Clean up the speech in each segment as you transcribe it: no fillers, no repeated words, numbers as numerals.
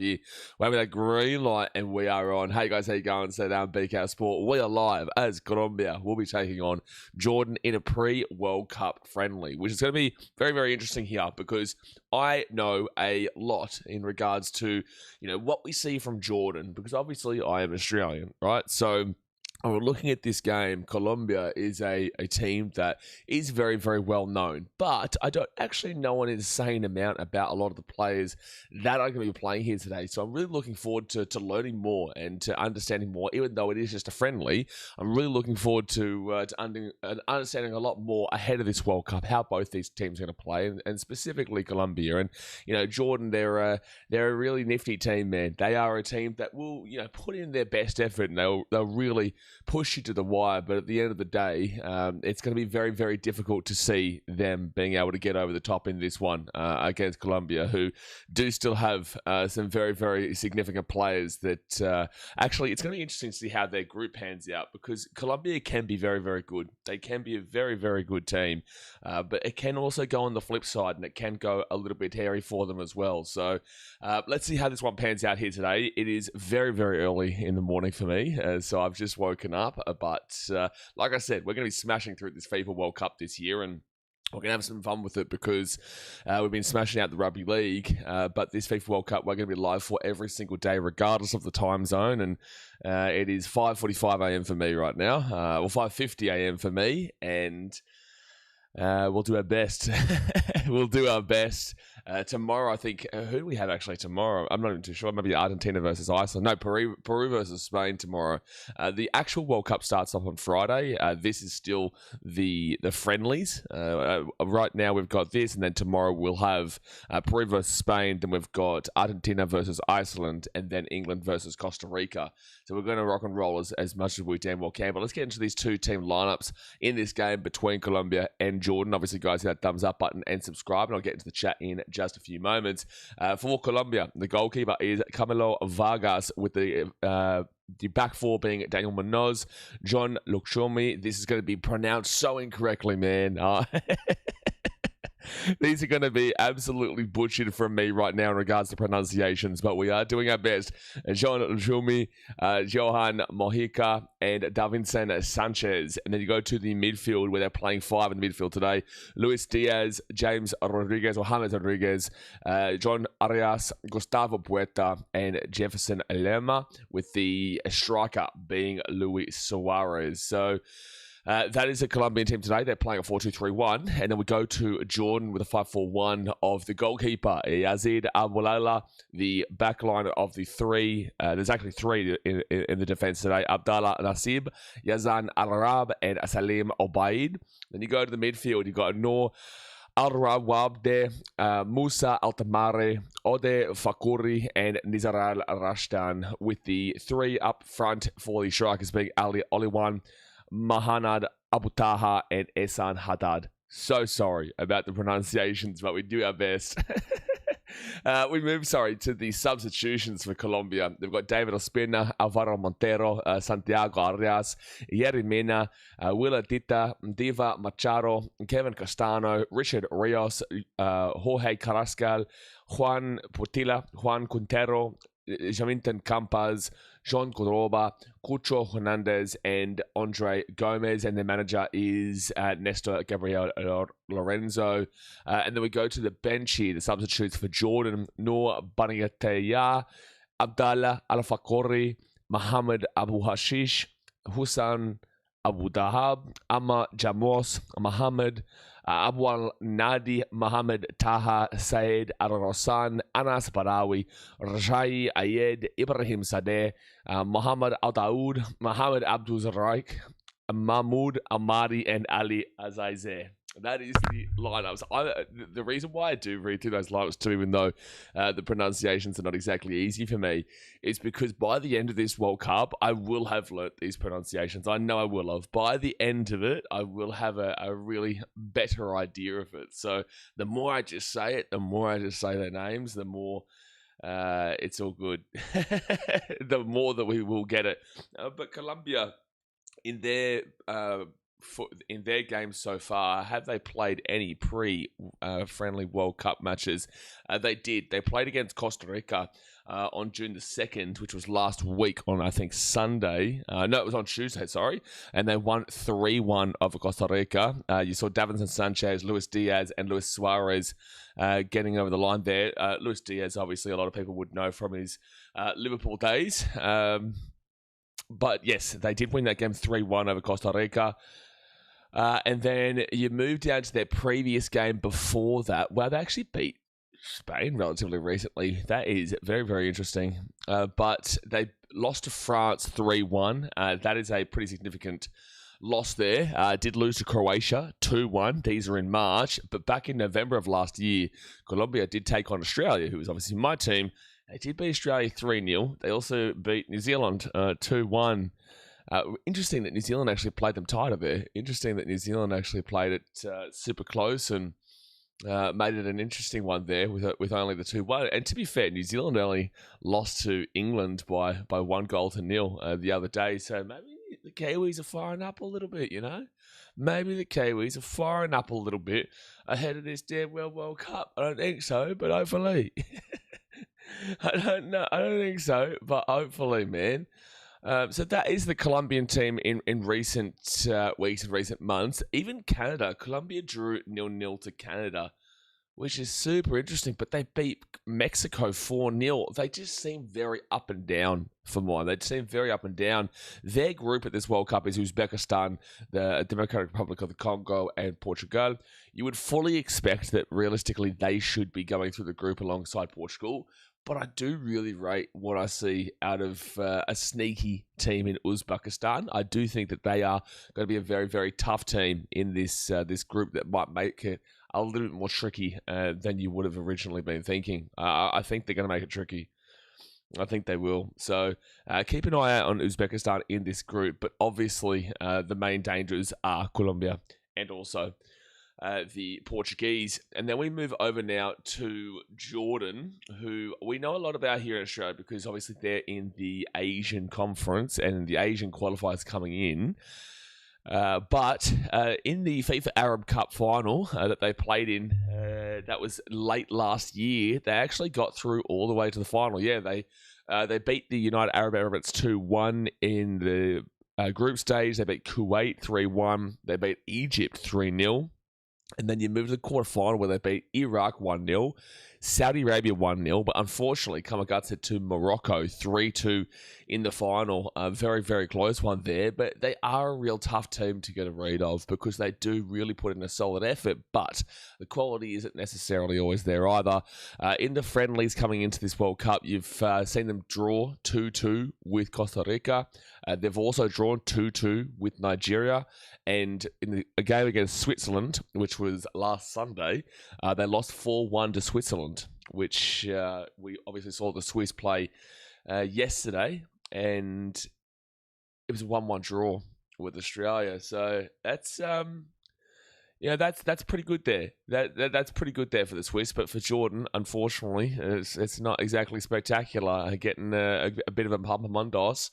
Yeah, we're having that green light and we are on. Hey guys, how you going? So down Breakout Sport. We are live as Colombia. We'll be taking on Jordan in a pre-World Cup friendly, which is going to be very, very interesting here because I know a lot in regards to, what we see from Jordan, because obviously I am Australian, right? So we're looking at this game. Colombia is a team that is very, very well known, but I don't actually know an insane amount about a lot of the players that are going to be playing here today. So I'm really looking forward to learning more and to understanding more, even though it is just a friendly. I'm really looking forward to understanding a lot more ahead of this World Cup, how both these teams are going to play, and specifically Colombia. And, Jordan, they're a really nifty team, man. They are a team that will, put in their best effort, and they'll really push you to the wire, but at the end of the day, it's going to be very, very difficult to see them being able to get over the top in this one against Colombia, who do still have some very, very significant players that actually it's going to be interesting to see how their group pans out, because Colombia can be very, very good. They can be a very, very good team, but it can also go on the flip side, and it can go a little bit hairy for them as well. So let's see how this one pans out here today. It is very, very early in the morning for me, so I've just woken up, but like I said, we're going to be smashing through this FIFA World Cup this year, and we're going to have some fun with it because we've been smashing out the rugby league, but this FIFA World Cup we're going to be live for every single day, regardless of the time zone, and it is 5:45 a.m. for me right now, or 5:50 a.m. for me, and we'll do our best. We'll do our best. Tomorrow, I think, who do we have actually tomorrow? I'm not even too sure. Maybe Argentina versus Iceland. No, Peru versus Spain tomorrow. The actual World Cup starts off on Friday. This is still the friendlies. Right now, we've got this, and then tomorrow we'll have Peru versus Spain. Then we've got Argentina versus Iceland, and then England versus Costa Rica. So we're going to rock and roll as much as we damn well can. But let's get into these two team lineups in this game between Colombia and Jordan. Obviously, guys, hit that thumbs up button and subscribe, and I'll get into the chat in just a few moments. For Colombia, the goalkeeper is Camilo Vargas, with the back four being Daniel Munoz, John Luxomi. This is going to be pronounced so incorrectly, man. These are going to be absolutely butchered from me right now in regards to pronunciations, but we are doing our best. John Luxomi, Johan Mojica, and Davinson Sanchez. And then you go to the midfield, where they're playing five in the midfield today. Luis Diaz, James Rodriguez, or James Rodriguez, John Arias, Gustavo Puerta, and Jefferson Lerma, with the striker being Luis Suarez. So that is a Colombian team today. They're playing a 4-2-3-1. And then we go to Jordan with a 5-4-1 of the goalkeeper, Yazid Abulala, the back line of the three. There's actually three in the defense today: Abdallah Nasib, Yazan Al-Arab, and Salim Obaid. Then you go to the midfield. You've got Noor Al-Rawabde, Musa Altamare, Ode Fakuri, and Nizar Al-Rashdan, with the three up front for the strikers being Ali Oliwan, Mahanad Abutaha, and Ehsan Haddad. So sorry about the pronunciations, but we do our best. We move, to the substitutions for Colombia. They've got David Ospina, Alvaro Montero, Santiago Arias, Yerry Mena, Willa Tita, Diva Machado, Kevin Castano, Richard Rios, Jorge Carrascal, Juan Portilla, Juan Quintero, Jaminton Campas, Jean Cordoba, Cucho Hernandez, and Andre Gomez, and their manager is Nestor Gabriel Lorenzo. And then we go to the bench here, the substitutes for Jordan: Noor Baniateya, Abdallah Al-Fakori, Mohamed Abu Hashish, Hussein Abu Dahab, Amma Jamos, Mohamed Abu Al-Nadi, Mohamed Taha, Saeed Al-Rosan, Anas Barawi, Rajai Ayed, Ibrahim Sadeh, Mohamed Al-Daoud, Mohamed Abdul Zaraik, Mahmoud Amadi, and Ali Azaizeh. That is the lineups. The reason why I do read through those lineups too, even though the pronunciations are not exactly easy for me, is because by the end of this World Cup, I will have learnt these pronunciations. I know I will have. By the end of it, I will have a really better idea of it. So the more I just say it, the more I just say their names, the more it's all good. The more that we will get it. But Colombia, in their in their games so far, have they played any pre-friendly World Cup matches? They did. They played against Costa Rica on June the 2nd, which was last week on, I think, Sunday. No, it was on Tuesday, sorry. And they won 3-1 over Costa Rica. You saw Davinson Sanchez, Luis Diaz, and Luis Suarez getting over the line there. Luis Diaz, obviously, a lot of people would know from his Liverpool days. But yes, they did win that game 3-1 over Costa Rica. And then you move down to their previous game before that, where they actually beat Spain relatively recently. That is very, very interesting. But they lost to France 3-1. That is a pretty significant loss there. Did lose to Croatia 2-1. These are in March. But back in November of last year, Colombia did take on Australia, who was obviously my team. They did beat Australia 3-0. They also beat New Zealand 2-1. Interesting that New Zealand actually played them tighter there. Interesting that New Zealand actually played it super close and made it an interesting one there with only the 2-1. And to be fair, New Zealand only lost to England by 1-0 the other day. So maybe the Kiwis are firing up a little bit, you know? Maybe the Kiwis are firing up a little bit ahead of this damn World Cup. I don't think so, but hopefully. I don't know. I don't think so, but hopefully, man. So that is the Colombian team in recent weeks and recent months. Even Canada, Colombia drew 0-0 to Canada, which is super interesting, but they beat Mexico 4-0. They just seem very up and down for mine. They seem very up and down. Their group at this World Cup is Uzbekistan, the Democratic Republic of the Congo, and Portugal. You would fully expect that realistically they should be going through the group alongside Portugal. But I do really rate what I see out of a sneaky team in Uzbekistan. I do think that they are going to be a very, very tough team in this group that might make it a little bit more tricky than you would have originally been thinking. I think they're going to make it tricky. I think they will. So keep an eye out on Uzbekistan in this group. But obviously, the main dangers are Colombia and also the Portuguese. And then we move over now to Jordan, who we know a lot about here in Australia because obviously they're in the Asian conference and the Asian qualifiers coming in. But in the FIFA Arab Cup final that they played in, that was late last year, they actually got through all the way to the final. Yeah, they beat the United Arab Emirates 2-1 in the group stage. They beat Kuwait 3-1. They beat Egypt 3-0. And then you move to the quarterfinal where they beat Iraq 1-0, Saudi Arabia 1-0, but unfortunately Kamagats to Morocco 3-2 in the final. A very, very close one there, but they are a real tough team to get a read of because they do really put in a solid effort, but the quality isn't necessarily always there either. In the friendlies coming into this World Cup, you've seen them draw 2-2 with Costa Rica. They've also drawn 2-2 with Nigeria. And in a game against Switzerland, which was last Sunday, they lost 4-1 to Switzerland, which we obviously saw the Swiss play yesterday. And it was a 1-1 draw with Australia. So that's that's pretty good there. That's pretty good there for the Swiss. But for Jordan, unfortunately, it's not exactly spectacular. Getting a bit of a Papamondos.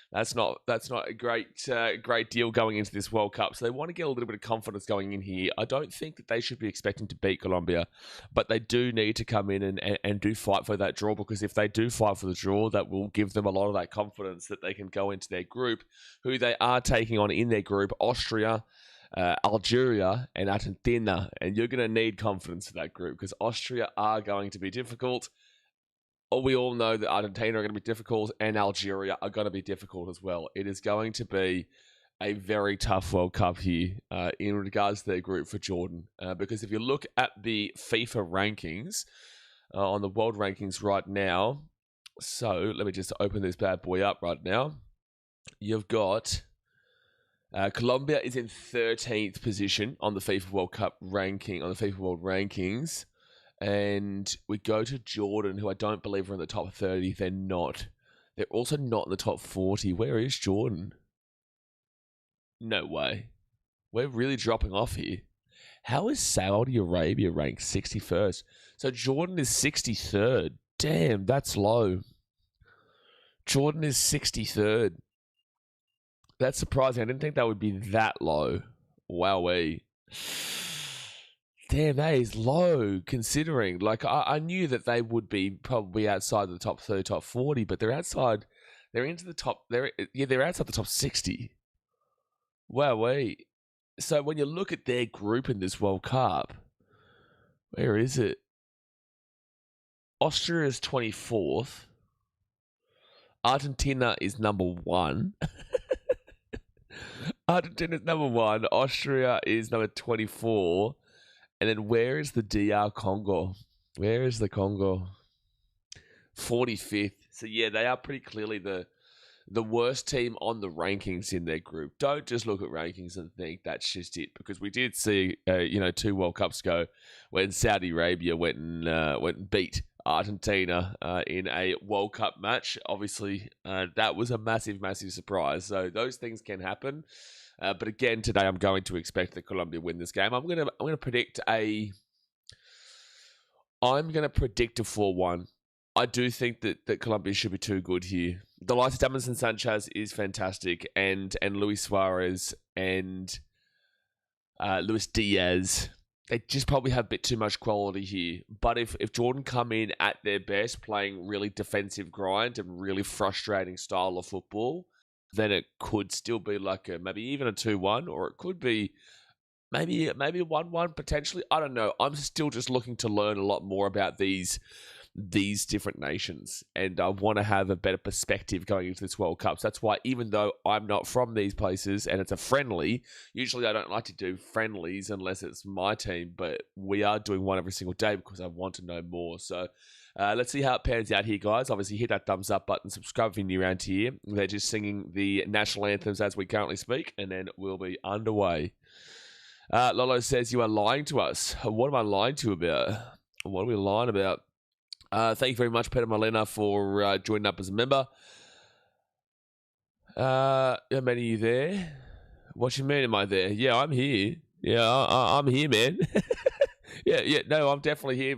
That's not a great deal going into this World Cup. So they want to get a little bit of confidence going in here. I don't think that they should be expecting to beat Colombia, but they do need to come in and do fight for that draw, because if they do fight for the draw, that will give them a lot of that confidence that they can go into their group, who they are taking on in their group, Austria, Algeria, and Argentina. And you're going to need confidence for that group because Austria are going to be difficult. We all know that Argentina are going to be difficult and Algeria are going to be difficult as well. It is going to be a very tough World Cup here in regards to their group for Jordan. Because if you look at the FIFA rankings, on the world rankings right now, so let me just open this bad boy up right now. You've got Colombia is in 13th position on the FIFA World Cup ranking, on the FIFA World Rankings. And we go to Jordan, who I don't believe are in the top 30. They're not. They're also not in the top 40. Where is Jordan? No way. We're really dropping off here. How is Saudi Arabia ranked 61st? So Jordan is 63rd. Damn, that's low. Jordan is 63rd. That's surprising. I didn't think that would be that low. Wowee. Damn, that is low considering. Like, I knew that they would be probably outside the top 30, top 40, but they're outside. They're into the top. They're outside the top 60. Wowee. So when you look at their group in this World Cup, where is it? Austria is 24th. Argentina is number 1. Argentina is number 1. Austria is number 24. And then where is the DR Congo? Where is the Congo? 45th. So yeah, they are pretty clearly the worst team on the rankings in their group. Don't just look at rankings and think that's just it, because we did see, 2 World Cups ago when Saudi Arabia went and beat Argentina in a World Cup match. Obviously, that was a massive, massive surprise. So those things can happen. But again, today I'm going to expect that Colombia win this game. I'm gonna predict a 4-1. I do think that Colombia should be too good here. The likes of Davinson Sanchez is fantastic, and Luis Suarez and Luis Diaz, they just probably have a bit too much quality here. But if Jordan come in at their best, playing really defensive grind and really frustrating style of football, then it could still be like maybe even a 2-1, or it could be maybe a 1-1 potentially. I don't know. I'm still just looking to learn a lot more about these different nations, and I want to have a better perspective going into this World Cup. So that's why, even though I'm not from these places and it's a friendly, usually I don't like to do friendlies unless it's my team, but we are doing one every single day because I want to know more. So let's see how it pans out here, guys. Obviously, hit that thumbs up button, subscribe if you're new around here. They're just singing the national anthems as we currently speak, and then we'll be underway. Lolo says, you are lying to us. What am I lying to you about? What are we lying about? Thank you very much, Peter Molina, for joining up as a member. How many of you there? What you mean, am I there? Yeah, I'm here. Yeah, I'm here, man. yeah, no, I'm definitely here,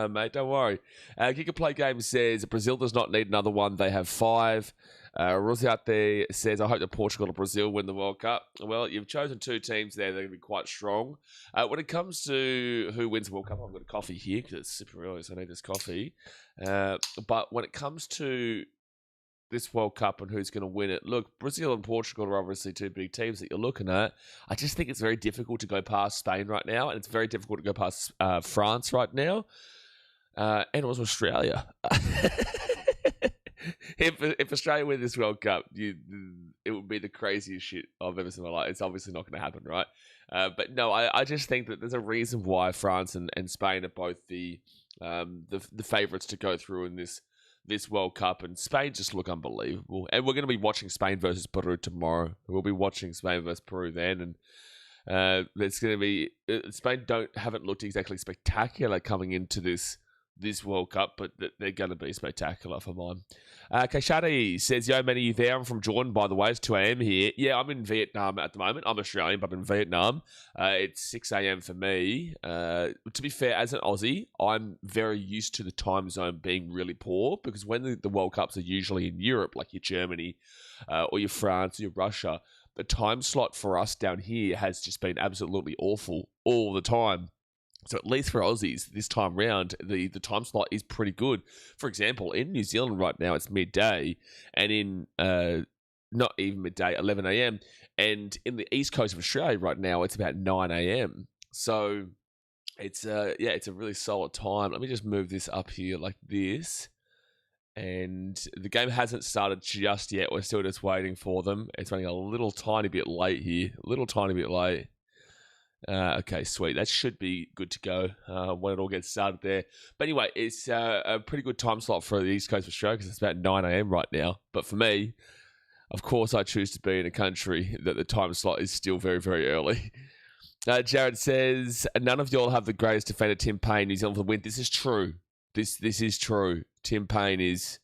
mate. Don't worry. Giga Play Game says, Brazil does not need another one. They have 5. Rosie out there says, I hope that Portugal or Brazil win the World Cup. Well, you've chosen 2 teams there. They're going to be quite strong. When it comes to who wins the World Cup, I've got a coffee here because it's super early, so I need this coffee. But when it comes to this World Cup and who's going to win it, look, Brazil and Portugal are obviously 2 big teams that you're looking at. I just think it's very difficult to go past Spain right now, and it's very difficult to go past France right now, and also Australia. If Australia win this World Cup, it would be the craziest shit I've ever seen in my life. It's obviously not going to happen, right? But no, I just think that there's a reason why France and Spain are both the favourites to go through in this World Cup, and Spain just look unbelievable. And we're going to be watching Spain versus Peru tomorrow. We'll be watching Spain versus Peru then, and there's going to be Spain haven't looked exactly spectacular coming into this World Cup, but they're going to be spectacular for mine. Kashadi says, yo, many of you there? I'm from Jordan, by the way. It's 2 a.m. here. Yeah, I'm in Vietnam at the moment. I'm Australian, but I'm in Vietnam. It's 6 a.m. for me. To be fair, as an Aussie, I'm very used to the time zone being really poor, because when the World Cups are usually in Europe, like your Germany or your France or your Russia, the time slot for us down here has just been absolutely awful all the time. So at least for Aussies, this time round, the time slot is pretty good. For example, in New Zealand right now, it's midday, and in not even midday, 11 a.m. And in the east coast of Australia right now, it's about 9 a.m. So it's it's a really solid time. Let me just move this up here like this. And the game hasn't started just yet. We're still just waiting for them. It's running a little tiny bit late here. A little tiny bit late. Okay, sweet. That should be good to go when it all gets started there. But anyway, it's a pretty good time slot for the East Coast of Australia because it's about 9 a.m. right now. But for me, of course, I choose to be in a country that the time slot is still very, very early. Jared says, none of y'all have the greatest defender, Tim Payne, New Zealand for the win. This is true. This is true. Tim Payne is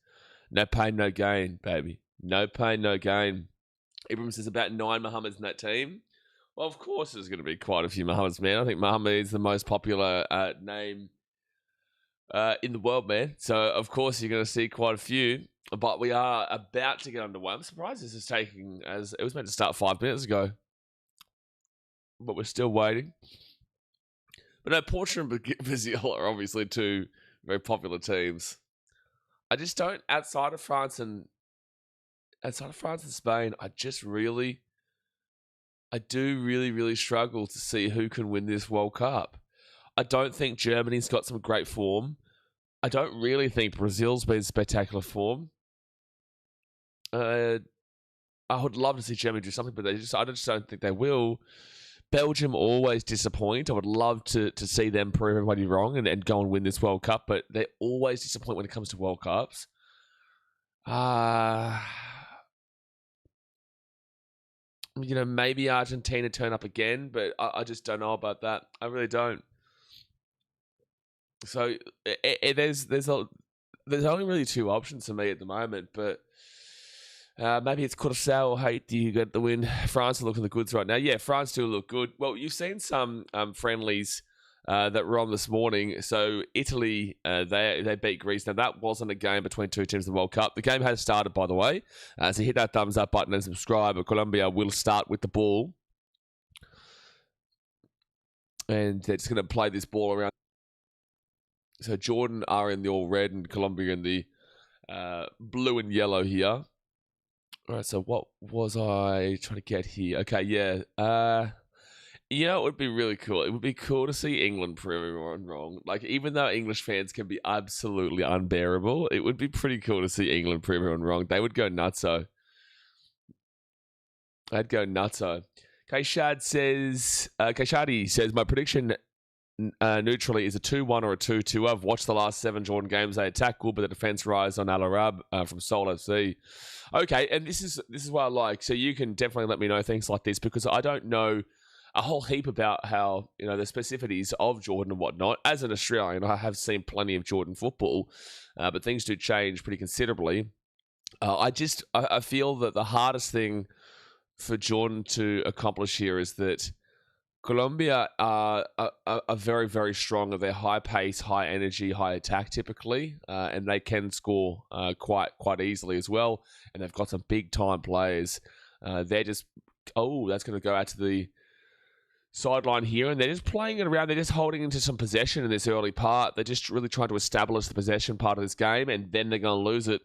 no pain, no gain, baby. No pain, no gain. Ibrahim says about 9 Muhammads in that team. Well, of course there's going to be quite a few Muhammads, man. I think Muhammad is the most popular name in the world, man. So, of course, you're going to see quite a few. But we are about to get underway. I'm surprised this is taking, as it was meant to start 5 minutes ago, but we're still waiting. But no, Portugal and Brazil are obviously two very popular teams. I just don't, outside of France and Spain, I do really struggle to see who can win this World Cup. I don't think Germany's got some great form. I don't really think Brazil's been spectacular form. I would love to see Germany do something, but I just don't think they will. Belgium always disappoint. I would love to see them prove everybody wrong and go and win this World Cup, but they always disappoint when it comes to World Cups. Maybe Argentina turn up again, but I just don't know about that. I really don't. So there's only really two options for me at the moment, but maybe it's Curaçao or Haiti you get the win. France are looking the goods right now. Yeah, France do look good. Well, you've seen some friendlies that were on this morning. So Italy, they beat Greece. Now, that wasn't a game between two teams in the World Cup. The game has started, by the way. So hit that thumbs up button and subscribe. Colombia will start with the ball. And they're just going to play this ball around. So Jordan are in the all red and Colombia in the blue and yellow here. All right, so what was I trying to get here? Okay, yeah. It would be really cool. It would be cool to see England prove everyone wrong. Like, even though English fans can be absolutely unbearable, it would be pretty cool to see England prove everyone wrong. They would go nutso. I'd go nutso. Kayshadi says, my prediction neutrally is a 2-1 or a 2-2. I've watched the last 7 Jordan games. They attack good, but the defense rise on Al Arab from Seoul FC. Okay, and this is what I like. So you can definitely let me know things like this, because I don't know a whole heap about how, the specificities of Jordan and whatnot. As an Australian, I have seen plenty of Jordan football, but things do change pretty considerably. I feel that the hardest thing for Jordan to accomplish here is that Colombia are very, very strong. They're high pace, high energy, high attack typically, and they can score quite easily as well. And they've got some big time players. They're just that's going to go out to the sideline here, and they're just playing it around. They're just holding into some possession in this early part. They're just really trying to establish the possession part of this game, and then they're going to lose it.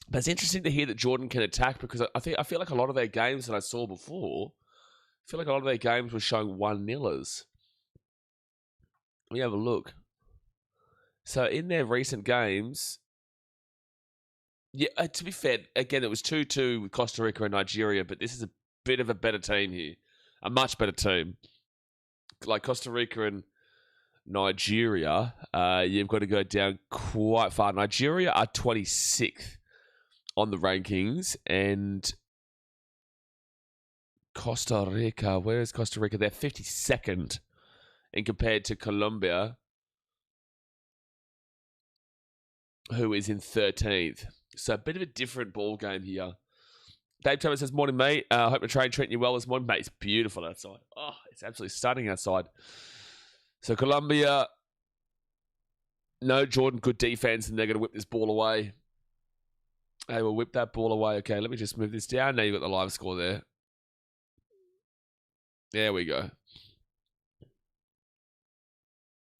But it's interesting to hear that Jordan can attack, because I feel like a lot of their games that I saw before, I feel like a lot of their games were showing 1-0ers. Let me have a look. So in their recent games, to be fair, again, it was 2-2 with Costa Rica and Nigeria, but this is a bit of a better team here. A much better team. Like Costa Rica and Nigeria, you've got to go down quite far. Nigeria are 26th on the rankings, and Costa Rica, where is Costa Rica? They're 52nd, and compared to Colombia, who is in 13th. So a bit of a different ball game here. Dave Thomas says, morning, mate. I hope the train treating you well this morning, mate. It's beautiful outside. Oh, it's absolutely stunning outside. So Colombia, no Jordan, good defense, and they're going to whip this ball away. They will whip that ball away. Okay, let me just move this down. Now you've got the live score there. There we go.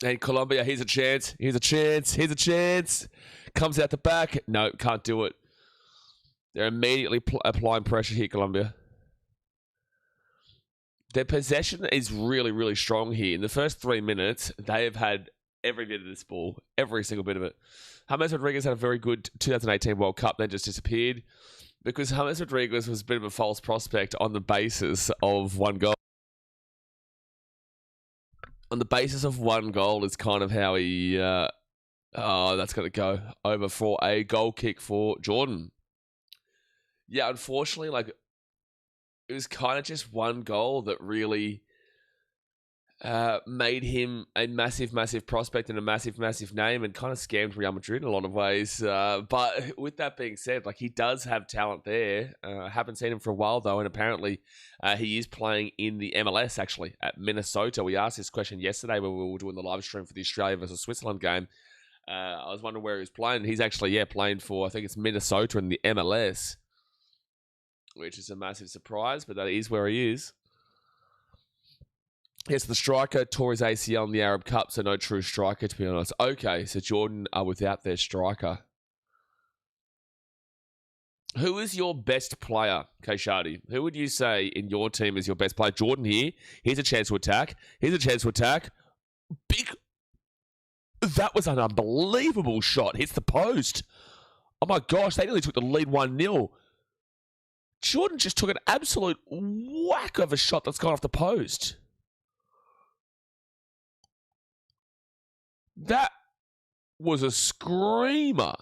And Colombia, here's a chance. Here's a chance. Here's a chance. Comes out the back. No, can't do it. They're immediately applying pressure here, Colombia. Their possession is really, really strong here. In the first 3 minutes, they have had every bit of this ball. Every single bit of it. James Rodriguez had a very good 2018 World Cup, then just disappeared. Because James Rodriguez was a bit of a false prospect on the basis of one goal. On the basis of one goal is kind of how he... that's going to go over for a goal kick for Jordan. Yeah, unfortunately, it was kind of just one goal that really made him a massive, massive prospect and a massive, massive name, and kind of scammed Real Madrid in a lot of ways. But with that being said, he does have talent there. I haven't seen him for a while, though, and apparently he is playing in the MLS, actually, at Minnesota. We asked this question yesterday when we were doing the live stream for the Australia versus Switzerland game. I was wondering where he was playing. He's actually, playing for, I think it's Minnesota in the MLS, which is a massive surprise, but that is where he is. Yes, the striker tore his ACL in the Arab Cup, so no true striker, to be honest. Okay, so Jordan are without their striker. Who is your best player, Kayshadi? Who would you say in your team is your best player? Jordan here. Here's a chance to attack. Big. That was an unbelievable shot. Hits the post. Oh my gosh, they nearly took the lead 1-0. Jordan just took an absolute whack of a shot that's gone off the post. That was a screamer.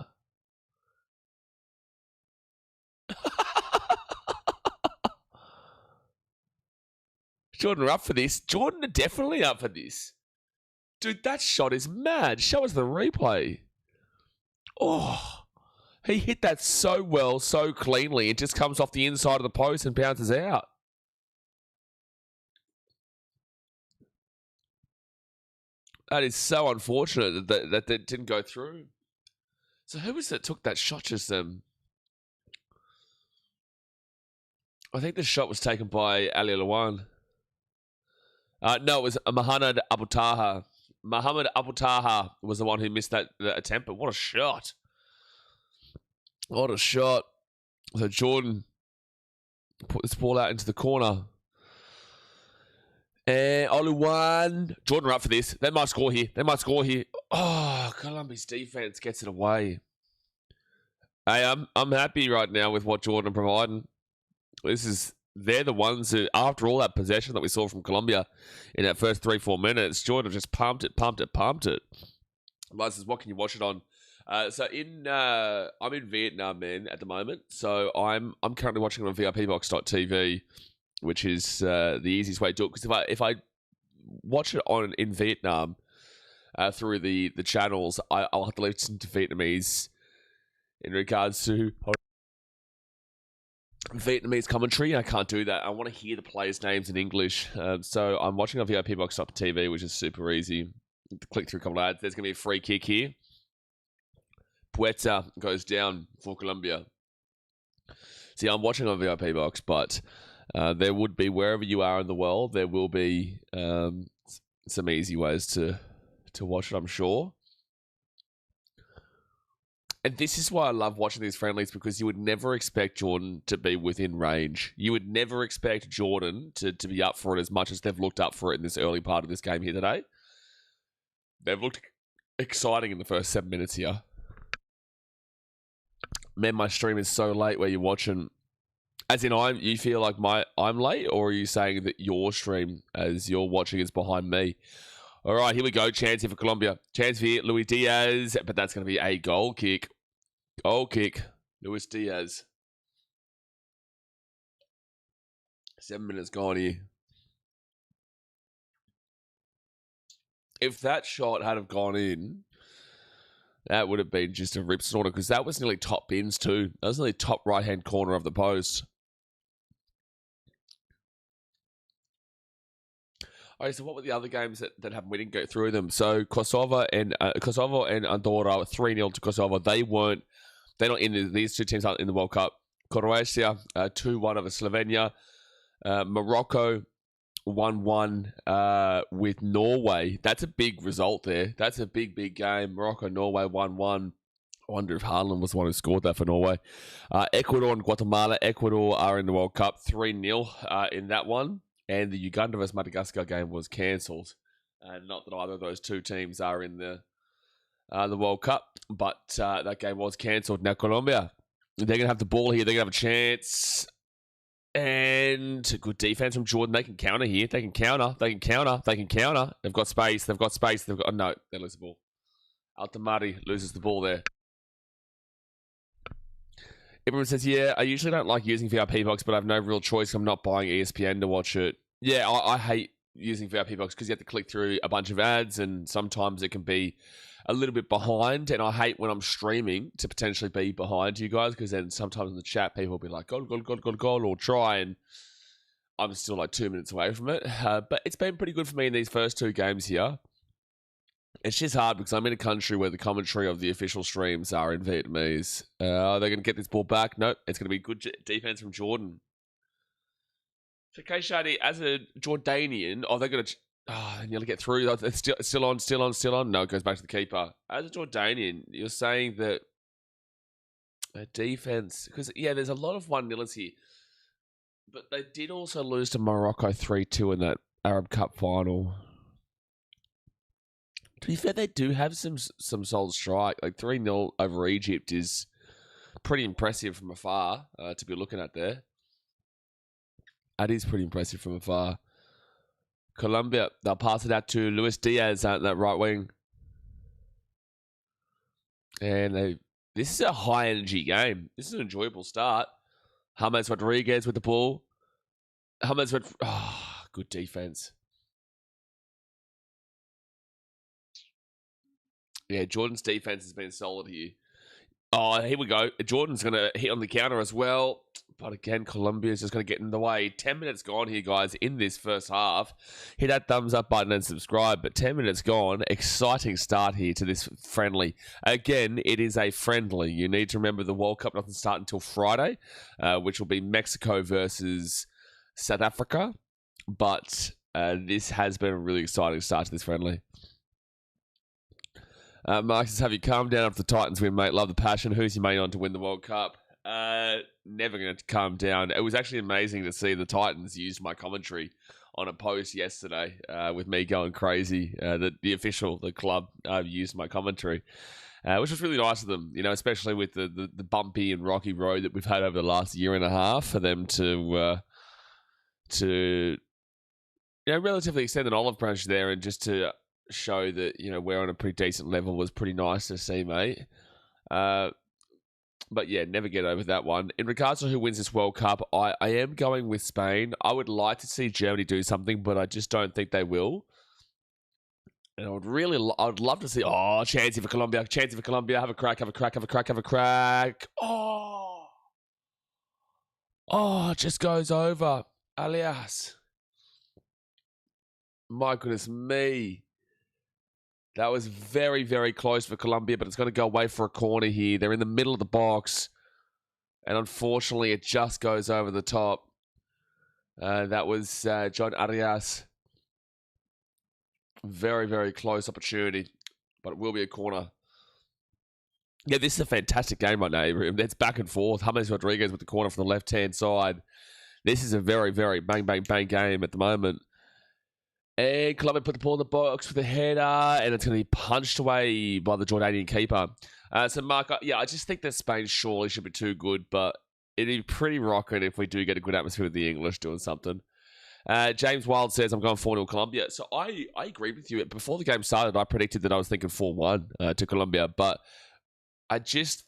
Jordan are up for this. Jordan are definitely up for this. Dude, that shot is mad. Show us the replay. Oh, he hit that so well, so cleanly. It just comes off the inside of the post and bounces out. That is so unfortunate that didn't go through. So who was it that took that shot just then? I think the shot was taken by Ali Lawan. No, it was Mohamed Abu Taha. Mohamed Abu Taha was the one who missed that attempt, but what a shot. What a shot. So Jordan put this ball out into the corner. And Oluwan. Jordan are up for this. They might score here. Oh, Colombia's defense gets it away. Hey, I'm happy right now with what Jordan are providing. They're the ones who, after all that possession that we saw from Colombia in that first 3-4 minutes, Jordan just pumped it. Liz says, what can you watch it on? I'm in Vietnam, man, at the moment. So I'm currently watching it on VIPbox.tv, which is the easiest way to do it. Because if I watch it in Vietnam through the channels, I'll have to listen to Vietnamese in regards to Vietnamese commentary. I can't do that. I want to hear the players' names in English. So I'm watching on VIPbox.tv, which is super easy. Click through a couple of ads. There's going to be a free kick here. Puerta goes down for Colombia. See, I'm watching on VIP Box, but there would be, wherever you are in the world, there will be some easy ways to watch it, I'm sure. And this is why I love watching these friendlies, because you would never expect Jordan to be within range. You would never expect Jordan to be up for it as much as they've looked up for it in this early part of this game here today. They've looked exciting in the first 7 minutes here. Man, my stream is so late where you're watching. As in, you feel like I'm late, or are you saying that your stream, as you're watching, is behind me? All right, here we go. Chance here for Colombia. Chance for Luis Diaz, but that's going to be a goal kick. Goal kick. Luis Diaz. 7 minutes gone here. If that shot had have gone in, that would have been just a rip snorter, because that was nearly top bins too. That was nearly top right-hand corner of the post. Okay, so what were the other games that happened? We didn't go through them. So Kosovo and Andorra, 3-0 to Kosovo. They're not in these two teams aren't in the World Cup. Croatia, 2-1 over Slovenia. Morocco, 1-1 with Norway. That's a big result there. That's a big game. Morocco, Norway, 1-1. I wonder if Haaland was the one who scored that for Norway. Ecuador and Guatemala. Ecuador are in the World Cup, 3-0 in that one. And the Uganda vs Madagascar game was cancelled. Not that either of those two teams are in the World Cup, but that game was cancelled. Now Colombia, they're going to have the ball here. They're going to have a chance. And good defense from Jordan. They can counter here. They can counter. They've got space. No, they lose the ball. Altamari loses the ball there. Everyone says, yeah, I usually don't like using VIP Box, but I have no real choice. I'm not buying ESPN to watch it. Yeah, I hate using VIP Box because you have to click through a bunch of ads, and sometimes it can be a little bit behind. And I hate when I'm streaming to potentially be behind you guys, because then sometimes in the chat, people will be like, goal, or try, and I'm still like 2 minutes away from it. But it's been pretty good for me in these first two games here. It's just hard because I'm in a country where the commentary of the official streams are in Vietnamese. Are they going to get this ball back? Nope. It's going to be good defense from Jordan. So Kshadi, as a Jordanian, they're going to... and you'll get through. It's still on. No, it goes back to the keeper. As a Jordanian, you're saying that a defense... Because, there's a lot of 1-0s here. But they did also lose to Morocco 3-2 in that Arab Cup final. To be fair, they do have some solid strike. Like 3-0 over Egypt is pretty impressive from afar to be looking at there. That is pretty impressive from afar. Colombia, they'll pass it out to Luis Diaz at that right wing. And this is a high-energy game. This is an enjoyable start. James Rodriguez with the ball. Good defense. Yeah, Jordan's defense has been solid here. Oh, here we go. Jordan's going to hit on the counter as well. But again, Colombia's just going to get in the way. 10 minutes gone here, guys, in this first half. Hit that thumbs up button and subscribe. But 10 minutes gone. Exciting start here to this friendly. Again, it is a friendly. You need to remember the World Cup doesn't start until Friday, which will be Mexico versus South Africa. But this has been a really exciting start to this friendly. Marcus, have you calmed down after the Titans win, mate? Love the passion. Who's your main on to win the World Cup? Never going to calm down. It was actually amazing to see the Titans use my commentary on a post yesterday with me going crazy. The club used my commentary, which was really nice of them, especially with the bumpy and rocky road that we've had over the last year and a half for them to relatively extend an olive branch there and just to show that we're on a pretty decent level was pretty nice to see, mate. But yeah, never get over that one. In regards to who wins this World Cup, I am going with Spain. I would like to see Germany do something, but I just don't think they will. And I would love to see, chance for Colombia. Have a crack. It just goes over. Alias. My goodness me. That was very, very close for Colombia, but it's going to go away for a corner here. They're in the middle of the box. And unfortunately, it just goes over the top. That was John Arias. Very, very close opportunity, but it will be a corner. Yeah, this is a fantastic game right now. It's back and forth. James Rodriguez with the corner from the left-hand side. This is a very, very bang, bang, bang game at the moment. And Colombia put the ball in the box with a header, and it's going to be punched away by the Jordanian keeper. So, Mark, I just think that Spain surely should be too good, but it'd be pretty rocking if we do get a good atmosphere with the English doing something. James Wild says, I'm going 4-0 Colombia. So, I agree with you. Before the game started, I predicted that I was thinking 4-1 to Colombia, but I just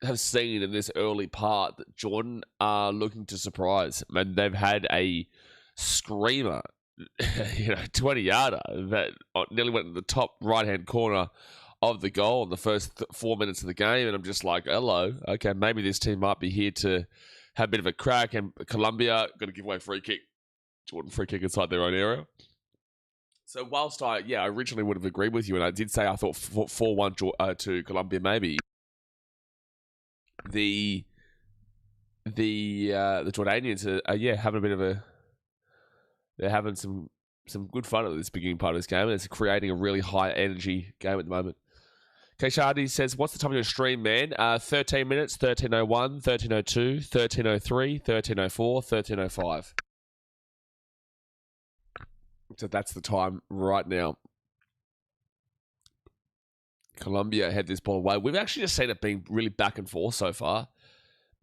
have seen in this early part that Jordan are looking to surprise, and they've had a screamer. 20-yarder that nearly went in the top right-hand corner of the goal in the first 4 minutes of the game, and I'm just like, hello, okay, maybe this team might be here to have a bit of a crack, and Colombia going to give away free kick. Jordan free kick inside their own area. So whilst I originally would have agreed with you, and I did say I thought 4-1 to Colombia, maybe the Jordanians are having a bit of a... They're having some good fun at this beginning part of this game, and it's creating a really high-energy game at the moment. Kshadi says, what's the time of your stream, man? 13 minutes, 13:01, 13:02, 13:03, 13:04, 13:05. So that's the time right now. Colombia had this ball away. We've actually just seen it being really back and forth so far.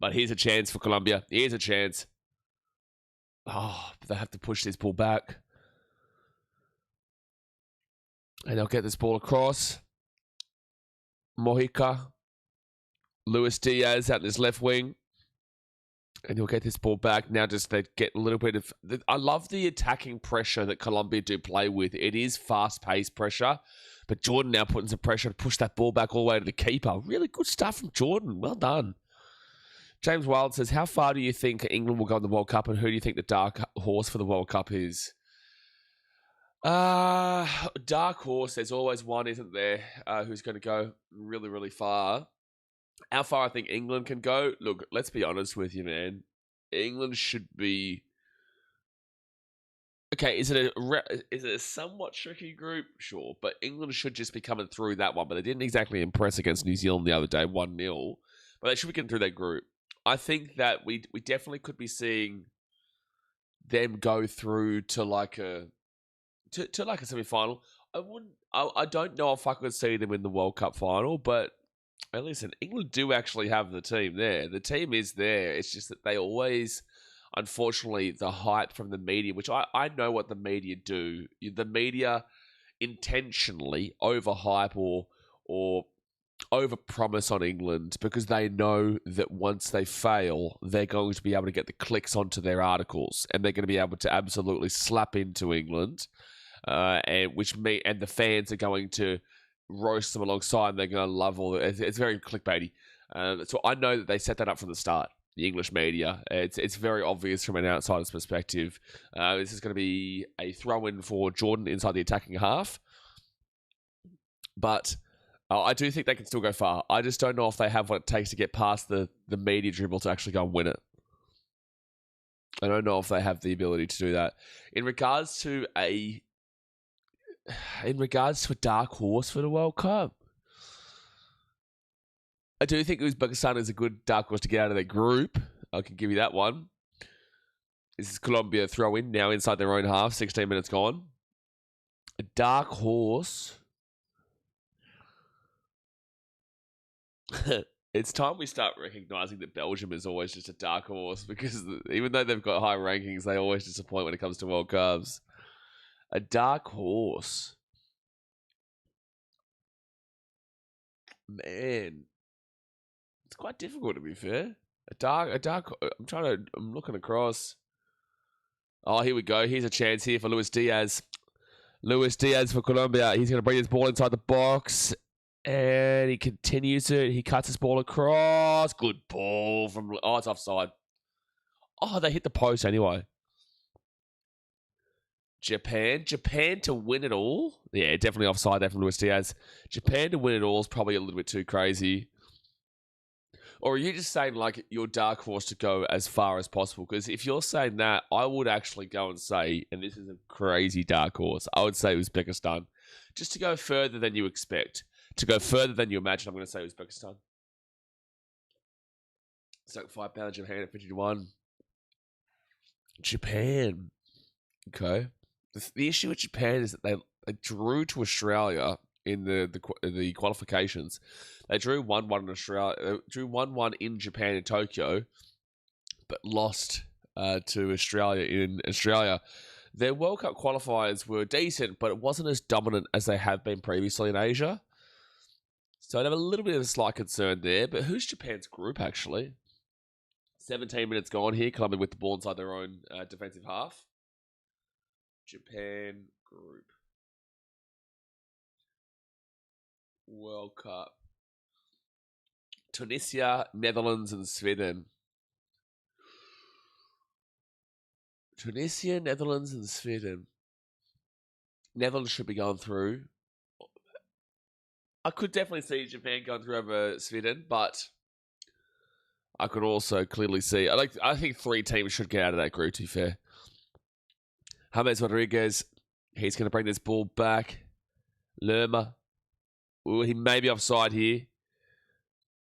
But here's a chance for Colombia. Here's a chance. But they have to push this ball back. And they'll get this ball across. Mojica. Luis Diaz out in his left wing. And he'll get this ball back. Now just they get a little bit of... I love the attacking pressure that Colombia do play with. It is fast-paced pressure. But Jordan now putting some pressure to push that ball back all the way to the keeper. Really good stuff from Jordan. Well done. James Wild says, how far do you think England will go in the World Cup, and who do you think the dark horse for the World Cup is? Dark horse. There's always one, isn't there? Who's going to go really, really far? How far I think England can go? Look, let's be honest with you, man. England should be okay. Is it a somewhat tricky group? Sure, but England should just be coming through that one. But they didn't exactly impress against New Zealand the other day, 1-0. But they should be getting through that group. I think that we definitely could be seeing them go through to like a like a semi final. I wouldn't. I don't know if I could see them in the World Cup final, but hey, listen, England do actually have the team there. The team is there. It's just that they always, unfortunately, the hype from the media, which I know what the media do. The media intentionally overhype or overpromise on England because they know that once they fail, they're going to be able to get the clicks onto their articles and they're going to be able to absolutely slap into England, and the fans are going to roast them alongside and they're going to love all it. It's very clickbaity. So I know that they set that up from the start. The English media, it's very obvious from an outsider's perspective. This is going to be a throw-in for Jordan inside the attacking half, but I do think they can still go far. I just don't know if they have what it takes to get past the media dribble to actually go and win it. I don't know if they have the ability to do that. In regards to a dark horse for the World Cup, I do think Uzbekistan is a good dark horse to get out of their group. I can give you that one. This is Colombia throw in now inside their own half. 16 minutes gone. A dark horse. It's time we start recognizing that Belgium is always just a dark horse because even though they've got high rankings, they always disappoint when it comes to World Cups. A dark horse. Man. It's quite difficult to be fair. I'm looking across. Oh, here we go. Here's a chance here for Luis Diaz. Luis Diaz for Colombia. He's going to bring his ball inside the box. And he continues it. He cuts his ball across. Good ball from... Oh, it's offside. Oh, they hit the post anyway. Japan to win it all. Yeah, definitely offside there from Luis Diaz. Japan to win it all is probably a little bit too crazy. Or are you just saying like your dark horse to go as far as possible? Because if you're saying that, I would actually go and say, and this is a crazy dark horse, I would say Uzbekistan. Just to go further than you expect. To go further than you imagine, I'm going to say Uzbekistan. So 5 pounds Japan at 51. Japan. Okay. The issue with Japan is that they drew to Australia in the qualifications. They drew 1-1 in Australia. They drew 1-1 in Japan in Tokyo, but lost to Australia in Australia. Their World Cup qualifiers were decent, but it wasn't as dominant as they have been previously in Asia. So I'd have a little bit of a slight concern there. But who's Japan's group, actually? 17 minutes gone here. Colombia with the ball inside their own defensive half. Japan group. World Cup. Tunisia, Netherlands, and Sweden. Tunisia, Netherlands, and Sweden. Netherlands should be going through. I could definitely see Japan going through over Sweden, but I could also clearly see... I think 3 teams should get out of that group, to be fair. James Rodriguez, he's going to bring this ball back. Lerma. Ooh, he may be offside here.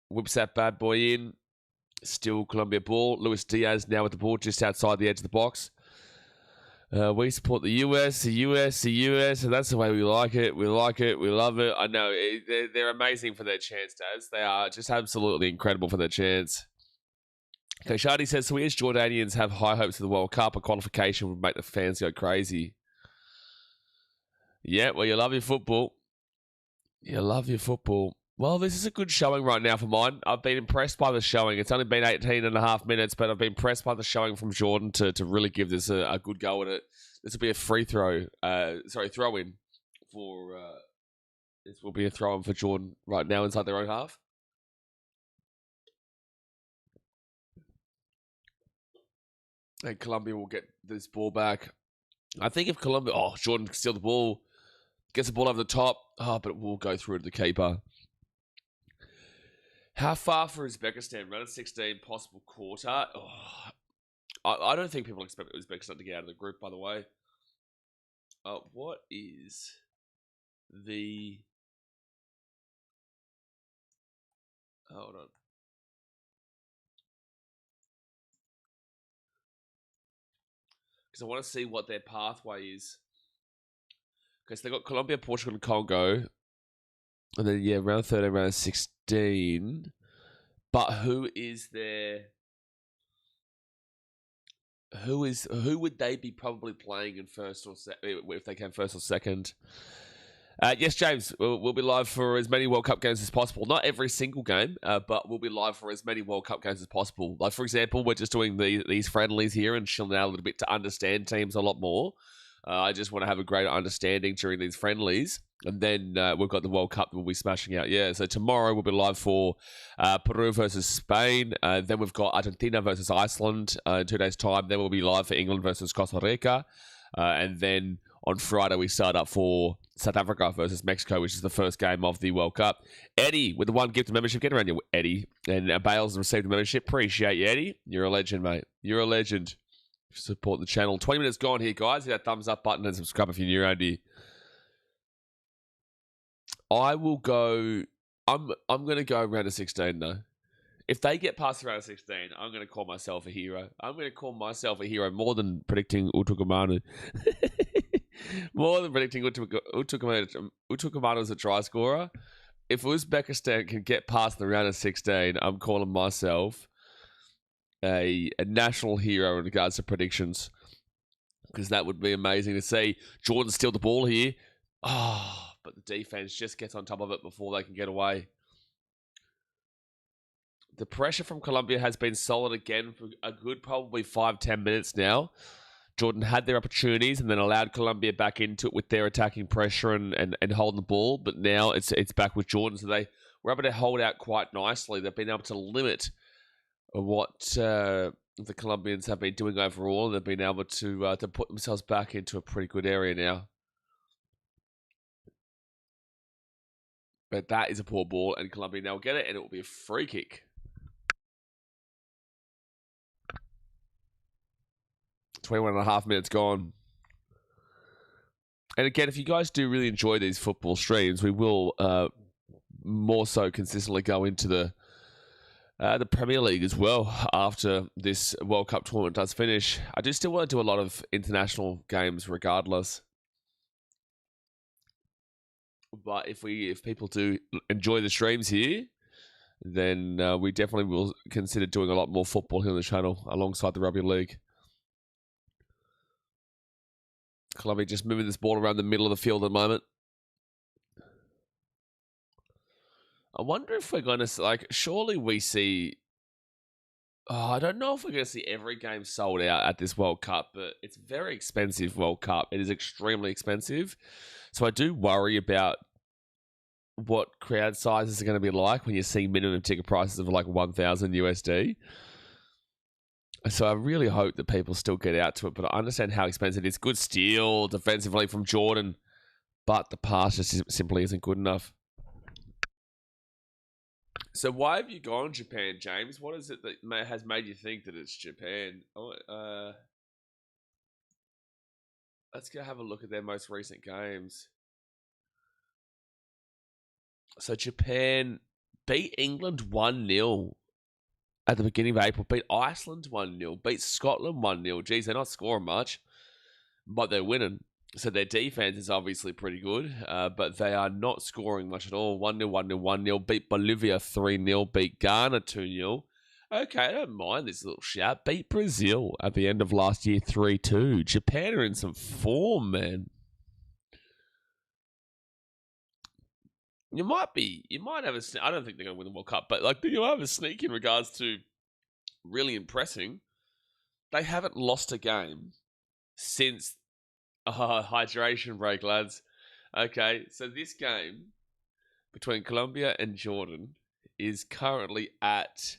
Whips that bad boy in. Still Colombia ball. Luis Diaz now with the ball just outside the edge of the box. We support the US, and that's the way we like it. We like it. We love it. I know. They're amazing for their chance, Daz. They are just absolutely incredible for their chance. Okay, Shardy says, so we as Jordanians have high hopes for the World Cup. A qualification would make the fans go crazy. Yeah, well, you love your football. You love your football. Well, this is a good showing right now for mine. I've been impressed by the showing. It's only been 18 and a half minutes, but I've been impressed by the showing from Jordan to really give this a good go at it. This will be a throw-in for... this will be a throw-in for Jordan right now inside their own half. And Colombia will get this ball back. I think if Colombia... Oh, Jordan can steal the ball. Gets the ball over the top. Oh, but it will go through to the keeper. How far for Uzbekistan? Round of 16, possible quarter. Oh, I don't think people expect Uzbekistan to get out of the group, by the way. What is the... Hold on. Because I want to see what their pathway is. Because they've got Colombia, Portugal, and Congo. And then, yeah, round 13, round 16. But who is their... Who would they be probably playing in first or if they came first or second? Yes, James, we'll be live for as many World Cup games as possible. Not every single game, but we'll be live for as many World Cup games as possible. Like, for example, we're just doing these friendlies here and chilling out a little bit to understand teams a lot more. I just want to have a greater understanding during these friendlies. And then we've got the World Cup that we'll be smashing out. Yeah, so tomorrow we'll be live for Peru versus Spain. Then we've got Argentina versus Iceland in 2 days' time. Then we'll be live for England versus Costa Rica. And then on Friday we start up for South Africa versus Mexico, which is the first game of the World Cup. Eddie, with the one gift of membership, get around you, Eddie. And Bales received the membership. Appreciate you, Eddie. You're a legend, mate. You're a legend. Support the channel. 20 minutes gone here, guys. Hit that thumbs up button and subscribe if you're new around here. I will go... I'm going to go round to 16, though. If they get past round of 16, I'm going to call myself a hero. I'm going to call myself a hero more than predicting Utukamanu. More than predicting Utukamanu as a try scorer. If Uzbekistan can get past the round of 16, I'm calling myself a national hero in regards to predictions. Because that would be amazing to see. Jordan steal the ball here. Oh, but the defense just gets on top of it before they can get away. The pressure from Colombia has been solid again for a good probably 5-10 minutes now. Jordan had their opportunities and then allowed Colombia back into it with their attacking pressure and holding the ball. But now it's back with Jordan. So they were able to hold out quite nicely. They've been able to limit what the Colombians have been doing overall. And they've been able to put themselves back into a pretty good area now. But that is a poor ball, and Colombia now will get it, and it will be a free kick. 21.5 minutes gone. And again, if you guys do really enjoy these football streams, we will more so consistently go into the Premier League as well after this World Cup tournament does finish. I do still want to do a lot of international games regardless. But if people do enjoy the streams here, then we definitely will consider doing a lot more football here on the channel alongside the Rugby League. Colombia just moving this ball around the middle of the field at the moment. I wonder if we're going to, like, surely we see... Oh, I don't know if we're going to see every game sold out at this World Cup, but it's a very expensive World Cup. It is extremely expensive. So I do worry about what crowd sizes are going to be like when you see minimum ticket prices of like 1,000 USD. So I really hope that people still get out to it, but I understand how expensive it is. Good steal defensively from Jordan, but the pass just simply isn't good enough. So why have you gone Japan, James? What is it that has made you think that it's Japan? Let's go have a look at their most recent games. So Japan beat England 1-0 at the beginning of April, beat Iceland 1-0, beat Scotland 1-0. Geez, they're not scoring much, but they're winning. So their defense is obviously pretty good, but they are not scoring much at all. 1-0, 1-0, 1-0. Beat Bolivia 3-0. Beat Ghana 2-0. Okay, I don't mind this little shout. Beat Brazil at the end of last year 3-2. Japan are in some form, man. You might have a... I don't think they're going to win the World Cup, but like you have a sneak in regards to really impressing. They haven't lost a game since hydration break, lads. Okay, so this game between Colombia and Jordan is currently at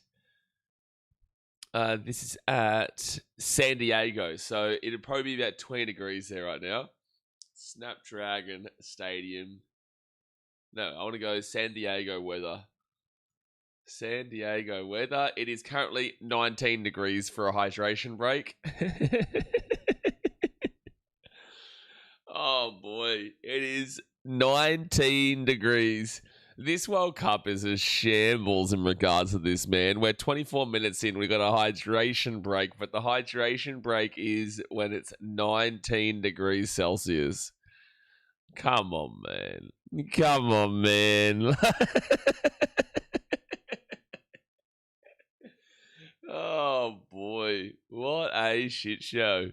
This is at San Diego, so it'd probably be about 20 degrees there right now. Snapdragon Stadium. No, I want to go San Diego weather. San Diego weather. It is currently 19 degrees for a hydration break. Oh boy, it is 19 degrees. This World Cup is a shambles in regards to this, man. We're 24 minutes in. We got a hydration break, but the hydration break is when it's 19 degrees Celsius. Come on, man. Come on, man. Oh boy, what a shit show.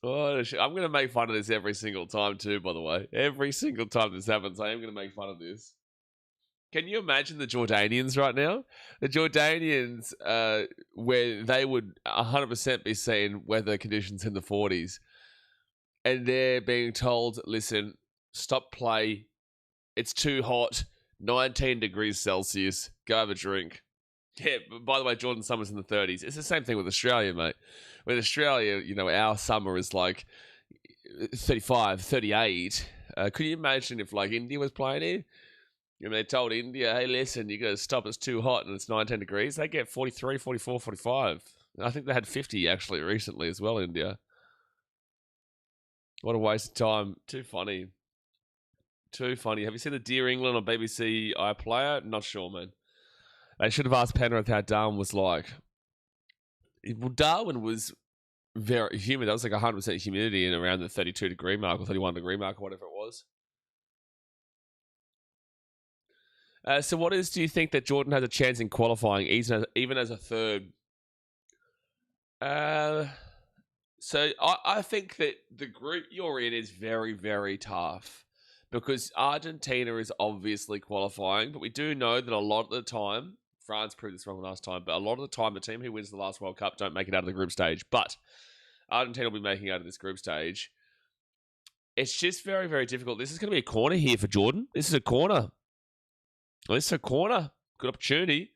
I'm going to make fun of this every single time too, by the way. Every single time this happens, I am going to make fun of this. Can you imagine the Jordanians right now? The Jordanians, where they would 100% be seeing weather conditions in the 40s. And they're being told, listen, stop play. It's too hot. 19 degrees Celsius. Go have a drink. Yeah, by the way, Jordan summer's in the 30s. It's the same thing with Australia, mate. With Australia, our summer is like 35, 38. Could you imagine if like India was playing here? They told India, hey, listen, you got to stop. It's too hot and it's 19 degrees. They get 43, 44, 45. I think they had 50 actually recently as well, India. What a waste of time. Too funny. Too funny. Have you seen the Dear England on BBC iPlayer? Not sure, man. They should have asked Penrith how Darwin was like. Well, Darwin was very humid. That was like 100% humidity in around the 32 degree mark or 31 degree mark or whatever it was. So do you think that Jordan has a chance in qualifying even as a third? So I think that the group you're in is very, very tough because Argentina is obviously qualifying, but we do know that a lot of the time, France proved this wrong last time, but a lot of the time the team who wins the last World Cup don't make it out of the group stage. But Argentina will be making it out of this group stage. It's just very, very difficult. This is going to be a corner here for Jordan. This is a corner. This is a corner. Good opportunity.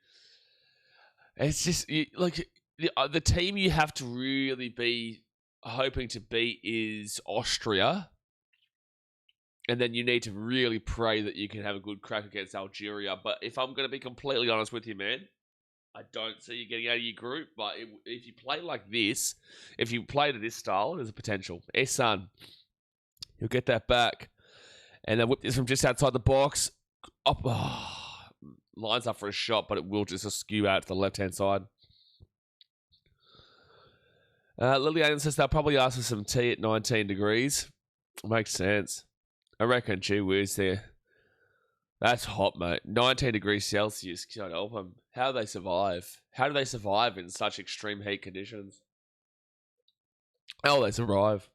It's just the team you have to really be hoping to beat is Austria. And then you need to really pray that you can have a good crack against Algeria. But if I'm going to be completely honest with you, man, I don't see you getting out of your group. But if you play like this, if you play to this style, there's a potential. Ehsan, you'll get that back. And then whip this from just outside the box. Lines up for a shot, but it will just skew out to the left-hand side. Lillian says they'll probably ask for some tea at 19 degrees. Makes sense. I reckon, gee whiz there. That's hot, mate. 19 degrees Celsius. Can't help them. How do they survive? How do they survive in such extreme heat conditions? How do they survive?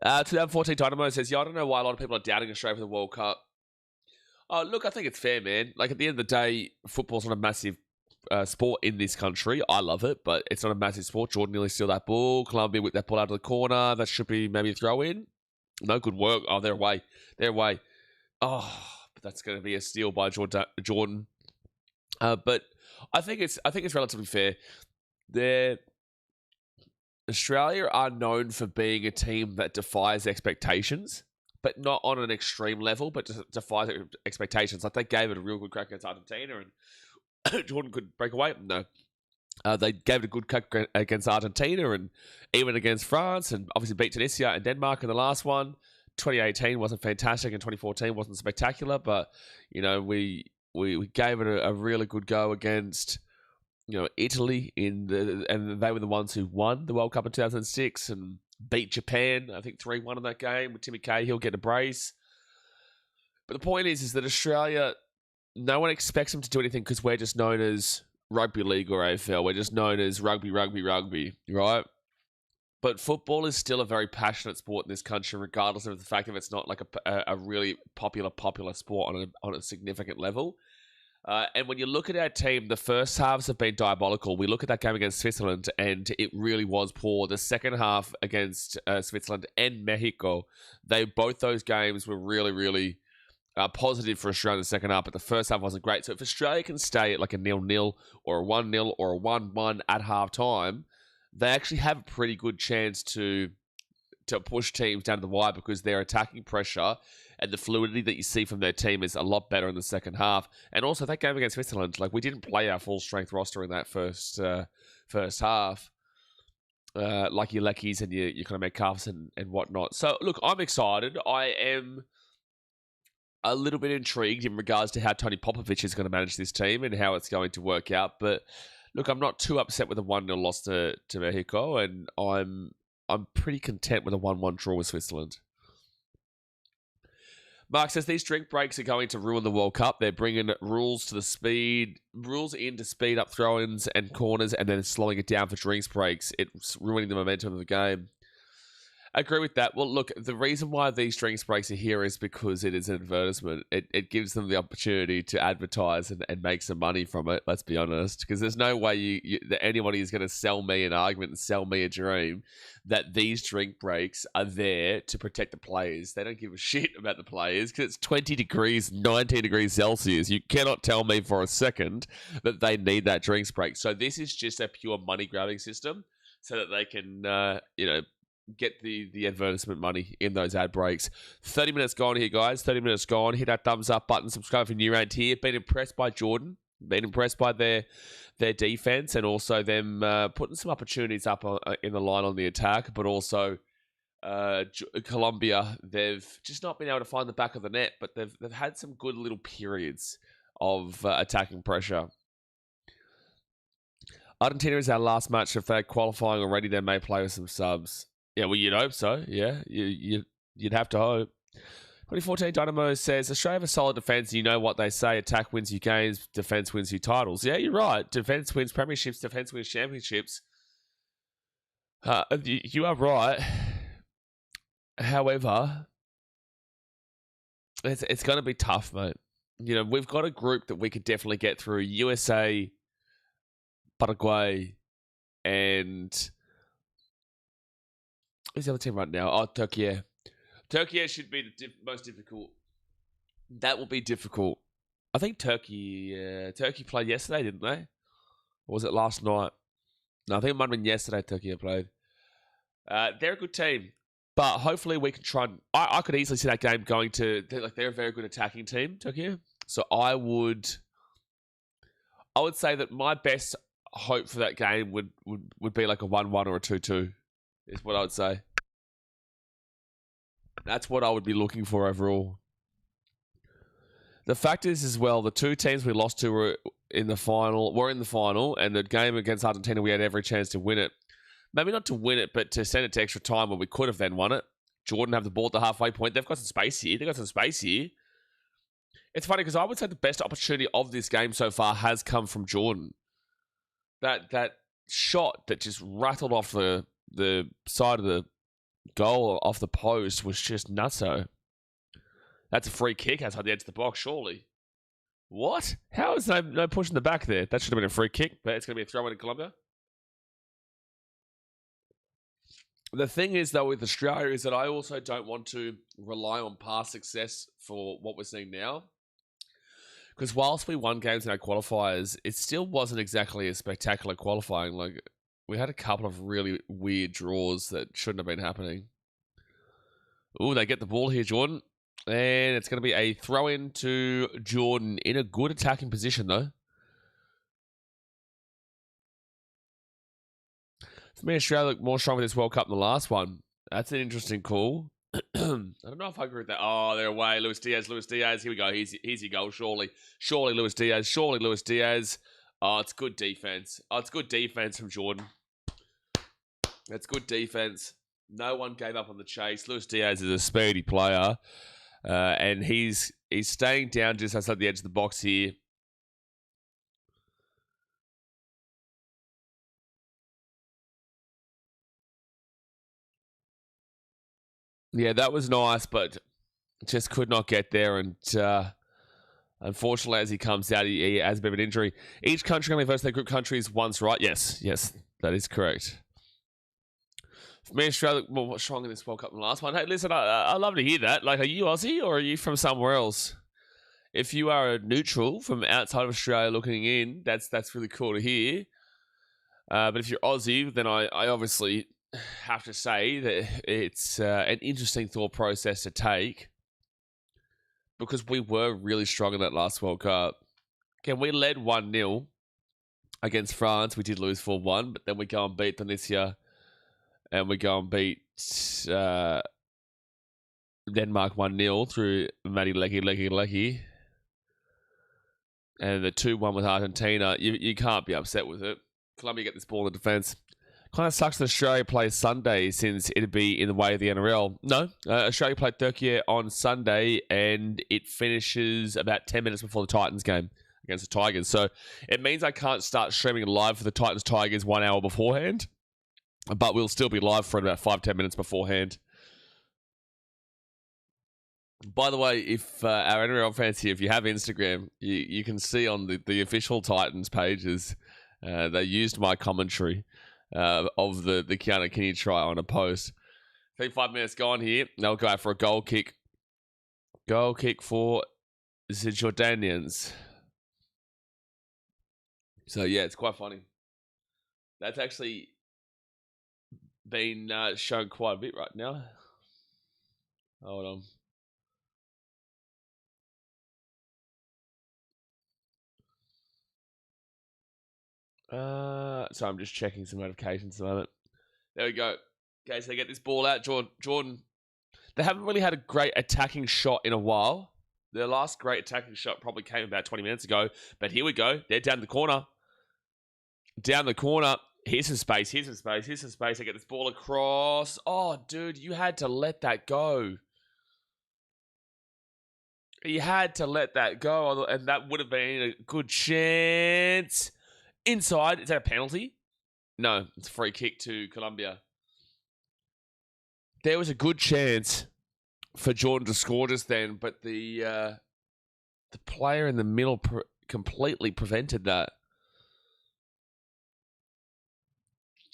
2014 Dynamo says, I don't know why a lot of people are doubting Australia for the World Cup. Oh, look, I think it's fair, man. Like, at the end of the day, football's not a massive sport in this country. I love it, but it's not a massive sport. Jordan nearly steal that ball. Colombia whipped that ball out of the corner. That should be maybe a throw-in. No good work. Oh, they're away. They're away. Oh, but that's going to be a steal by Jordan. But I think it's relatively fair. Australia are known for being a team that defies expectations, but not on an extreme level, but just defies expectations. Like they gave it a real good crack against Argentina, and Jordan could break away. No. They gave it a good cut against Argentina and even against France and obviously beat Tunisia and Denmark in the last one. 2018 wasn't fantastic and 2014 wasn't spectacular, but, we gave it a really good go against, Italy and they were the ones who won the World Cup in 2006 and beat Japan, I think 3-1 in that game with Timmy Cahill getting a brace. But the point is that Australia, no one expects them to do anything because we're just known as rugby league or AFL. We're just known as rugby, right? But football is still a very passionate sport in this country, regardless of the fact that it's not like a really popular sport on a significant level. And when you look at our team, the first halves have been diabolical. We look at that game against Switzerland, and it really was poor. The second half against Switzerland and Mexico, both those games were really, really positive for Australia in the second half, but the first half wasn't great. So if Australia can stay at like a 0-0 or a 1-0 or a 1-1 at halftime, they actually have a pretty good chance to push teams down to the wire because their attacking pressure and the fluidity that you see from their team is a lot better in the second half. And also that game against Switzerland, like we didn't play our full strength roster in that first half. Like your Leckies and your kind of Metcalfs and whatnot. So look, I'm excited. I am a little bit intrigued in regards to how Tony Popovich is going to manage this team and how it's going to work out. But look, I'm not too upset with a 1-0 loss to Mexico, and I'm pretty content with a 1-1 draw with Switzerland. Mark says these drink breaks are going to ruin the World Cup. They're bringing rules in to speed up throw-ins and corners, and then slowing it down for drinks breaks. It's ruining the momentum of the game. I agree with that. Well, look, the reason why these drinks breaks are here is because it is an advertisement. It gives them the opportunity to advertise and make some money from it, let's be honest. Because there's no way that anybody is going to sell me an argument and sell me a dream that these drink breaks are there to protect the players. They don't give a shit about the players because it's 20 degrees, 19 degrees Celsius. You cannot tell me for a second that they need that drinks break. So this is just a pure money-grabbing system so that they can, get the advertisement money in those ad breaks. 30 minutes gone here, guys. 30 minutes gone. Hit that thumbs up button. Subscribe for new round here. Been impressed by Jordan. Been impressed by their defense and also them putting some opportunities up in the line on the attack, but also Colombia, they've just not been able to find the back of the net, but they've had some good little periods of attacking pressure. Argentina is our last match. If they're qualifying already, they may play with some subs. Yeah, well, you'd hope so. Yeah, you'd have to hope. 2014 Dynamo says, Australia have a solid defence. You know what they say. Attack wins you games. Defence wins you titles. Yeah, you're right. Defence wins premierships. Defence wins championships. You are right. However, it's going to be tough, mate. You know, we've got a group that we could definitely get through. USA, Paraguay, and... who's the other team right now? Oh, Turkey. Turkey should be the most difficult. That will be difficult. I think Turkey played yesterday, didn't they? Or was it last night? No, I think it might have been yesterday Turkey played. They're a good team. But hopefully we can try and... I could easily see that game going to... They're a very good attacking team, Turkey. So I would say that my best hope for that game would be like a 1-1 or a 2-2. Is what I would say. That's what I would be looking for overall. The fact is as well, the two teams we lost to were in the final, and the game against Argentina, we had every chance to win it. Maybe not to win it, but to send it to extra time where we could have then won it. Jordan have the ball at the halfway point. They've got some space here. It's funny because I would say the best opportunity of this game so far has come from Jordan. That shot that just rattled off the side of the goal off the post was just nutso. That's a free kick outside the edge of the box, surely. What? How is no pushing the back there? That should have been a free kick, but it's going to be a throw in Colombia. The thing is, though, with Australia is that I also don't want to rely on past success for what we're seeing now. Because whilst we won games in our qualifiers, it still wasn't exactly a spectacular qualifying. Like, we had a couple of really weird draws that shouldn't have been happening. Ooh, they get the ball here, Jordan. And it's going to be a throw-in to Jordan in a good attacking position, though. For me, Australia looked more strong with this World Cup than the last one. That's an interesting call. I don't know if I agree with that. Oh, they're away. Luis Diaz. Here we go. Here's your goal, surely. Surely, Luis Diaz. Oh, it's good defense. It's good defense from Jordan. That's good defense. No one gave up on the chase. Luis Diaz is a speedy player. And he's staying down just outside the edge of the box here. Yeah, that was nice, but just could not get there. And unfortunately, as he comes out, he has a bit of an injury. Each country only versus their group countries once, right? Yes, that is correct. For me, Australia more strong in this World Cup than the last one. Hey, listen, I love to hear that. Like, are you Aussie or are you from somewhere else? if you are a neutral from outside of Australia looking in, that's really cool to hear. But if you're Aussie, then I obviously have to say that it's an interesting thought process to take, because we were really strong in that last World Cup. Again, we led 1-0 against France. We did lose 4-1, but then we go and beat Tunisia, and we go and beat Denmark 1-0 through Matty Lecky. And the 2-1 with Argentina, you can't be upset with it. Colombia get this ball in defence. Kind of sucks that Australia plays Sunday, since it'd be in the way of the NRL. No, Australia played Turkey on Sunday, and it finishes about 10 minutes before the Titans game against the Tigers. So it means I can't start streaming live for the Titans-Tigers 1 hour beforehand, but we'll still be live for about 5-10 minutes beforehand. By the way, if our NRL fans here, if you have Instagram, you can see on the official Titans pages, they used my commentary of the Keanu Kinney try on a post. I think 5 minutes gone here. They'll go out for a goal kick. Goal kick for the Jordanians. So, yeah, it's quite funny. That's actually been shown quite a bit right now. Hold on. So I'm just checking some notifications at the moment. There we go. Okay, so they get this ball out. Jordan. They haven't really had a great attacking shot in a while. Their last great attacking shot probably came about 20 minutes ago. But here we go. They're down the corner. Down the corner. Here's some space. They get this ball across. Oh, dude, you had to let that go. You had to let that go. And that would have been a good chance. Inside. Is that a penalty? No, it's a free kick to Colombia. There was a good chance for Jordan to score just then, but the player in the middle completely prevented that.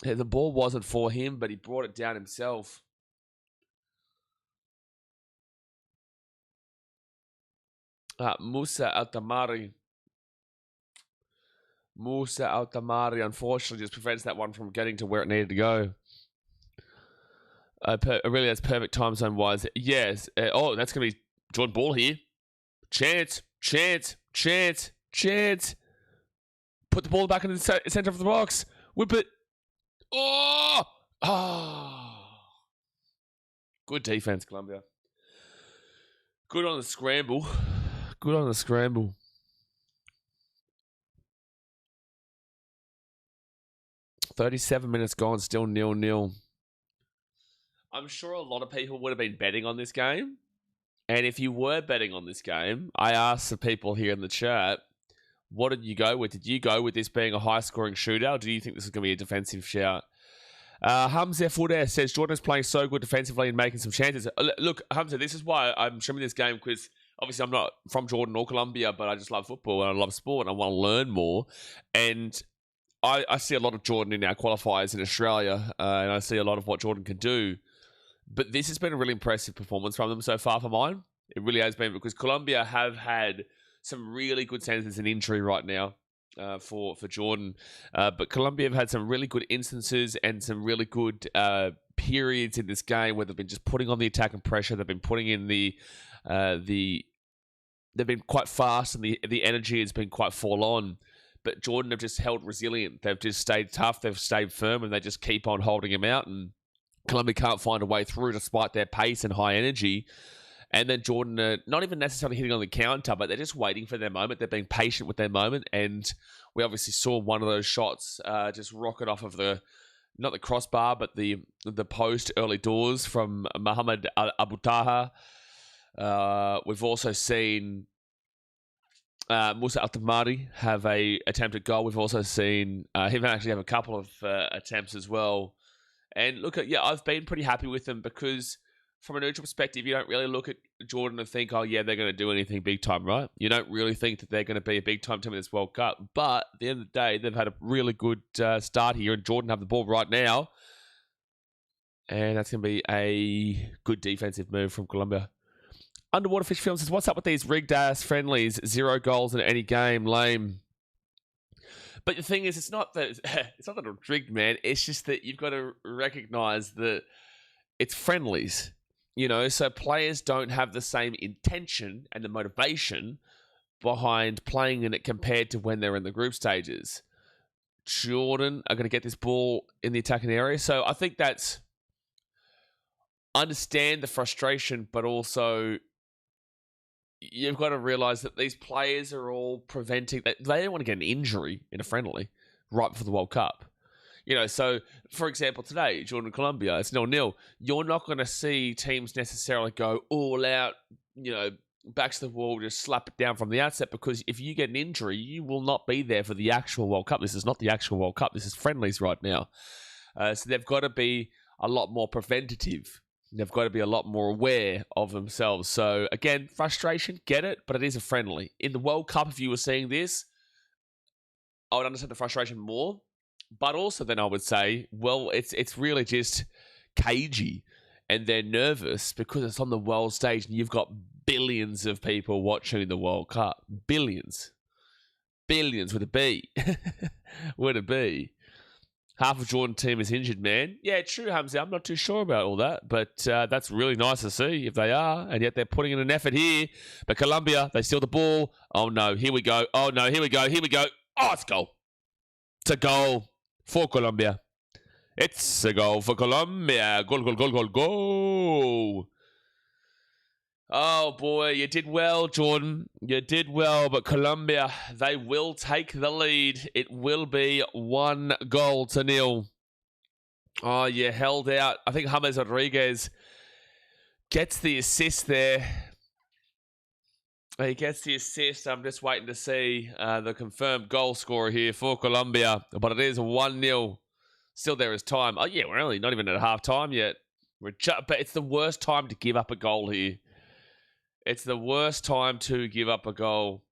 The ball wasn't for him, but he brought it down himself. Musa Altamari, unfortunately, just prevents that one from getting to where it needed to go. Really, that's perfect time zone wise. Yes. That's going to be Jordan Ball here. Chance. Put the ball back in the center of the box. Whip it. Oh! Good defense, Colombia. Good on the scramble. 37 minutes gone, still 0-0. I'm sure a lot of people would have been betting on this game. And if you were betting on this game, I asked the people here in the chat, what did you go with? Did you go with this being a high-scoring shootout, or do you think this is going to be a defensive shout? Hamza Fuder says, Jordan is playing so good defensively and making some chances. Look, Hamza, this is why I'm streaming this game, because obviously I'm not from Jordan or Colombia, but I just love football and I love sport and I want to learn more. And I see a lot of Jordan in our qualifiers in Australia, and I see a lot of what Jordan can do. But this has been a really impressive performance from them so far for mine. It really has been, because Colombia have had some really good senses in injury right now for Jordan. But Colombia have had some really good instances and some really good periods in this game where they've been just putting on the attack and pressure. They've been putting in they've been quite fast, and the energy has been quite full on. But Jordan have just held resilient. They've just stayed tough. They've stayed firm, and they just keep on holding him out. And Colombia can't find a way through despite their pace and high energy. And then Jordan, not even necessarily hitting on the counter, but they're just waiting for their moment. They're being patient with their moment. And we obviously saw one of those shots just rocket off of not the crossbar, but the post early doors from Mohamed Abutaha. We've also seen Musa Altamari have a attempted goal. We've also seen him actually have a couple of attempts as well. And look, I've been pretty happy with them, because from a neutral perspective, you don't really look at Jordan and think, oh yeah, they're going to do anything big time, right? You don't really think that they're going to be a big time team in this World Cup. But at the end of the day, they've had a really good start here, and Jordan have the ball right now. And that's going to be a good defensive move from Colombia. Underwater Fish Film says, what's up with these rigged ass friendlies? 0 goals in any game. Lame. But the thing is, it's not that it's rigged, man. It's just that you've got to recognize that it's friendlies. So players don't have the same intention and the motivation behind playing in it compared to when they're in the group stages. Jordan are going to get this ball in the attacking area. So I think that's understand the frustration, but also you've got to realize that these players are all preventing that. They don't want to get an injury in a friendly right before the World Cup. So for example, today, Jordan Colombia, it's 0-0. You're not going to see teams necessarily go all out, back to the wall, just slap it down from the outset, because if you get an injury, you will not be there for the actual World Cup. This is not the actual World Cup. This is friendlies right now. So they've got to be a lot more preventative. They've got to be a lot more aware of themselves. So again, frustration, get it, but it is a friendly. In the World Cup, if you were seeing this, I would understand the frustration more. But also then I would say, well, it's really just cagey and they're nervous because it's on the world stage and you've got billions of people watching the World Cup. Billions. Billions with a B. With a B. Half of Jordan's team is injured, man. Yeah, true, Hamza. I'm not too sure about all that, but that's really nice to see if they are, and yet they're putting in an effort here. But Colombia, they steal the ball. Oh, no, here we go. Oh, no, here we go. Here we go. Oh, it's a goal. It's a goal for Colombia. It's a goal for Colombia. Goal, goal, goal, goal, goal. Oh, boy, you did well, Jordan. You did well, but Colombia, they will take the lead. It will be 1-0. Oh, you held out. I think James Rodriguez gets the assist there. He gets the assist. I'm just waiting to see the confirmed goal scorer here for Colombia. But it is 1-0. Still there is time. Oh, yeah, we're only not even at half time yet. But it's the worst time to give up a goal here. It's the worst time to give up a goal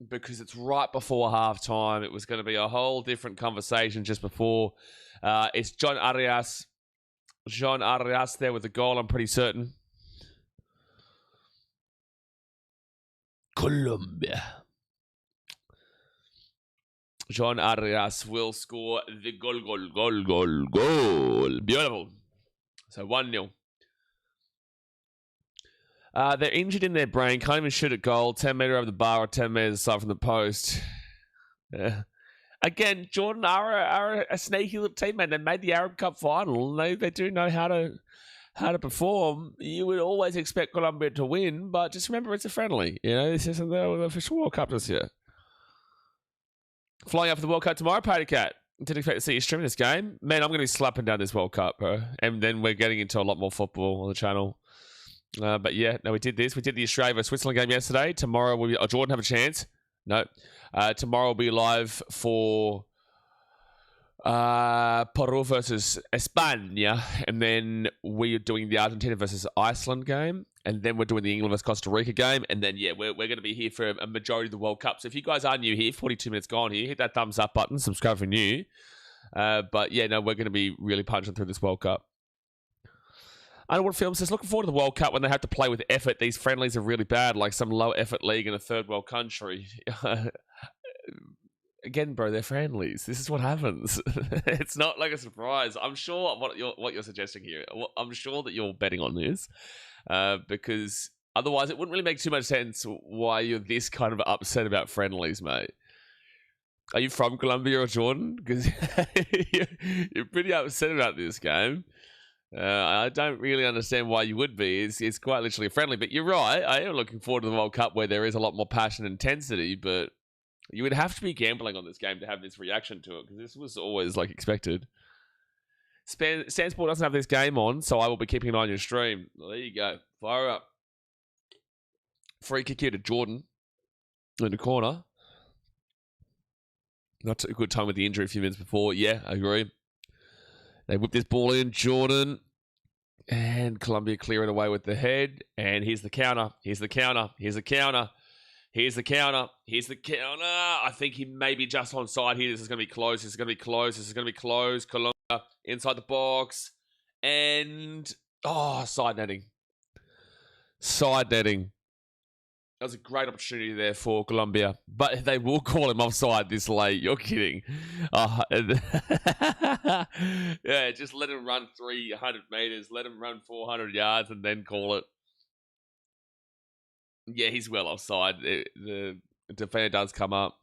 because it's right before half time. It was going to be a whole different conversation just before. It's John Arias. John Arias there with the goal, I'm pretty certain. Colombia. John Arias will score the goal. Beautiful. So 1-0. They're injured in their brain. Can't even shoot at goal. 10 metre over the bar or 10 metres aside from the post. Again, Jordan are a sneaky little team, man. They made the Arab Cup final. They do know how to perform. You would always expect Colombia to win, but just remember it's a friendly. This isn't the official World Cup just yet. Flying out for the World Cup tomorrow, Patty Cat. Didn't expect to see you streaming this game. Man, I'm going to be slapping down this World Cup, bro. And then we're getting into a lot more football on the channel. But yeah, no, we did this. We did the Australia vs Switzerland game yesterday. Tomorrow, Jordan have a chance. No. Tomorrow will be live for Peru versus España. And then we're doing the Argentina versus Iceland game. And then we're doing the England versus Costa Rica game. And then, yeah, we're going to be here for a majority of the World Cup. So if you guys are new here, 42 minutes gone here, hit that thumbs up button, subscribe for new. But yeah, no, we're going to be really punching through this World Cup. Underwater Film says, looking forward to the World Cup when they have to play with effort. These friendlies are really bad, like some low-effort league in a third-world country. Again, bro, they're friendlies. This is what happens. It's not like a surprise. I'm sure what you're suggesting here, I'm sure that you're betting on this, because otherwise it wouldn't really make too much sense why you're this kind of upset about friendlies, mate. Are you from Colombia or Jordan? Because you're pretty upset about this game. I don't really understand why you would be. It's quite literally a friendly, but you're right. I am looking forward to the World Cup where there is a lot more passion and intensity, but you would have to be gambling on this game to have this reaction to it, because this was always like expected. Sandsport doesn't have this game on, so I will be keeping an eye on your stream. Well, there you go. Fire up. Free kick here to Jordan in the corner. Not a good time with the injury a few minutes before. Yeah, I agree. They whip this ball in, Jordan. And Colombia clear it away with the head. And here's the counter. Here's the counter. Here's the counter. Here's the counter. Here's the counter. I think he may be just on side here. This is going to be close. This is going to be close. This is going to be close. Colombia inside the box. And, side netting. Side netting. That was a great opportunity there for Colombia, but they will call him offside this late. You're kidding. Yeah, just let him run 300 meters, let him run 400 yards, and then call it. Yeah, he's well offside. The defender does come up.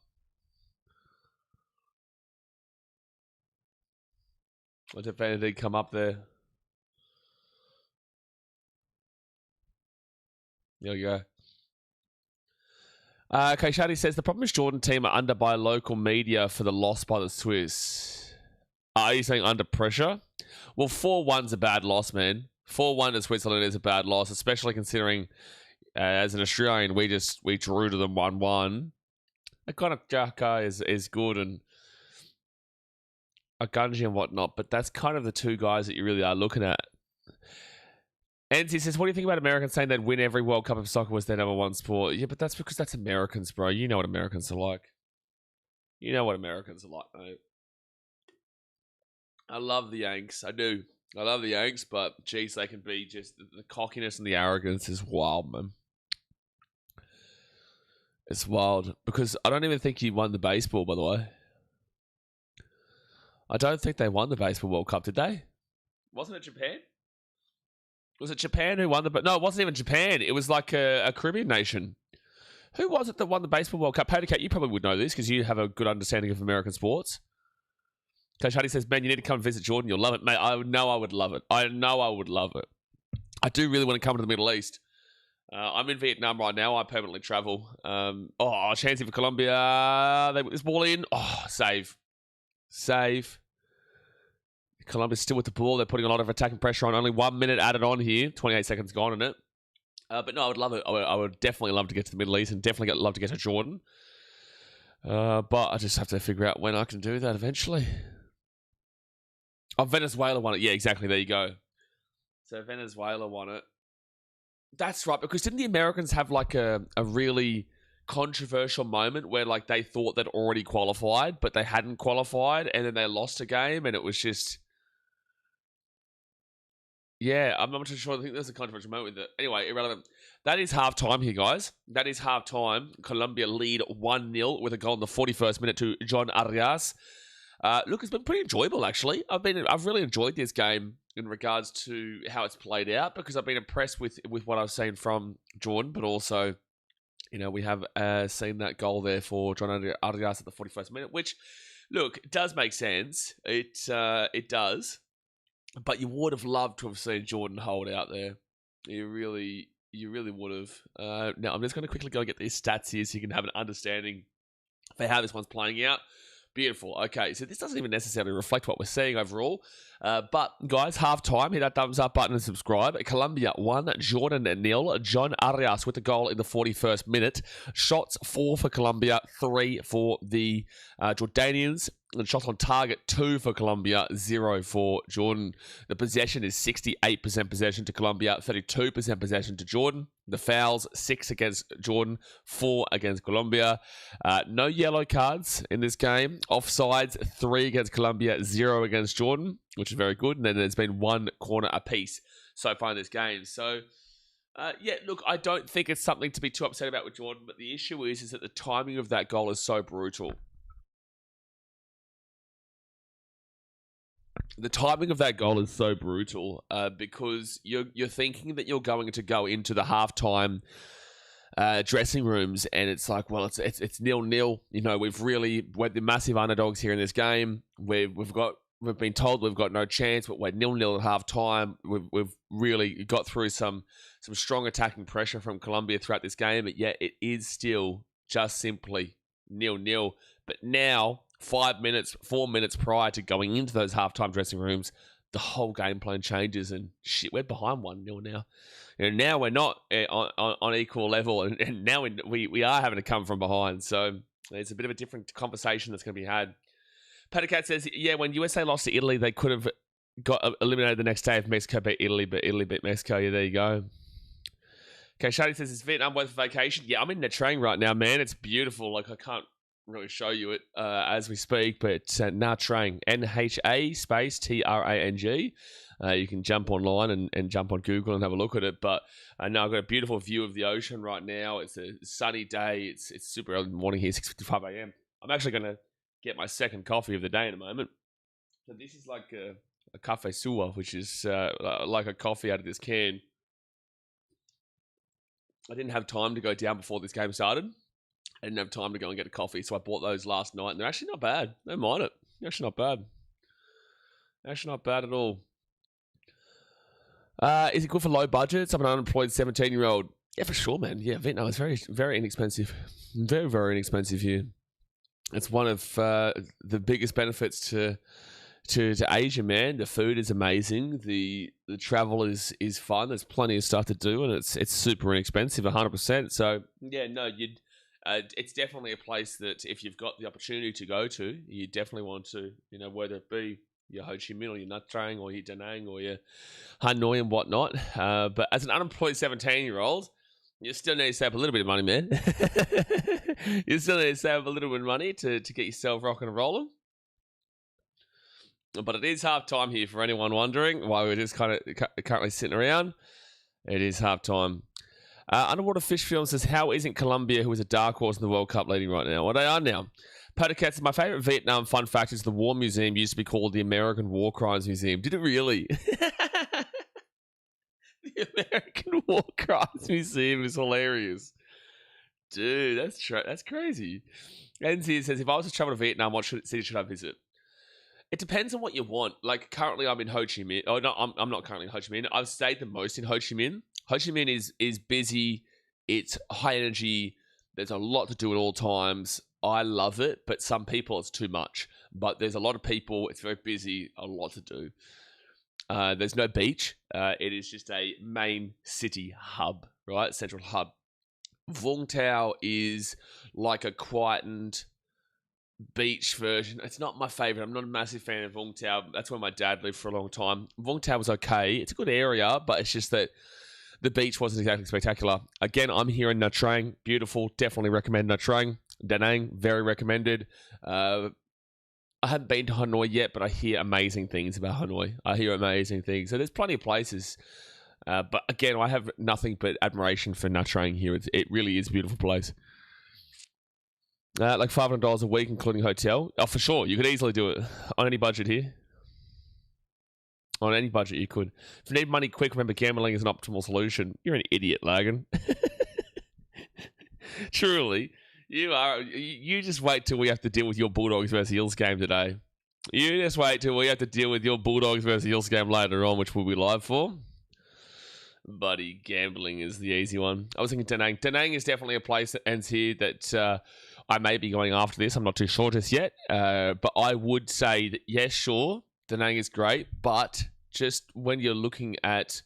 The defender did come up there. There we go. Okay, Shadi says the problem is Jordan team are under by local media for the loss by the Swiss. Are you saying under pressure? Well, 4-1's a bad loss, man. 4-1 to Switzerland is a bad loss, especially considering as an Australian, we drew to them 1-1. Conor Jaka is good and Akanji and whatnot, but that's kind of the two guys that you really are looking at. Enzi says, what do you think about Americans saying they'd win every World Cup if soccer was their number one sport? Yeah, but that's because that's Americans, bro. You know what Americans are like. You know what Americans are like, mate. I love the Yanks. I do. I love the Yanks, but geez, they can be just the cockiness and the arrogance is wild, man. It's wild because I don't even think he won the baseball, by the way. I don't think they won the baseball World Cup, did they? Wasn't it Japan? Was it Japan who won the... No, it wasn't even Japan. It was like a Caribbean nation. Who was it that won the baseball World Cup? Patty Cat, you probably would know this because you have a good understanding of American sports. Coach Huddy says, man, you need to come visit Jordan. You'll love it. Mate, I know I would love it. I know I would love it. I do really want to come to the Middle East. I'm in Vietnam right now. I permanently travel. Chance for Colombia. They put this ball in. Oh, save. Save. Colombia's still with the ball. They're putting a lot of attacking pressure on. Only 1 minute added on here. 28 seconds gone in it. But no, I would love it. I would definitely love to get to the Middle East and definitely love to get to Jordan. But I just have to figure out when I can do that eventually. Oh, Venezuela won it. Yeah, exactly. There you go. So Venezuela won it. That's right. Because didn't the Americans have like a really controversial moment where like they thought they'd already qualified, but they hadn't qualified, and then they lost a game, and it was just... Yeah, I'm not too sure. I think there's a controversial moment with it. Anyway, irrelevant. That is half-time here, guys. That is half-time. Colombia lead 1-0 with a goal in the 41st minute to John Arias. Look, it's been pretty enjoyable, actually. I've really enjoyed this game in regards to how it's played out because I've been impressed with what I've seen from Jordan, but also, you know, we have seen that goal there for John Arias at the 41st minute, which, look, it does make sense. It does. But you would have loved to have seen Jordan hold out there. You really would have. Now, I'm just going to quickly go get these stats here so you can have an understanding for how this one's playing out. Beautiful. Okay, so this doesn't even necessarily reflect what we're seeing overall. But, guys, half-time. Hit that thumbs up button and subscribe. Colombia 1, Jordan 0. John Arias with the goal in the 41st minute. Shots 4 for Colombia, 3 for the Jordanians. And shots on target, 2 for Colombia, 0 for Jordan. The possession is 68% possession to Colombia, 32% possession to Jordan. The fouls, 6 against Jordan, 4 against Colombia. No yellow cards in this game. Offsides, 3 against Colombia, 0 against Jordan, which is very good. And then there's been 1 corner apiece so far in this game. So, look, I don't think it's something to be too upset about with Jordan, but the issue is that the timing of that goal is so brutal. The timing of that goal is so brutal because you're thinking that you're going to go into the halftime dressing rooms, and it's like, well, it's 0-0. You know, we're the massive underdogs here in this game. We've been told we've got no chance, but we're 0-0 at halftime. We've really got through some strong attacking pressure from Colombia throughout this game, but yet it is still just simply 0-0. But now, 4 minutes prior to going into those halftime dressing rooms, the whole game plan changes, and shit, we're behind 1-0 now. And now we're not on equal level, and now we are having to come from behind. So it's a bit of a different conversation that's going to be had. Patacat says, yeah, when USA lost to Italy, they could have got eliminated the next day if Mexico beat Italy, but Italy beat Mexico. Yeah, there you go. Okay, Shadi says, is Vietnam worth a vacation? Yeah, I'm in Nha Trang right now, man. It's beautiful. Like, I can't really show you it as we speak, but Nha Trang, NHA space TRANG. You can jump online and jump on Google and have a look at it. But now I've got a beautiful view of the ocean right now. It's a sunny day. It's super early in the morning here, 6:55 a.m. I'm actually going to get my second coffee of the day in a moment. So this is like a cafe sua, which is like a coffee out of this can. I didn't have time to go down before this game started. I didn't have time to go and get a coffee, so I bought those last night, and they're actually not bad. Don't mind it. They're actually not bad. Actually not bad at all. Is it good for low budgets? I'm an unemployed 17-year-old. Yeah, for sure, man. Yeah, Vietnam is very, very inexpensive. Very, very inexpensive here. It's one of the biggest benefits to Asia, man. The food is amazing. The travel is fun. There's plenty of stuff to do, and it's super inexpensive, 100%. So yeah, no, it's definitely a place that if you've got the opportunity to go to, you definitely want to, whether it be your Ho Chi Minh or your Nha Trang or your Da Nang or your Hanoi and whatnot. But as an unemployed 17-year-old, you still need to save a little bit of money, man. You still need to save a little bit of money to get yourself rocking and rolling. But it is half time here for anyone wondering why we're just kind of currently sitting around. It is half time. Underwater Fish Film says, how isn't Colombia, who is a dark horse in the World Cup, leading right now? Well, they are now. Pottercats, my favorite Vietnam fun fact is the War Museum used to be called the American War Crimes Museum. Did it really? The American War Crimes Museum is hilarious. Dude, that's crazy. NZ says, if I was to travel to Vietnam, what city should I visit? It depends on what you want. Like, currently I'm in Ho Chi Minh. Oh, no, I'm not currently in Ho Chi Minh. I've stayed the most in Ho Chi Minh. Ho Chi Minh is busy. It's high energy. There's a lot to do at all times. I love it, but some people it's too much. But there's a lot of people. It's very busy. A lot to do. There's no beach. It is just a main city hub, right? Central hub. Vung Tau is like a quietened beach version. It's not my favorite. I'm not a massive fan of Vung Tau. That's where my dad lived for a long time. Vung Tau was okay. It's a good area, but it's just that the beach wasn't exactly spectacular. Again, I'm here in Nha Trang. Beautiful. Definitely recommend Nha Trang. Da Nang, very recommended. I haven't been to Hanoi yet, but I hear amazing things about Hanoi. I hear amazing things. So there's plenty of places. But again, I have nothing but admiration for Nha Trang here. It really is a beautiful place. Like $500 a week, including hotel. Oh, for sure. You could easily do it on any budget here. On any budget, you could. If you need money quick, remember gambling is an optimal solution. You're an idiot, Lagan. Truly. You are. You just wait till we have to deal with your Bulldogs versus Eels game today. You just wait till we have to deal with your Bulldogs versus Eels game later on, which we'll be live for. Buddy, gambling is the easy one. I was thinking Da Nang. Da Nang is definitely a place that ends here that I may be going after this. I'm not too sure just yet. But I would say that, yes, sure, Da Nang is great. But just when you're looking at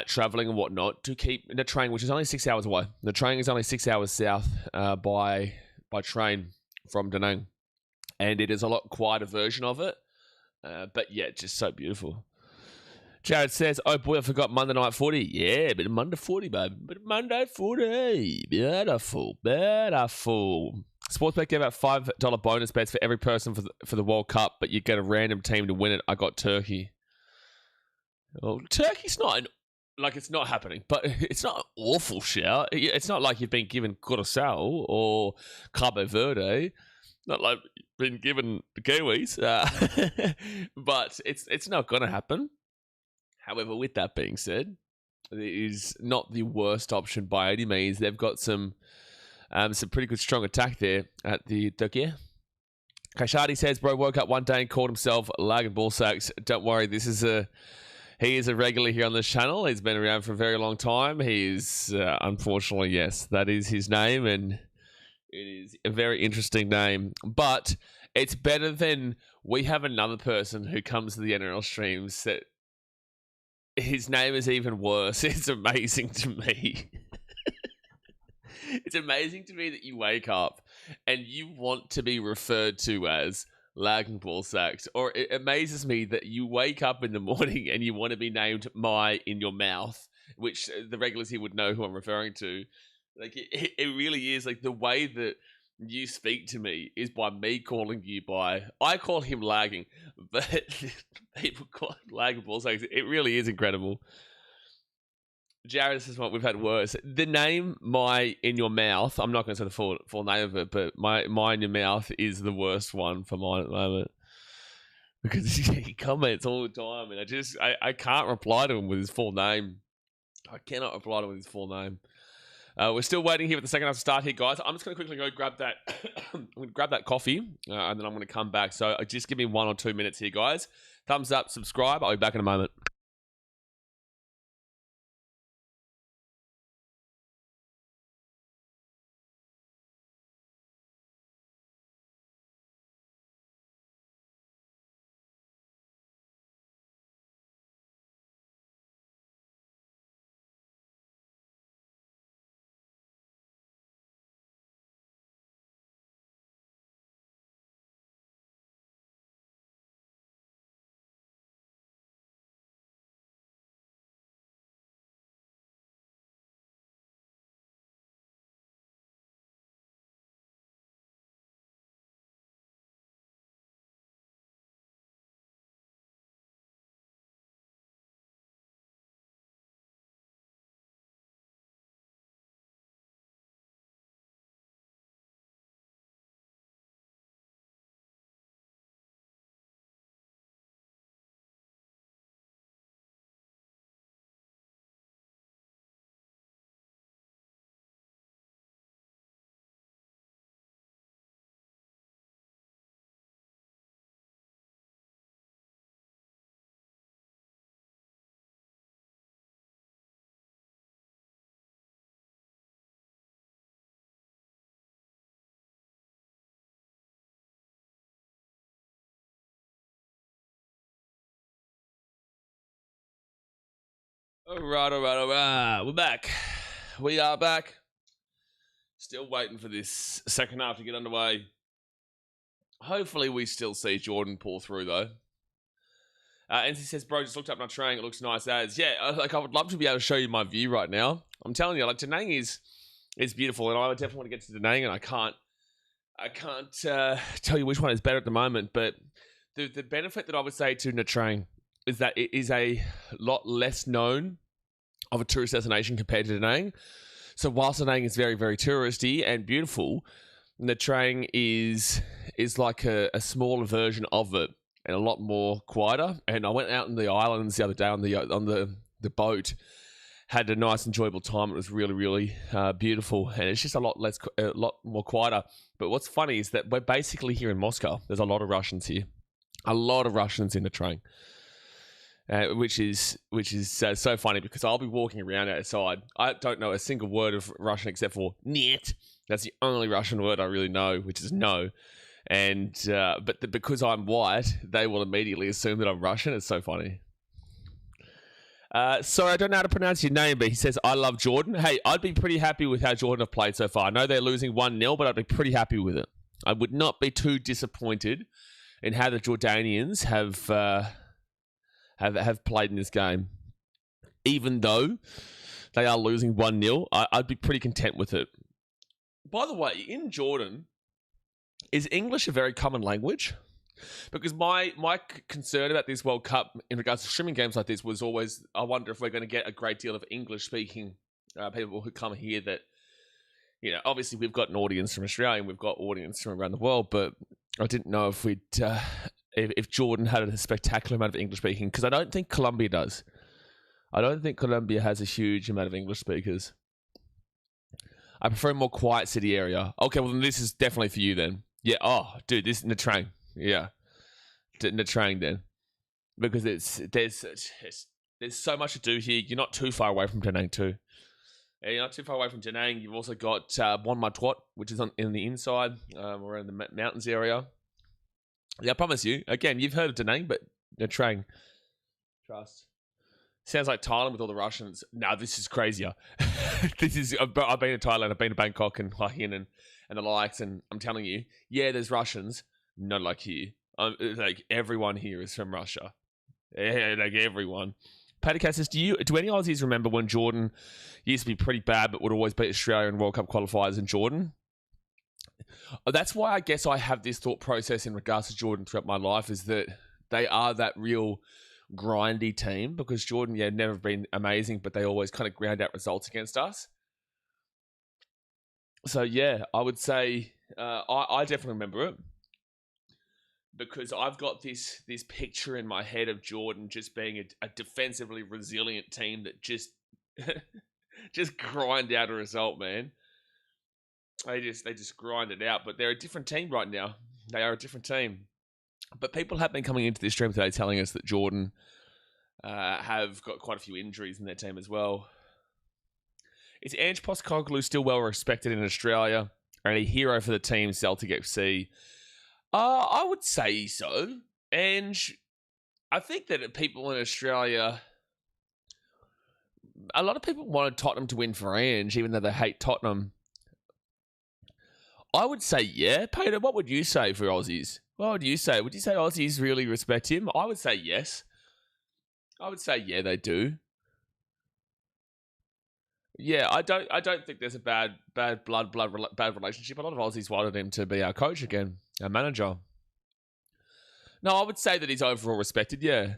traveling and whatnot, to keep Nha Trang, which is only 6 hours away. Nha Trang is only 6 hours south by train from Da Nang. And it is a lot quieter version of it. But yeah, just so beautiful. Jared says, oh boy, I forgot Monday Night Footy. Yeah, but Monday Footy, baby. But Monday Footy. Beautiful. Sportsbet gave out $5 bonus bets for every person for the World Cup, but you get a random team to win it. I got Turkey. Well, Turkey's not it's not happening, but it's not an awful shout. It's not like you've been given Curaçao or Cabo Verde. Not like you've been given the Kiwis. But it's not going to happen. However, with that being said, it is not the worst option by any means. They've got some pretty good strong attack there at the Turkey. Kashadi says, bro woke up one day and called himself Lag and Ball Sacks. Don't worry, he is a regular here on this channel. He's been around for a very long time. He's, unfortunately, yes, that is his name, and it is a very interesting name. But it's better than we have another person who comes to the NRL streams that his name is even worse. It's amazing to me. It's amazing to me that you wake up and you want to be referred to as Lag and Ball Sacks. Or it amazes me that you wake up in the morning and you want to be named My in Your Mouth, which the regulars here would know who I'm referring to. Like it really is. Like the way that you speak to me is by me calling you by. I call him lagging, but people call it lagging ball sacks. It really is incredible. Jared says what we've had worse. The name "My in Your Mouth." I'm not going to say the full name of it, but my in your mouth is the worst one for mine at the moment because he comments all the time, and I can't reply to him with his full name. I cannot reply to him with his full name. We're still waiting here for the second half to start here, guys. I'm just going to quickly go grab that. I'm going to grab that coffee, and then I'm going to come back. So just give me 1 or 2 minutes here, guys. Thumbs up, subscribe. I'll be back in a moment. All right. We're back. We are back. Still waiting for this second half to get underway. Hopefully, we still see Jordan pull through, though. NC says, bro, just looked up my train. It looks nice as. Yeah, I would love to be able to show you my view right now. I'm telling you, like, Da Nang is beautiful, and I would definitely want to get to Da Nang, and I can't tell you which one is better at the moment, but the benefit that I would say to Nha Trang is that it is a lot less known of a tourist destination compared to Da Nang. So whilst Da Nang is very, very touristy and beautiful, Nha Trang is like a smaller version of it and a lot more quieter. And I went out in the islands the other day on the boat, had a nice, enjoyable time. It was really, really beautiful, and it's just a lot more quieter. But what's funny is that we're basically here in Moscow. There's a lot of Russians here, a lot of Russians in the train, which is so funny because I'll be walking around outside. I don't know a single word of Russian except for "niet." That's the only Russian word I really know, which is no. And because I'm white, they will immediately assume that I'm Russian. It's so funny. Sorry, I don't know how to pronounce your name, but he says, I love Jordan. Hey, I'd be pretty happy with how Jordan have played so far. I know they're losing 1-0, but I'd be pretty happy with it. I would not be too disappointed in how the Jordanians have played in this game. Even though they are losing 1-0, I'd be pretty content with it. By the way, in Jordan, is English a very common language? Because my concern about this World Cup in regards to streaming games like this was always, I wonder if we're going to get a great deal of English-speaking people who come here that, you know, obviously we've got an audience from Australia and we've got audience from around the world, but I didn't know if if Jordan had a spectacular amount of English speaking, because I don't think Colombia does. I don't think Colombia has a huge amount of English speakers. I prefer a more quiet city area. Okay, well then this is definitely for you then. Yeah. Oh, dude, this is Nha Trang. Yeah, Nha Trang then, because there's so much to do here. You're not too far away from Da Nang too. You're not too far away from Da Nang. You've also got Bon Ma Tuot, which is in the inside, or in the mountains area. Yeah, I promise you. Again, you've heard of Da Nang, but Nha Trang, trust. Sounds like Thailand with all the Russians. No, this is crazier. I've been to Thailand. I've been to Bangkok and Hainan and the likes, and I'm telling you, yeah, there's Russians. Not like here. Like everyone here is from Russia. Yeah, like everyone. Paddycat says, do any Aussies remember when Jordan used to be pretty bad but would always beat Australia in World Cup qualifiers in Jordan? That's why I guess I have this thought process in regards to Jordan throughout my life, is that they are that real grindy team, because Jordan, never been amazing, but they always kind of ground out results against us. So, I would say I definitely remember it, because I've got this picture in my head of Jordan just being a defensively resilient team that just just grind out a result, man. They just grind it out, but they're a different team right now. They are a different team. But people have been coming into this stream today telling us that Jordan have got quite a few injuries in their team as well. Is Ange Postecoglou still well respected in Australia and a hero for the team, Celtic FC? I would say so. Ange, I think that people in Australia, a lot of people wanted Tottenham to win for Ange, even though they hate Tottenham. I would say, yeah. Peter, what would you say for Aussies? What would you say? Would you say Aussies really respect him? I would say yes. I would say, yeah, they do. Yeah, I don't think there's a bad relationship. A lot of Aussies wanted him to be our coach again, our manager. No, I would say that he's overall respected, yeah.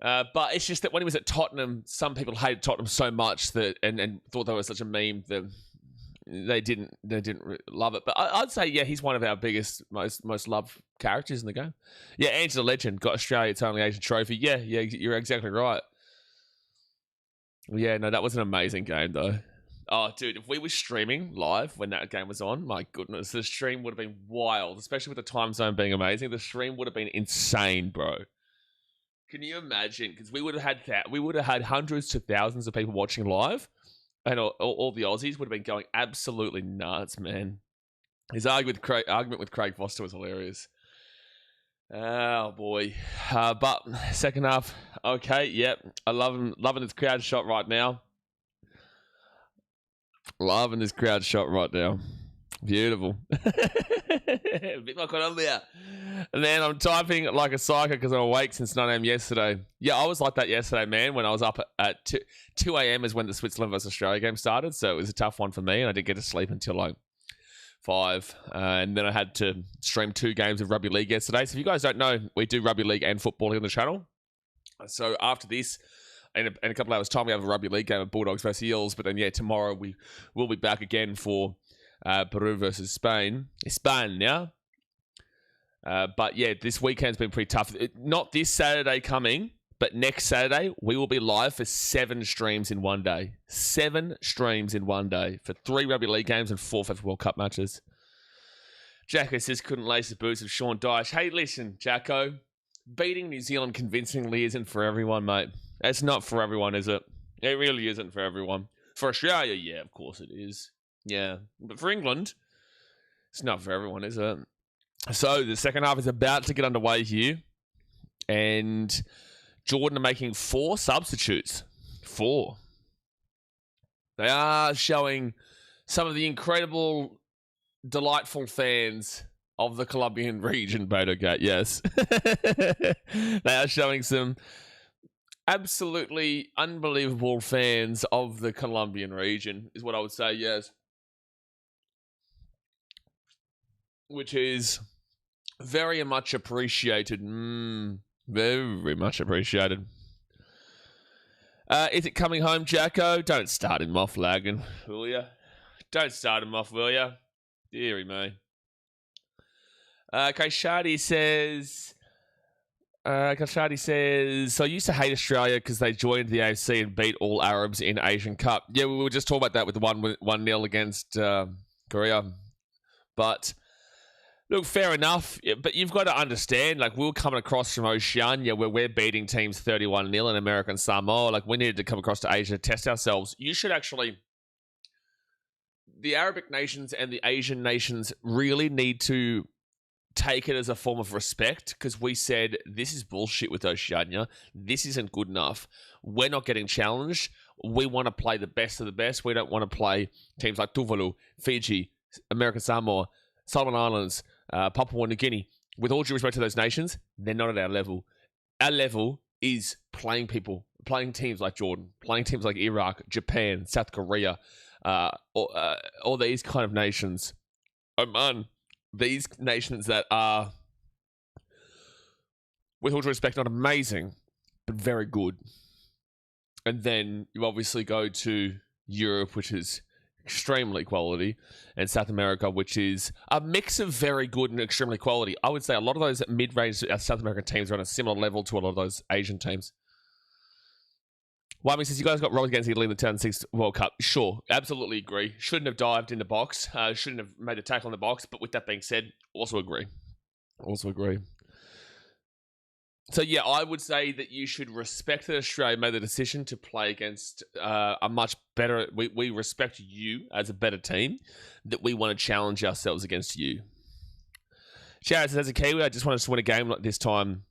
But it's just that when he was at Tottenham, some people hated Tottenham so much that and thought they were such a meme that they didn't love it. But I'd say, yeah, he's one of our biggest, most loved characters in the game. Yeah, Ange's a legend. Got Australia its only Asian trophy. Yeah, you're exactly right. Yeah, no, that was an amazing game, though. Oh, dude, if we were streaming live when that game was on, my goodness, the stream would have been wild, especially with the time zone being amazing. The stream would have been insane, bro. Can you imagine? Because we would have had that. We would have had hundreds to thousands of people watching live, and all the Aussies would have been going absolutely nuts, man. His argument with Craig Foster was hilarious. Oh, boy. But second half, okay, yep. I loving this crowd shot right now. Loving this crowd shot right now. Beautiful. Bit like Colombia. And then I'm typing like a psycho because I'm awake since 9 a.m. yesterday. Yeah, I was like that yesterday, man, when I was up at 2 a.m. is when the Switzerland versus Australia game started. So it was a tough one for me, and I didn't get to sleep until like 5. And then I had to stream 2 games of rugby league yesterday. So if you guys don't know, we do rugby league and football here on the channel. So after this, in a couple hours' time, we have a rugby league game of Bulldogs versus Eels. But then, yeah, tomorrow we will be back again for Peru versus Spain. Spain, yeah? But, yeah, this weekend's been pretty tough. Not this Saturday coming, but next Saturday, we will be live for 7 streams in one day. 7 streams in one day for 3 rugby league games and 4 FIFA World Cup matches. Jacko says couldn't lace the boots of Sean Dyche. Hey, listen, Jacko. Beating New Zealand convincingly isn't for everyone, mate. It's not for everyone, is it? It really isn't for everyone. For Australia, yeah, of course it is. Yeah. But for England, it's not for everyone, is it? So the second half is about to get underway here. And Jordan are making 4 substitutes. 4. They are showing some of the incredible, delightful fans of the Colombian region, Breakout, yes. They are showing some absolutely unbelievable fans of the Colombian region, is what I would say, yes. Which is very much appreciated. Very much appreciated. Is it coming home, Jacko? Don't start him off lagging, will ya? Don't start him off, will ya? Deary me. Kashadi says, so I used to hate Australia because they joined the AFC and beat all Arabs in Asian Cup. Yeah, we were just talking about that with the 1-0 against Korea. But, look, fair enough. But you've got to understand, like, we were coming across from Oceania where we're beating teams 31-0 in America and Samoa. Like, we needed to come across to Asia to test ourselves. You should actually... The Arabic nations and the Asian nations really need to take it as a form of respect, because we said, this is bullshit with Oceania. This isn't good enough. We're not getting challenged. We want to play the best of the best. We don't want to play teams like Tuvalu, Fiji, American Samoa, Solomon Islands, Papua New Guinea. With all due respect to those nations, they're not at our level. Our level is playing teams like Jordan, playing teams like Iraq, Japan, South Korea, all these kind of nations. Oman, these nations that are, with all due respect, not amazing, but very good. And then you obviously go to Europe, which is extremely quality, and South America, which is a mix of very good and extremely quality. I would say a lot of those mid-range South American teams are on a similar level to a lot of those Asian teams. Wyoming says, you guys got rolled against Italy in the 2006 World Cup. Sure, absolutely agree. Shouldn't have dived in the box. Shouldn't have made a tackle in the box. But with that being said, also agree. So, yeah, I would say that you should respect that Australia made the decision to play against a much better... We respect you as a better team, that we want to challenge ourselves against you. Jared says, as a Kiwi, I just want us to win a game like this time.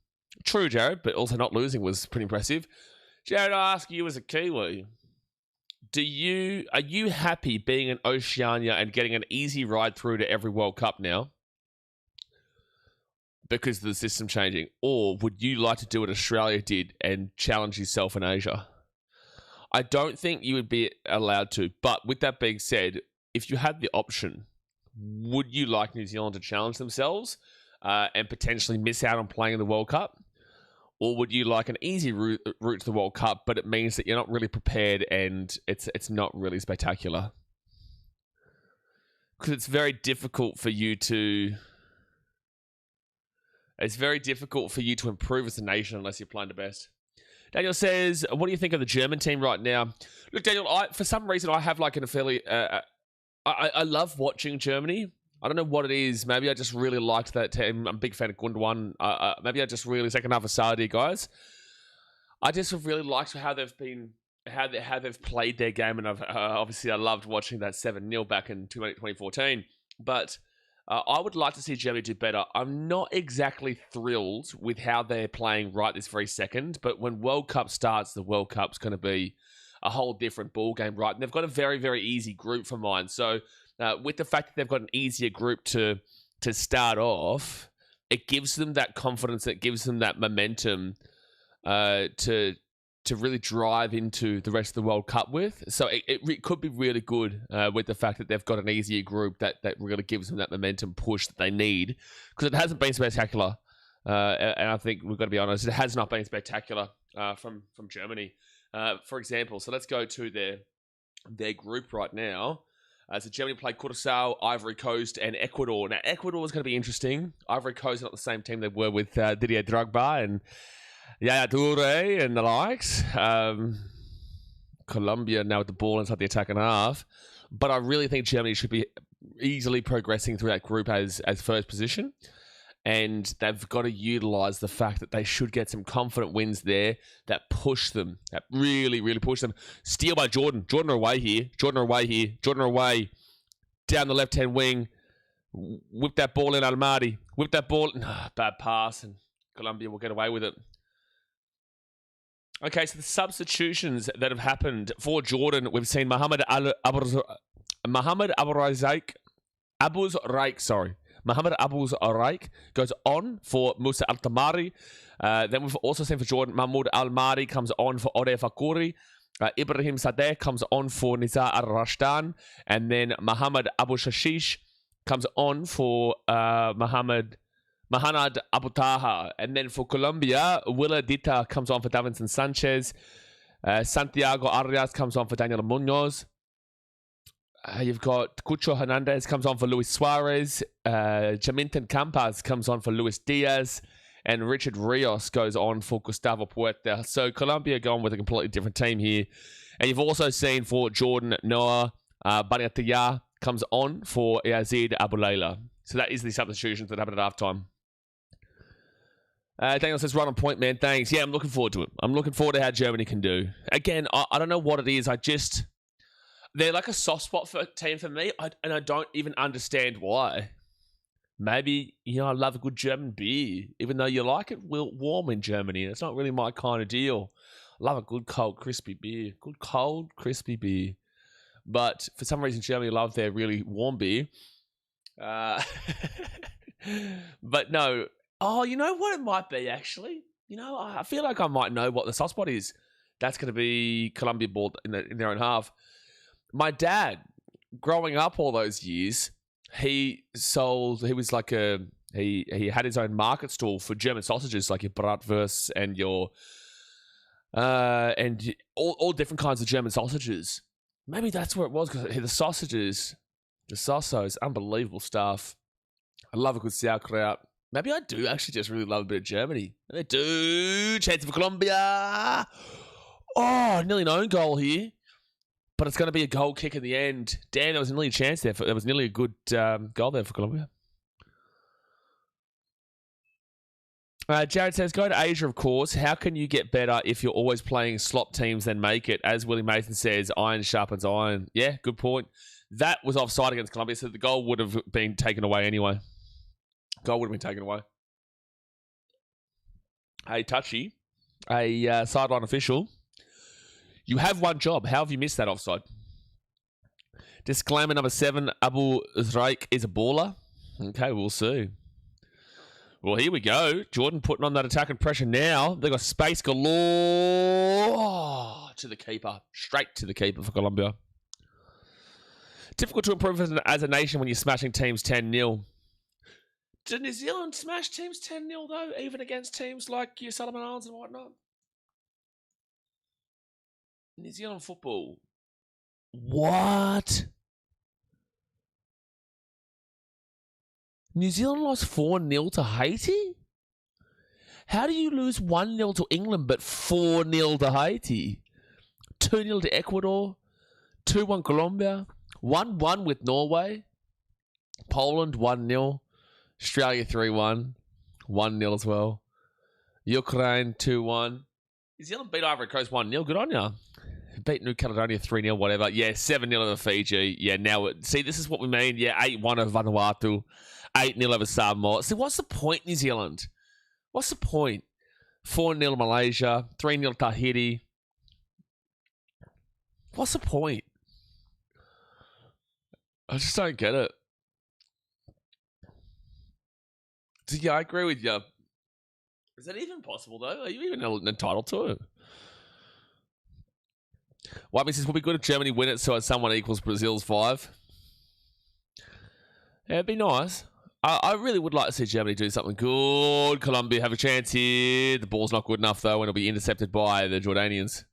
True, Jared, but also not losing was pretty impressive. Jared, I ask you as a Kiwi, are you happy being in Oceania and getting an easy ride through to every World Cup now? Because of the system changing, or would you like to do what Australia did and challenge yourself in Asia? I don't think you would be allowed to, but with that being said, if you had the option, would you like New Zealand to challenge themselves and potentially miss out on playing in the World Cup? Or would you like an easy route to the World Cup, but it means that you're not really prepared and it's not really spectacular? Because it's very difficult for you to... It's very difficult for you to improve as a nation unless you're playing the best. Daniel says, what do you think of the German team right now? Look, Daniel, for some reason, I have like an affiliate... I love watching Germany. I don't know what it is. Maybe I just really liked that team. I'm a big fan of Gundogan. Maybe I just really... Second half of Saudi, guys. I just really liked how they've been... How they've played their game. And obviously, I loved watching that 7-0 back in 2014. But... I would like to see Germany do better. I'm not exactly thrilled with how they're playing right this very second, but when World Cup starts, the World Cup's going to be a whole different ball game, right? And they've got a very, very easy group for mine. So with the fact that they've got an easier group to start off, it gives them that confidence, it gives them that momentum to really drive into the rest of the World Cup with. So it could be really good with the fact that they've got an easier group that really gives them that momentum push that they need, because it hasn't been spectacular. And I think we've got to be honest, it has not been spectacular from Germany, for example. So let's go to their group right now. So Germany played Curaçao, Ivory Coast, and Ecuador. Now, Ecuador is going to be interesting. Ivory Coast are not the same team they were with Didier Drogba and Yaya Toure and the likes. Colombia now with the ball inside the attacking half. But I really think Germany should be easily progressing through that group as first position. And they've got to utilise the fact that they should get some confident wins there that push them, that really, really push them. Steal by Jordan. Jordan away here. Jordan away. Down the left-hand wing. Whip that ball in, Almadi. Whip that ball. Bad pass. And Colombia will get away with it. Okay, so the substitutions that have happened for Jordan, we've seen Mohamed Abuz Raik goes on for Musa Al-Tamari. Then we've also seen for Jordan, Mahmoud Al-Mari comes on for Ode Fakuri. Ibrahim Sadeh comes on for Nizar Al-Rashdan. And then Mohamed Abu Shashish comes on for Mahanad Abu Taha. And then for Colombia, Willa Dita comes on for Davinson Sanchez. Santiago Arias comes on for Daniel Munoz. You've got Cucho Hernandez comes on for Luis Suarez. Jaminton Campas comes on for Luis Diaz. And Richard Rios goes on for Gustavo Puerta. So Colombia going with a completely different team here. And you've also seen for Jordan, Noah Baniataya comes on for Yazid Aboulayla. So that is the substitutions that happened at halftime. Daniel says, right on point, man. Thanks. Yeah, I'm looking forward to it. I'm looking forward to how Germany can do. Again, I don't know what it is. They're like a soft spot team for me, and I don't even understand why. Maybe, I love a good German beer, even though you like it warm in Germany. It's not really my kind of deal. I love a good, cold, crispy beer. Good, cold, crispy beer. But for some reason, Germany love their really warm beer. But no. Oh, you know what it might be, actually? I feel like I might know what the soft spot is. That's going to be Colombia ball in their own half. My dad, growing up all those years, he had his own market stall for German sausages, like your bratwurst and your and all different kinds of German sausages. Maybe that's where it was, because the sausages, the sausos, unbelievable stuff. I love a good sauerkraut. Maybe I do actually just really love a bit of Germany. I do. Chance for Colombia. Oh, nearly an own goal here. But it's going to be a goal kick in the end. Damn, there was nearly a chance there. There was nearly a good goal there for Colombia. Jared says, go to Asia, of course. How can you get better if you're always playing slop teams than make it? As Willie Mason says, iron sharpens iron. Yeah, good point. That was offside against Colombia, so the goal would have been taken away anyway. Goal would have been taken away. Hey, Touchy, a sideline official. You have one job. How have you missed that offside? Disclaimer number 7, Abu Zraik is a baller. Okay, we'll see. Well, here we go. Jordan putting on that attack and pressure now. They've got space galore. To the keeper. Straight to the keeper for Colombia. Difficult to improve as a nation when you're smashing teams 10-0. Did New Zealand smash teams 10-0, though? Even against teams like your Solomon Islands and whatnot? New Zealand football. What? New Zealand lost 4-0 to Haiti? How do you lose 1-0 to England but 4-0 to Haiti? 2-0 to Ecuador, 2-1 Colombia, 1-1 with Norway, Poland 1-0, Australia 3-1, 1-0 as well, Ukraine 2-1. New Zealand beat Ivory Coast 1-0. Good on ya. Beat New Caledonia 3-0, whatever. Yeah, 7-0 over Fiji. Yeah, now, see, this is what we mean. Yeah, 8-1 over Vanuatu, 8-0 over Samoa. See, what's the point, New Zealand? What's the point? 4-0 Malaysia, 3-0 Tahiti. What's the point? I just don't get it. Yeah, I agree with you. Is that even possible, though? Are you even entitled to it? White says, will be good if Germany win it so someone equals Brazil's 5. Yeah, it'd be nice. I really would like to see Germany do something good. Colombia have a chance here. The ball's not good enough, though, and it'll be intercepted by the Jordanians.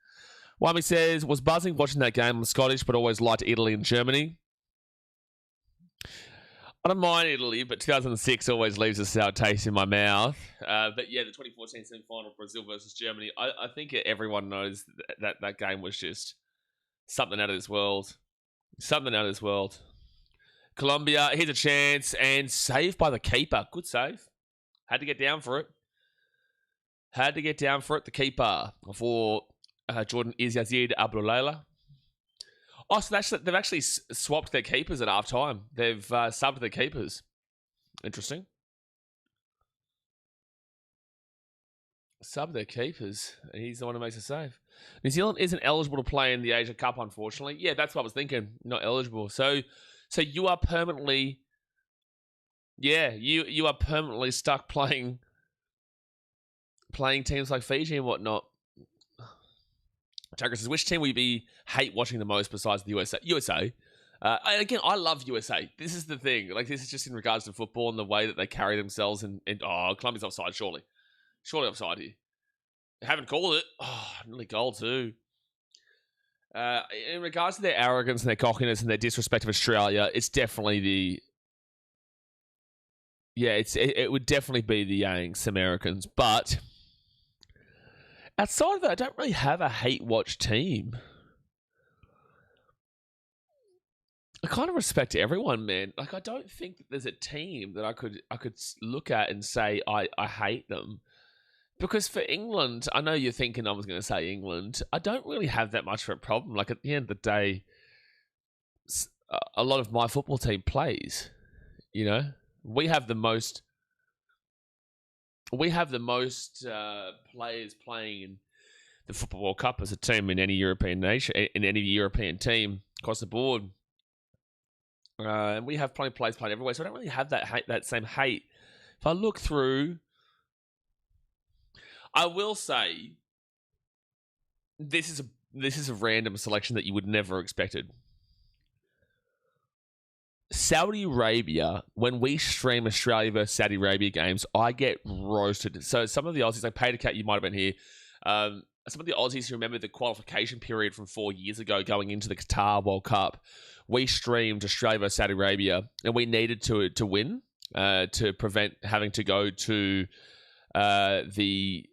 Wami says, was buzzing watching that game. I'm Scottish, but always liked Italy and Germany. I don't mind Italy, but 2006 always leaves a sour taste in my mouth. But yeah, the 2014 semi-final, Brazil versus Germany. I think everyone knows that game was just something out of this world. Something out of this world. Colombia, here's a chance, and saved by the keeper. Good save. Had to get down for it. The keeper for Jordan is Yazid Abdullaila. Oh, so they've actually swapped their keepers at half time. They've subbed their keepers. Interesting. Sub their keepers. He's the one who makes a save. New Zealand isn't eligible to play in the Asia Cup, unfortunately. Yeah, that's what I was thinking. Not eligible. So you are permanently... Yeah, you are permanently stuck playing teams like Fiji and whatnot. Tucker says, which team will you hate watching the most besides the USA? USA. Again, I love USA. This is the thing. Like, this is just in regards to football and the way that they carry themselves. And Colombia's offside, surely. Surely offside here. They haven't called it. Oh, nearly goal too. In regards to their arrogance and their cockiness and their disrespect of Australia, it's definitely the... Yeah, it would definitely be the Yanks, Americans. But... outside of that, I don't really have a hate-watch team. I kind of respect everyone, man. Like, I don't think that there's a team that I could look at and say I hate them. Because for England, I know you're thinking I was going to say England. I don't really have that much of a problem. Like, at the end of the day, a lot of my football team plays. You know, we have the most players playing in the FIFA World Cup as a team in any European nation, in any European team across the board. And we have plenty of players playing everywhere, so I don't really have that same hate. If I look through, I will say this is a random selection that you would never expected. Saudi Arabia, when we stream Australia versus Saudi Arabia games, I get roasted. So some of the Aussies, like Peter Cat, you might have been here. Some of the Aussies who remember the qualification period from 4 years ago going into the Qatar World Cup, we streamed Australia versus Saudi Arabia, and we needed to win to prevent having to go to the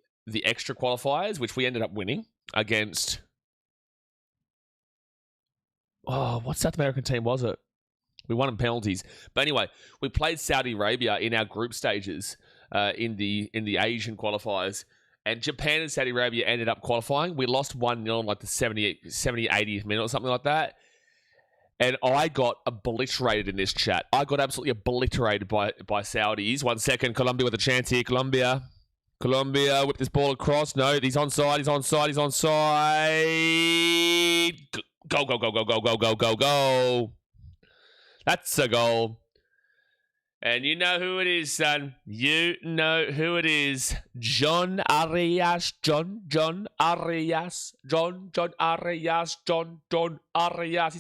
extra qualifiers, which we ended up winning against. Oh, what South American team was it? We won in penalties. But anyway, we played Saudi Arabia in our group stages in the Asian qualifiers. And Japan and Saudi Arabia ended up qualifying. We lost 1-0 in like the 80th minute or something like that. And I got obliterated in this chat. I got absolutely obliterated by Saudis. 1 second, Colombia with a chance here. Colombia, whip this ball across. No, he's onside. Go. That's a goal. And you know who it is, son. You know who it is. John Arias. John Arias. He's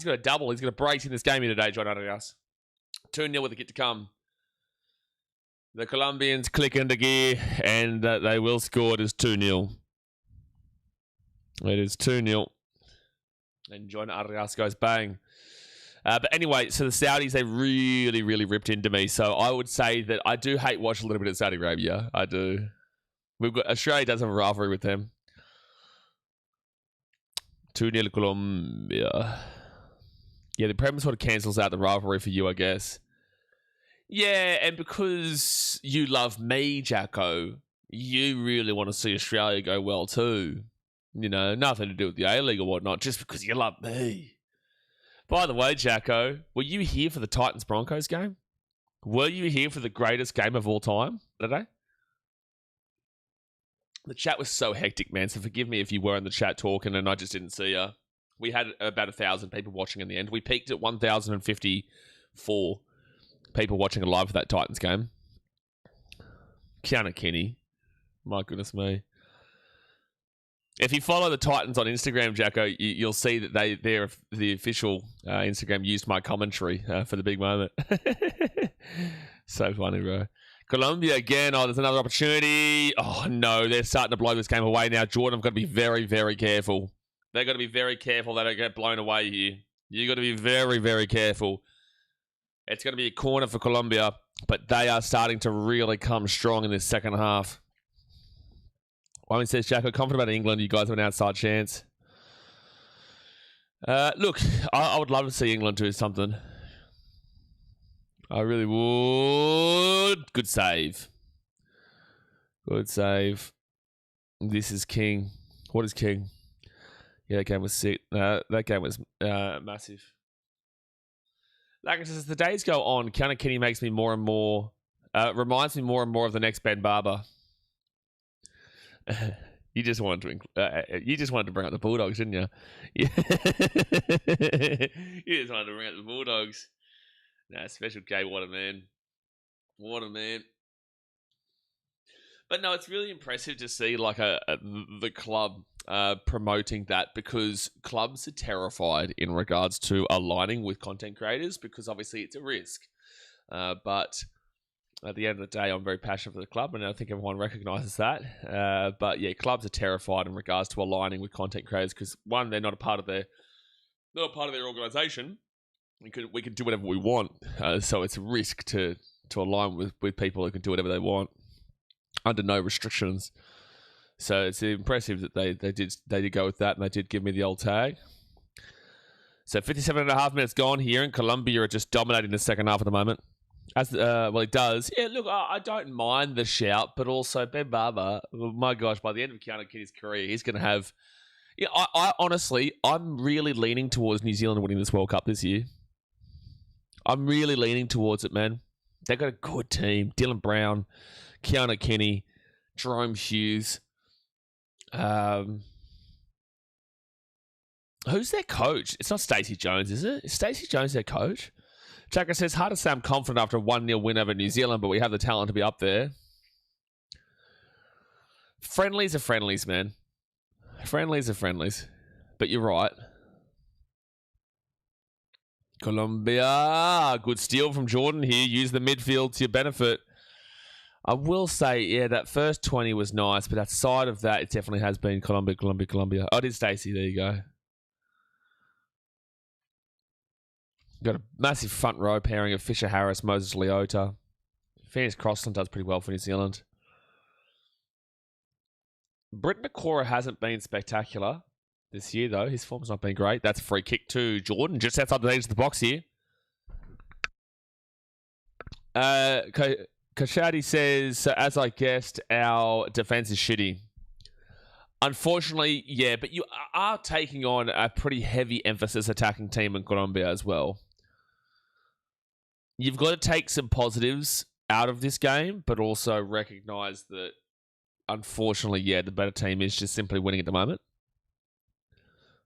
got a double. He's got a brace in this game here today, John Arias. 2-0 with the kit to come. The Colombians click into gear, and they will score. It is 2-0. It is 2-0. And John Arias goes bang. But anyway, so the Saudis, they really, really ripped into me. So I would say that I do hate watch a little bit of Saudi Arabia. I do. Australia does have a rivalry with them. 2-0 Colombia. Yeah, the Prem sort of cancels out the rivalry for you, I guess. Yeah, and because you love me, Jacko, you really want to see Australia go well too. You know, nothing to do with the A-League or whatnot, just because you love me. By the way, Jacko, were you here for the Titans-Broncos game? Were you here for the greatest game of all time today? The chat was so hectic, man, so forgive me if you were in the chat talking and I just didn't see you. We had about 1,000 people watching in the end. We peaked at 1,054 people watching live for that Titans game. Keanu Kinney. My goodness me. If you follow the Titans on Instagram, Jacko, you'll see that they're the official Instagram used my commentary for the big moment. So funny, bro. Colombia again. Oh, there's another opportunity. Oh, no. They're starting to blow this game away now. Jordan, I've got to be very, very careful. They've got to be very careful they don't get blown away here. You've got to be very, very careful. It's going to be a corner for Colombia, but they are starting to really come strong in this second half. Wyman says, Jacko, confident about England. You guys have an outside chance. Look, I would love to see England do something. I really would. Good save. Good save. This is king. What is king? Yeah, that game was sick. That game was massive. Like I said, as the days go on, Keanu Kinney makes me more and more, reminds me more and more of the next Ben Barber. You just wanted to bring up the Bulldogs, didn't you? You just wanted to bring up the Bulldogs. Nah, Special K, what a man. What a man. But no, it's really impressive to see like the club promoting that, because clubs are terrified in regards to aligning with content creators, because obviously it's a risk. But at the end of the day, I'm very passionate for the club, and I think everyone recognises that. But yeah, clubs are terrified in regards to aligning with content creators, because one, they're not a part of their organisation. We can do whatever we want, so it's a risk to align with people who can do whatever they want under no restrictions. So it's impressive that they did go with that, and they did give me the old tag. So 57.5 minutes gone here, and Colombia are just dominating the second half at the moment. As well, it does. Yeah, look, I don't mind the shout, but also Ben Barber, my gosh, by the end of Keanu Kinney's career, he's going to have... Yeah, I honestly, I'm really leaning towards New Zealand winning this World Cup this year. I'm really leaning towards it, man. They've got a good team. Dylan Brown, Keanu Kinney, Jerome Hughes. Who's their coach? It's not Stacey Jones, is it? Is Stacey Jones their coach? Chaka says, hard to say I'm confident after a 1-0 win over New Zealand, but we have the talent to be up there. Friendlies are friendlies, man. Friendlies are friendlies. But you're right. Colombia. Good steal from Jordan here. Use the midfield to your benefit. I will say, yeah, that first 20 was nice, but outside of that, it definitely has been Colombia. Oh, it is Stacey. There you go. Got a massive front row pairing of Fisher Harris, Moses Leota. Phoenix Crossland does pretty well for New Zealand. Britton Nakora hasn't been spectacular this year, though. His form's not been great. That's a free kick to Jordan, just outside the edge of the box here. Kashadi says, as I guessed, our defense is shitty. Unfortunately, yeah, but you are taking on a pretty heavy emphasis attacking team in Colombia as well. You've got to take some positives out of this game, but also recognize that, unfortunately, yeah, the better team is just simply winning at the moment.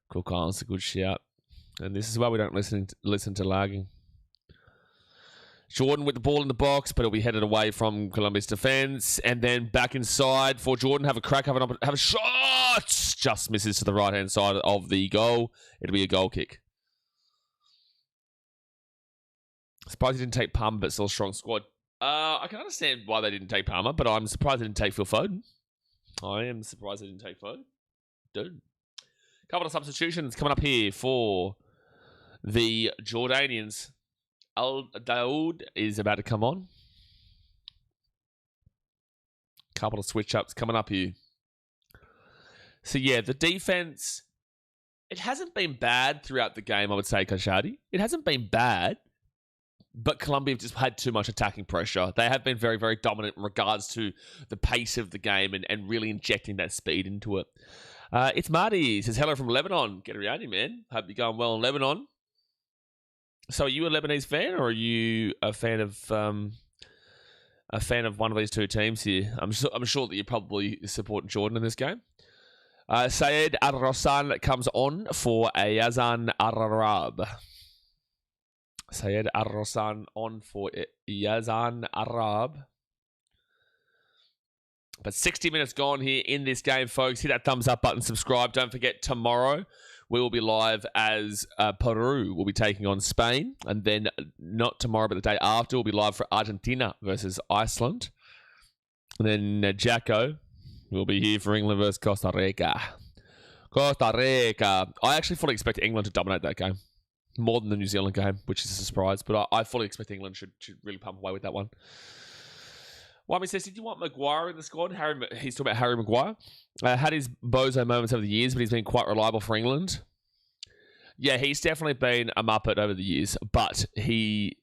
Cook Island's a good shout. And this is why we don't listen to lagging. Jordan with the ball in the box, but it'll be headed away from Colombia's defense. And then back inside for Jordan. Have a crack, have a shot! Just misses to the right-hand side of the goal. It'll be a goal kick. Surprised he didn't take Palmer, but still a strong squad. I can understand why they didn't take Palmer, but I'm surprised they didn't take Phil Foden. I am surprised they didn't take Foden. Dude. Couple of substitutions coming up here for the Jordanians. Al Daoud is about to come on. Couple of switch-ups coming up here. So, yeah, the defense, it hasn't been bad throughout the game, I would say, Kashadi. It hasn't been bad, but Colombia have just had too much attacking pressure. They have been very, very dominant in regards to the pace of the game and really injecting that speed into it. It's Marty. He says, hello from Lebanon. Get around you, man. Hope you're going well in Lebanon. So are you a Lebanese fan or are you a fan of one of these two teams here? I'm sure that you're probably supporting Jordan in this game. Sayed Al-Rossan comes on for Yazan Arab. Sayed Al-Rossan on for Yazan Arab. But 60 minutes gone here in this game, folks. Hit that thumbs up button, subscribe. Don't forget, tomorrow we will be live as Peru will be taking on Spain. And then not tomorrow, but the day after, we'll be live for Argentina versus Iceland. And then Jacko will be here for England versus Costa Rica. Costa Rica. I actually fully expect England to dominate that game. More than the New Zealand game, which is a surprise. But I fully expect England should really pump away with that one. Wami says, did you want Maguire in the squad? He's talking about Harry Maguire. Had his bozo moments over the years, but he's been quite reliable for England. Yeah, he's definitely been a muppet over the years, but he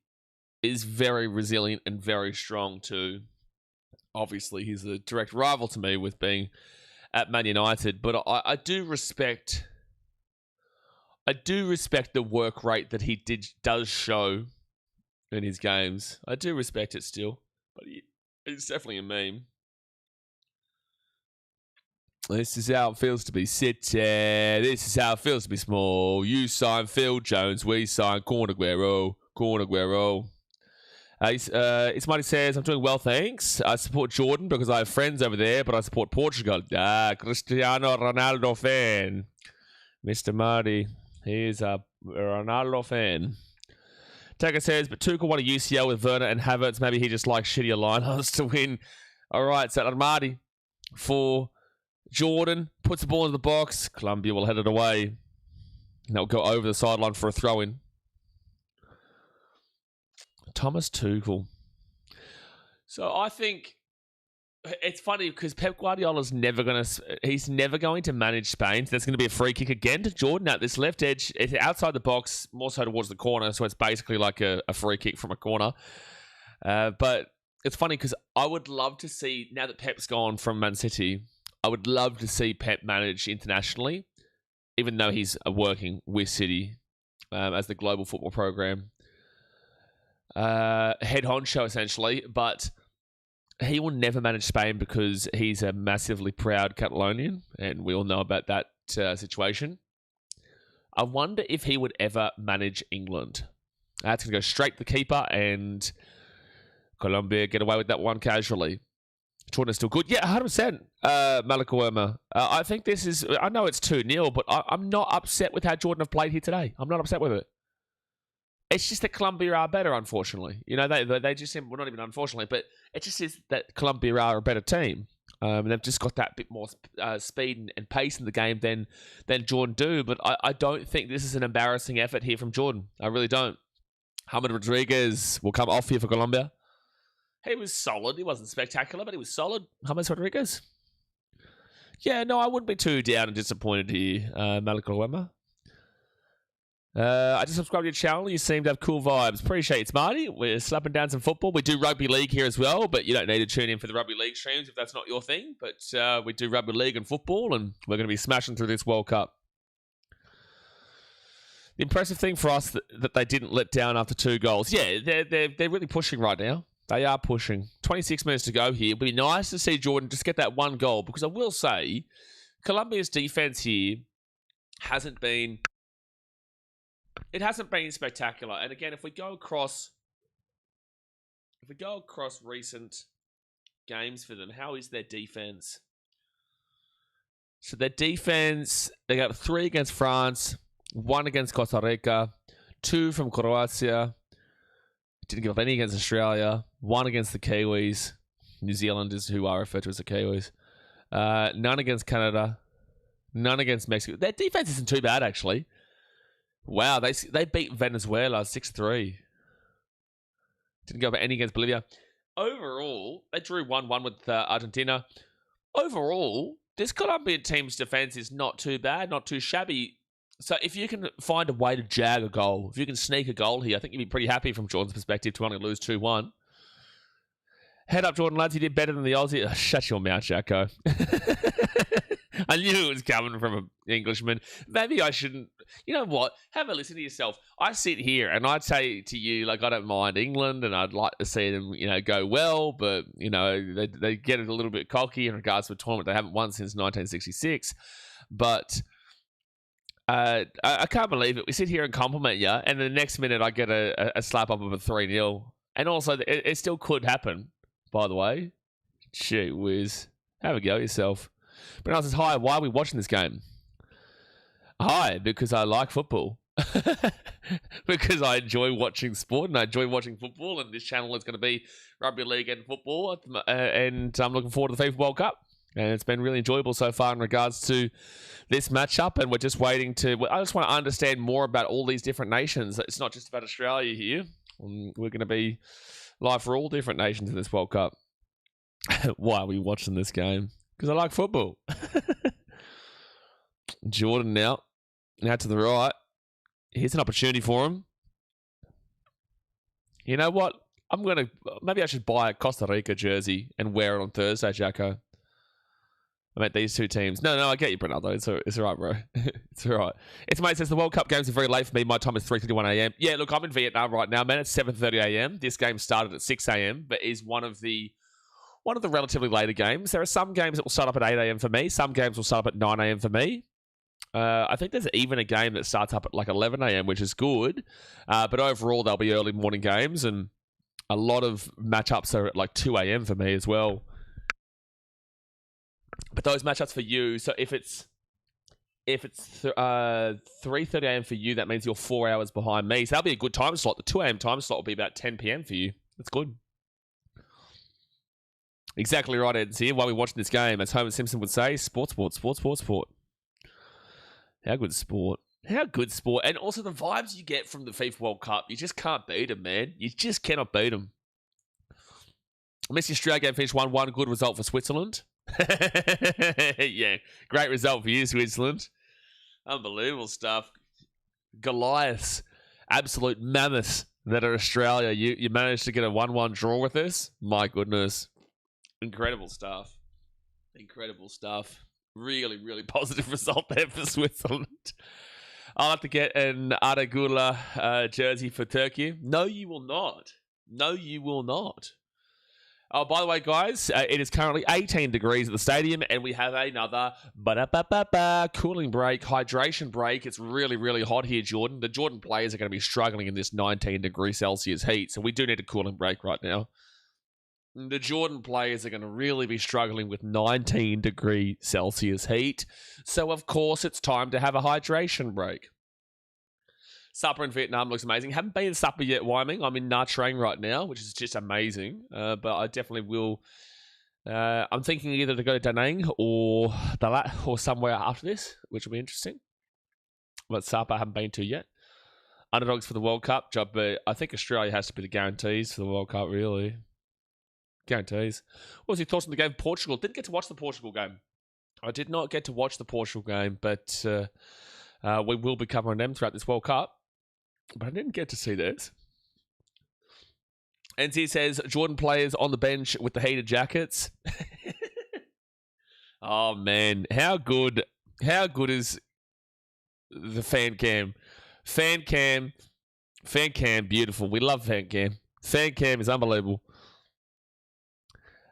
is very resilient and very strong too. Obviously, he's a direct rival to me with being at Man United, but I do respect the work rate that he does show in his games. I do respect it still, but it's definitely a meme. This is how it feels to be City. This is how it feels to be small. You sign Phil Jones. We sign Corner Guerrero. It's Marty says, I'm doing well, thanks. I support Jordan because I have friends over there, but I support Portugal. Cristiano Ronaldo fan. Mr. Marty, he is a Ronaldo fan. Taker says, but Tuchel won a UCL with Werner and Havertz. Maybe he just likes shittier lineups to win. All right, so Marty for Jordan puts the ball in the box. Colombia will head it away. And they'll go over the sideline for a throw-in. Thomas Tuchel. So I think it's funny because Pep Guardiola's never going to manage Spain. So there's going to be a free kick again to Jordan at this left edge. It's outside the box, more so towards the corner. So it's basically like a free kick from a corner. But it's funny because I would love to see, now that Pep's gone from Man City, I would love to see Pep manage internationally, even though he's working with City as the global football program. Head honcho, essentially. But he will never manage Spain because he's a massively proud Catalonian, and we all know about that situation. I wonder if he would ever manage England. That's going to go straight to the keeper, and Colombia get away with that one casually. Jordan is still good. Yeah, 100%. Malakawema. I think this is... I know it's 2-0, but I'm not upset with how Jordan have played here today. I'm not upset with it. It's just that Colombia are better, unfortunately. You know, they just... Well, not even unfortunately, but it just is that Colombia are a better team. They've just got that bit more speed and pace in the game than Jordan do. But I don't think this is an embarrassing effort here from Jordan. I really don't. James Rodriguez will come off here for Colombia. He was solid. He wasn't spectacular, but he was solid. James Rodriguez. Yeah, no, I wouldn't be too down and disappointed here, Malakawema. I just subscribed to your channel. You seem to have cool vibes. Appreciate it, Smarty. We're slapping down some football. We do rugby league here as well, but you don't need to tune in for the rugby league streams if that's not your thing. But we do rugby league and football, and we're going to be smashing through this World Cup. The impressive thing for us that they didn't let down after 2 goals. Yeah, they're really pushing right now. They are pushing. 26 minutes to go here. It would be nice to see Jordan just get that 1 goal, because I will say Colombia's defense here hasn't been spectacular. And again, if we go across recent games for them, how is their defense? So their defense, they got 3 against France, 1 against Costa Rica, 2 from Croatia. Didn't give up any against Australia. 1 against the Kiwis. New Zealanders, who are referred to as the Kiwis. None against Canada. None against Mexico. Their defense isn't too bad, actually. Wow, they beat Venezuela 6-3. Didn't go up any against Bolivia. Overall, they drew 1-1 with Argentina. Overall, this Colombian team's defense is not too bad, not too shabby. So if you can find a way to jag a goal, if you can sneak a goal here, I think you'd be pretty happy from Jordan's perspective to only lose 2-1. Head up, Jordan, lads. You did better than the Aussie. Oh, shut your mouth, Jacko. I knew it was coming from an Englishman. Maybe I shouldn't. You know what? Have a listen to yourself. I sit here and I'd say to you, like, I don't mind England and I'd like to see them, go well, but, they get a little bit cocky in regards to a tournament they haven't won since 1966. But I can't believe it. We sit here and compliment you, and the next minute I get a slap up of a 3-0. And also, it still could happen, by the way. Shoot whiz. Have a go yourself. But I says, hi, why are we watching this game? Hi, because I like football. Because I enjoy watching sport and I enjoy watching football, and this channel is going to be rugby league and football, and I'm looking forward to the FIFA World Cup. And it's been really enjoyable so far in regards to this matchup, and we're just waiting to... I just want to understand more about all these different nations. It's not just about Australia here. We're going to be live for all different nations in this World Cup. Why are we watching this game? Because I like football. Jordan now to the right. Here's an opportunity for him. You know what? Maybe I should buy a Costa Rica jersey and wear it on Thursday, Jacko. I meant these 2 teams. No, I get you, Bernardo. It's all right, bro. It's all right. It's mate says the World Cup games are very late for me. My time is 3:31 a.m. Yeah, look, I'm in Vietnam right now, man. It's 7:30 a.m. This game started at 6 a.m., but is one of the relatively later games. There are some games that will start up at 8 a.m. for me. Some games will start up at 9 a.m. for me. I think there's even a game that starts up at like 11 a.m., which is good. But overall, they'll be early morning games, and a lot of matchups are at like 2 a.m. for me as well. But those matchups for you, so if it's 3:30 a.m. for you, that means you're 4 hours behind me. So that'll be a good time slot. The 2 a.m. time slot will be about 10 p.m. for you. That's good. Exactly right, Ed's here. While we're watching this game, as Homer Simpson would say, sport. How good sport. How good sport. And also the vibes you get from the FIFA World Cup, you just can't beat them, man. You just cannot beat them. Messi Australia game finished 1-1. Good result for Switzerland. Yeah, great result for you, Switzerland. Unbelievable stuff. Goliaths, absolute mammoths that are Australia. You managed to get a 1-1 draw with us. My goodness. Incredible stuff. Really, really positive result there for Switzerland. I'll have to get an Arda jersey for Turkey. No, you will not. Oh, by the way, guys, it is currently 18 degrees at the stadium, and we have another cooling break, hydration break. It's really, really hot here, Jordan. The Jordan players are going to be struggling in this 19 degree Celsius heat, so we do need a cooling break right now. The Jordan players are going to really be struggling with 19 Celsius heat. So, of course, it's time to have a hydration break. Supper in Vietnam looks amazing. Haven't been to supper yet, Wyoming. I'm in Nha Trang right now, which is just amazing. But I definitely will. I'm thinking either to go to Da Nang or Dalat or somewhere after this, which will be interesting. But supper I haven't been to yet. Underdogs for the World Cup. But I think Australia has to be the guarantees for the World Cup, really. Guarantees. What was your thoughts on the game? Portugal. Didn't get to watch the Portugal game. I did not get to watch the Portugal game, but we will be covering them throughout this World Cup. But I didn't get to see this. NC says, Jordan players on the bench with the heated jackets. Oh, man. How good is the fan cam? Fan cam, beautiful. We love fan cam. Fan cam is unbelievable.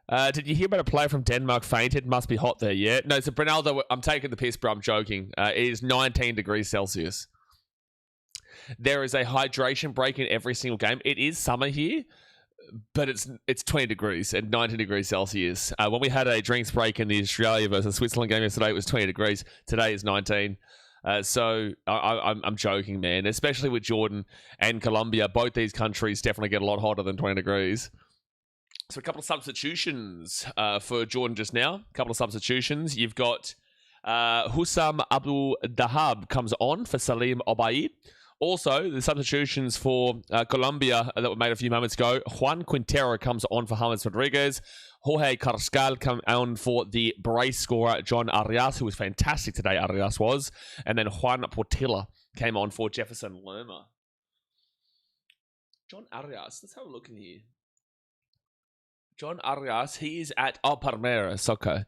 Did you hear about a player from Denmark fainted? Must be hot there, yeah? No, so Bernaldo, I'm taking the piss, bro. I'm joking. It is 19 degrees Celsius. There is a hydration break in every single game. It is summer here, but it's 20 degrees and 19 degrees Celsius. When we had a drinks break in the Australia versus Switzerland game yesterday, it was 20 degrees. Today is 19. So I'm joking, man. Especially with Jordan and Colombia, both these countries definitely get a lot hotter than 20 degrees. So a couple of substitutions for Jordan just now. A couple of substitutions. You've got Hussam Abdul Dahab comes on for Salim Obaid. Also, the substitutions for Colombia that were made a few moments ago. Juan Quintero comes on for James Rodriguez. Jorge Carrascal come on for the brace scorer, John Arias, who was fantastic today, Arias was. And then Juan Portilla came on for Jefferson Lerma. John Arias, let's have a look in here. John Arias, he is at Palmeiras, okay.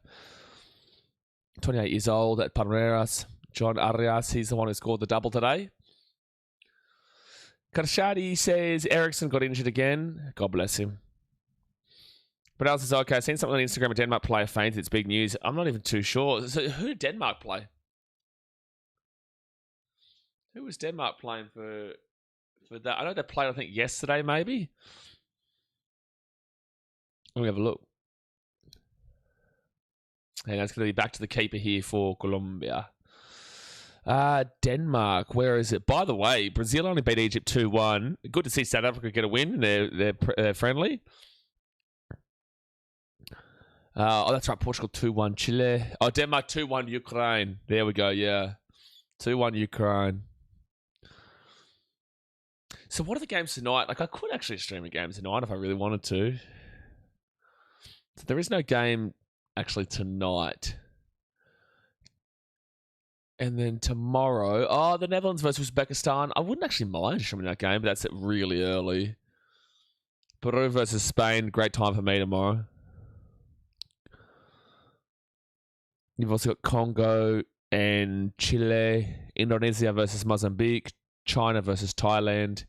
28 years old at Palmeiras. John Arias, he's the one who scored the double today. Karshadi says Eriksson got injured again. God bless him. But else is okay. I've seen something on Instagram. A Denmark player fainted. It's big news. I'm not even too sure. So who did Denmark play? Who was Denmark playing for that? I know they played, I think, yesterday, maybe. Let me have a look. And it's going to be back to the keeper here for Colombia. Denmark, where is it? By the way, Brazil only beat Egypt 2-1. Good to see South Africa get a win. They're friendly. That's right. Portugal 2-1 Chile. Oh, Denmark 2-1 Ukraine. There we go. Yeah, 2-1 Ukraine. So what are the games tonight? Like, I could actually stream a game tonight if I really wanted to. So there is no game actually tonight. And then tomorrow, the Netherlands versus Uzbekistan. I wouldn't actually mind streaming that game, but that's really early. Peru versus Spain. Great time for me tomorrow. You've also got Congo and Chile. Indonesia versus Mozambique. China versus Thailand.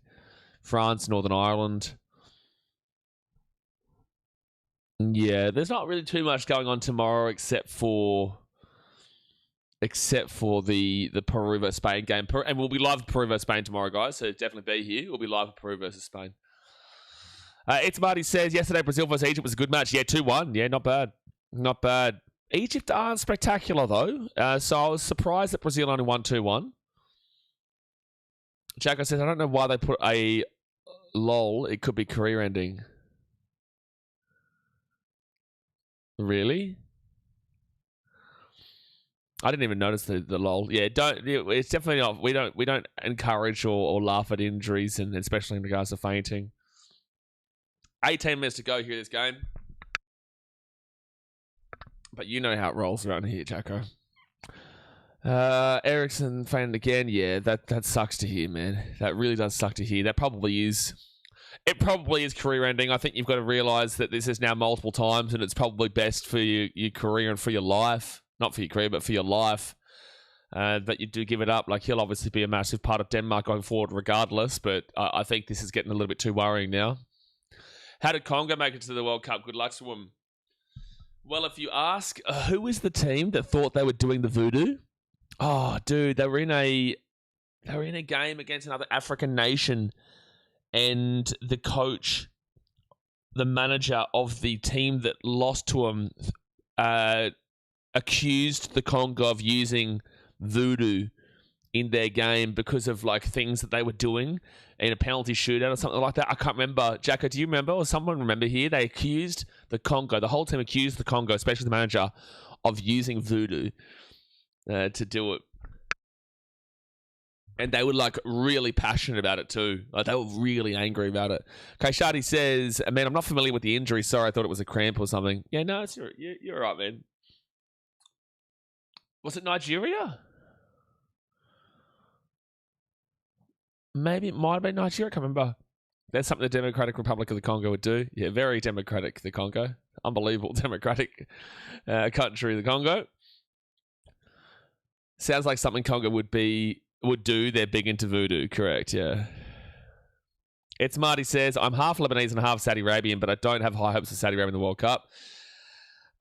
France, Northern Ireland. Yeah, there's not really too much going on tomorrow except for the Peru versus Spain game. And we'll be live for Peru versus Spain tomorrow, guys, so definitely be here. We'll be live for Peru versus Spain. It's Marty says, yesterday Brazil versus Egypt was a good match. Yeah, 2-1. Yeah, not bad. Not bad. Egypt aren't spectacular, though, so I was surprised that Brazil only won 2-1. Jacko says, I don't know why they put a lol. It could be career ending. Really? I didn't even notice the lol. Yeah, it's definitely not. We don't encourage or laugh at injuries, and especially in regards to fainting. 18 minutes to go here this game. But you know how it rolls around here, Jacko. Eriksson fainted again. Yeah, that sucks to hear, man. That really does suck to hear. That probably is. It probably is career ending. I think you've got to realise that this is now multiple times, and it's probably best for your career and for your life. Not for your career, but for your life. That you do give it up. Like, he'll obviously be a massive part of Denmark going forward regardless, but I think this is getting a little bit too worrying now. How did Congo make it to the World Cup? Good luck to them. Well, if you ask, who is the team that thought they were doing the voodoo? Oh, dude, they were in a game against another African nation, and the coach the manager of the team that lost to him accused the Congo of using voodoo in their game because of like things that they were doing in a penalty shootout or something like that. I can't remember. Jacko, do you remember, or someone remember here? They accused the Congo, the whole team accused the Congo, especially the manager, of using voodoo to do it. And they were like really passionate about it too. Like they were really angry about it. Kaishadi says, man, I'm not familiar with the injury. Sorry, I thought it was a cramp or something. Yeah, no, you're all right, man. Was it Nigeria? Maybe it might have been Nigeria. I can't remember. That's something the Democratic Republic of the Congo would do. Yeah, very democratic, the Congo. Unbelievable democratic country, the Congo. Sounds like something Congo would do. They're big into voodoo, correct, yeah. It's Marty says, I'm half Lebanese and half Saudi Arabian, but I don't have high hopes for Saudi Arabia in the World Cup.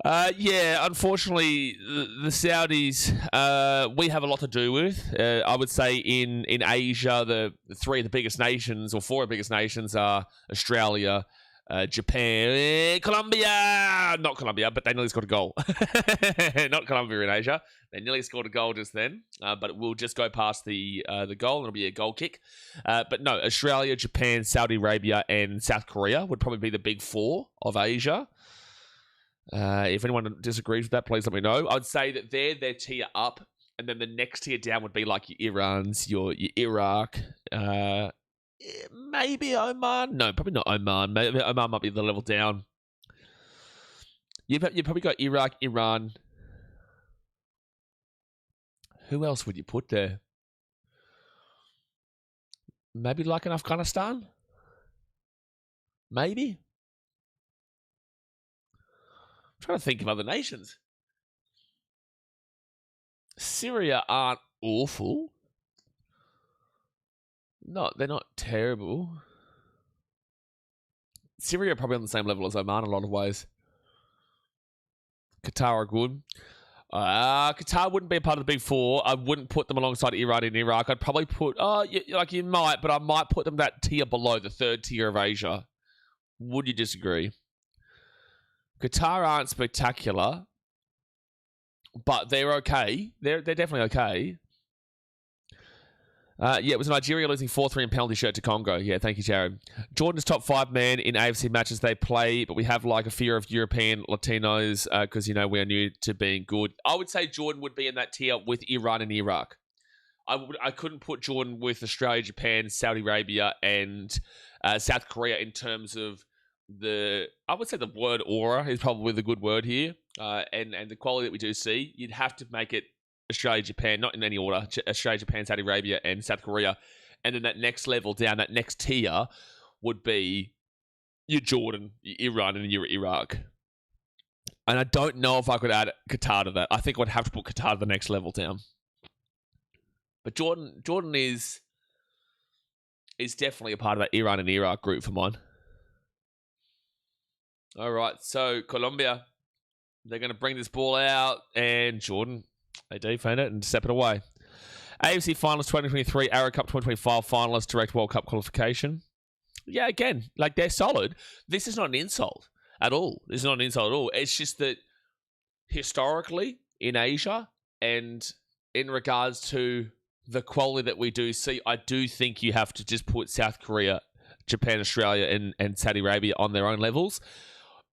Yeah, unfortunately, the Saudis, we have a lot to do with. I would say in Asia, the three of the biggest nations, or four of the biggest nations, are Australia, Japan, Colombia. Not Colombia, but they nearly scored a goal. Not Colombia in Asia. They nearly scored a goal just then, but it will just go past the goal, and it'll be a goal kick. But no, Australia, Japan, Saudi Arabia, and South Korea would probably be the big four of Asia. If anyone disagrees with that, please let me know. I would say that they're their tier up, and then the next tier down would be like your Irans, your Iraq, maybe Oman. No, probably not Oman. Maybe Oman might be the level down. You've probably got Iraq, Iran. Who else would you put there? Maybe like an Afghanistan? Maybe? I'm trying to think of other nations. Syria aren't awful. No, they're not terrible. Syria are probably on the same level as Oman in a lot of ways. Qatar are good. Qatar wouldn't be a part of the big four. I wouldn't put them alongside Iran and Iraq. I'd probably put, you might, but I might put them that tier below, the third tier of Asia. Would you disagree? Qatar aren't spectacular, but they're okay. They're definitely okay. Yeah, it was Nigeria losing 4-3 in penalty shoot to Congo. Yeah, thank you, Jared. Jordan's top 5 man in AFC matches they play, but we have like a fear of European Latinos because, we are new to being good. I would say Jordan would be in that tier with Iran and Iraq. I couldn't put Jordan with Australia, Japan, Saudi Arabia, and South Korea in terms of I would say the word aura is probably the good word here, and the quality that we do see. You'd have to make it Australia, Japan, not in any order, Australia, Japan, Saudi Arabia, and South Korea. And then that next level down, that next tier would be your Jordan, your Iran, and your Iraq. And I don't know if I could add Qatar to that. I think I'd have to put Qatar to the next level down. But Jordan is definitely a part of that Iran and Iraq group for mine. All right, so Colombia, they're going to bring this ball out, and Jordan, they defend it and step it away. AFC Finals 2023, Arrow Cup 2025 finalists, direct World Cup qualification. Yeah, again, like they're solid. This is not an insult at all. This is not an insult at all. It's just that historically in Asia and in regards to the quality that we do see, I do think you have to just put South Korea, Japan, Australia, and Saudi Arabia on their own levels.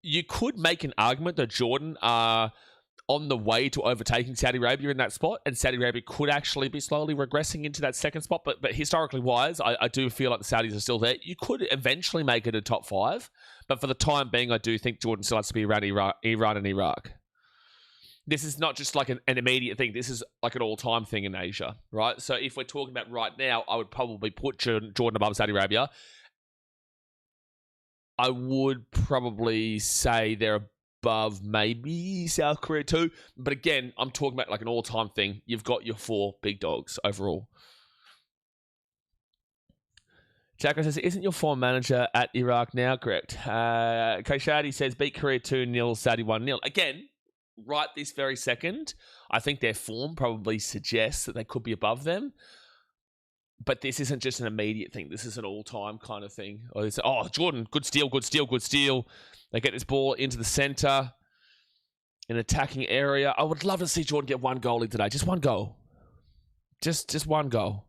You could make an argument that Jordan are on the way to overtaking Saudi Arabia in that spot, and Saudi Arabia could actually be slowly regressing into that second spot. But historically wise, I do feel like the Saudis are still there. You could eventually make it a top 5, but for the time being, I do think Jordan still has to be around Iran and Iraq. This is not just like an immediate thing. This is like an all-time thing in Asia, right? So if we're talking about right now, I would probably put Jordan above Saudi Arabia. I would probably say they're above maybe South Korea too. But again, I'm talking about like an all-time thing. You've got your 4 big dogs overall. Jacko says, isn't your former manager at Iraq now? Correct. Kaishadi says, beat Korea 2-0, Saudi 1-0. Again, right this very second, I think their form probably suggests that they could be above them. But this isn't just an immediate thing. This is an all-time kind of thing. Oh, Jordan, good steal, good steal, good steal. They get this ball into the center, an attacking area. I would love to see Jordan get one goal in today. Just one goal. Just one goal.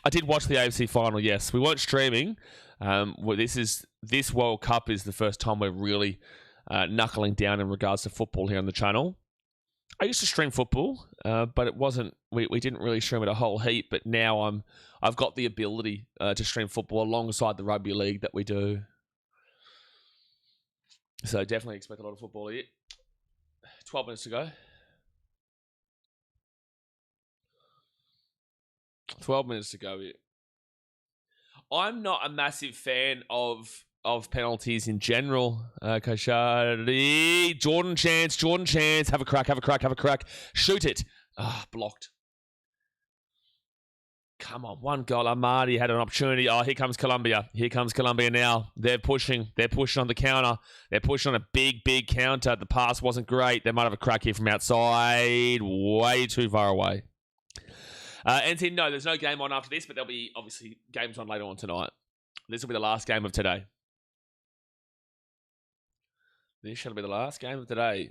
I did watch the AFC final, yes. We weren't streaming. This World Cup is the first time we're really knuckling down in regards to football here on the channel. I used to stream football, but it wasn't. We didn't really stream it a whole heap. But now I've got the ability to stream football alongside the rugby league that we do. So definitely expect a lot of football here. 12 minutes to go. 12 minutes to go here. I'm not a massive fan of penalties in general. Kashadi. Jordan chance. Have a crack. Shoot it. Blocked. Come on, one goal. Amadi had an opportunity. Oh, here comes Colombia. Now. They're pushing on the counter. They're pushing on a big counter. The pass wasn't great. They might have a crack here from outside. Way too far away. NT, no, there's no game on after this, but there'll be, obviously, games on later on tonight. This will be the last game of today. This shall be the last game of today.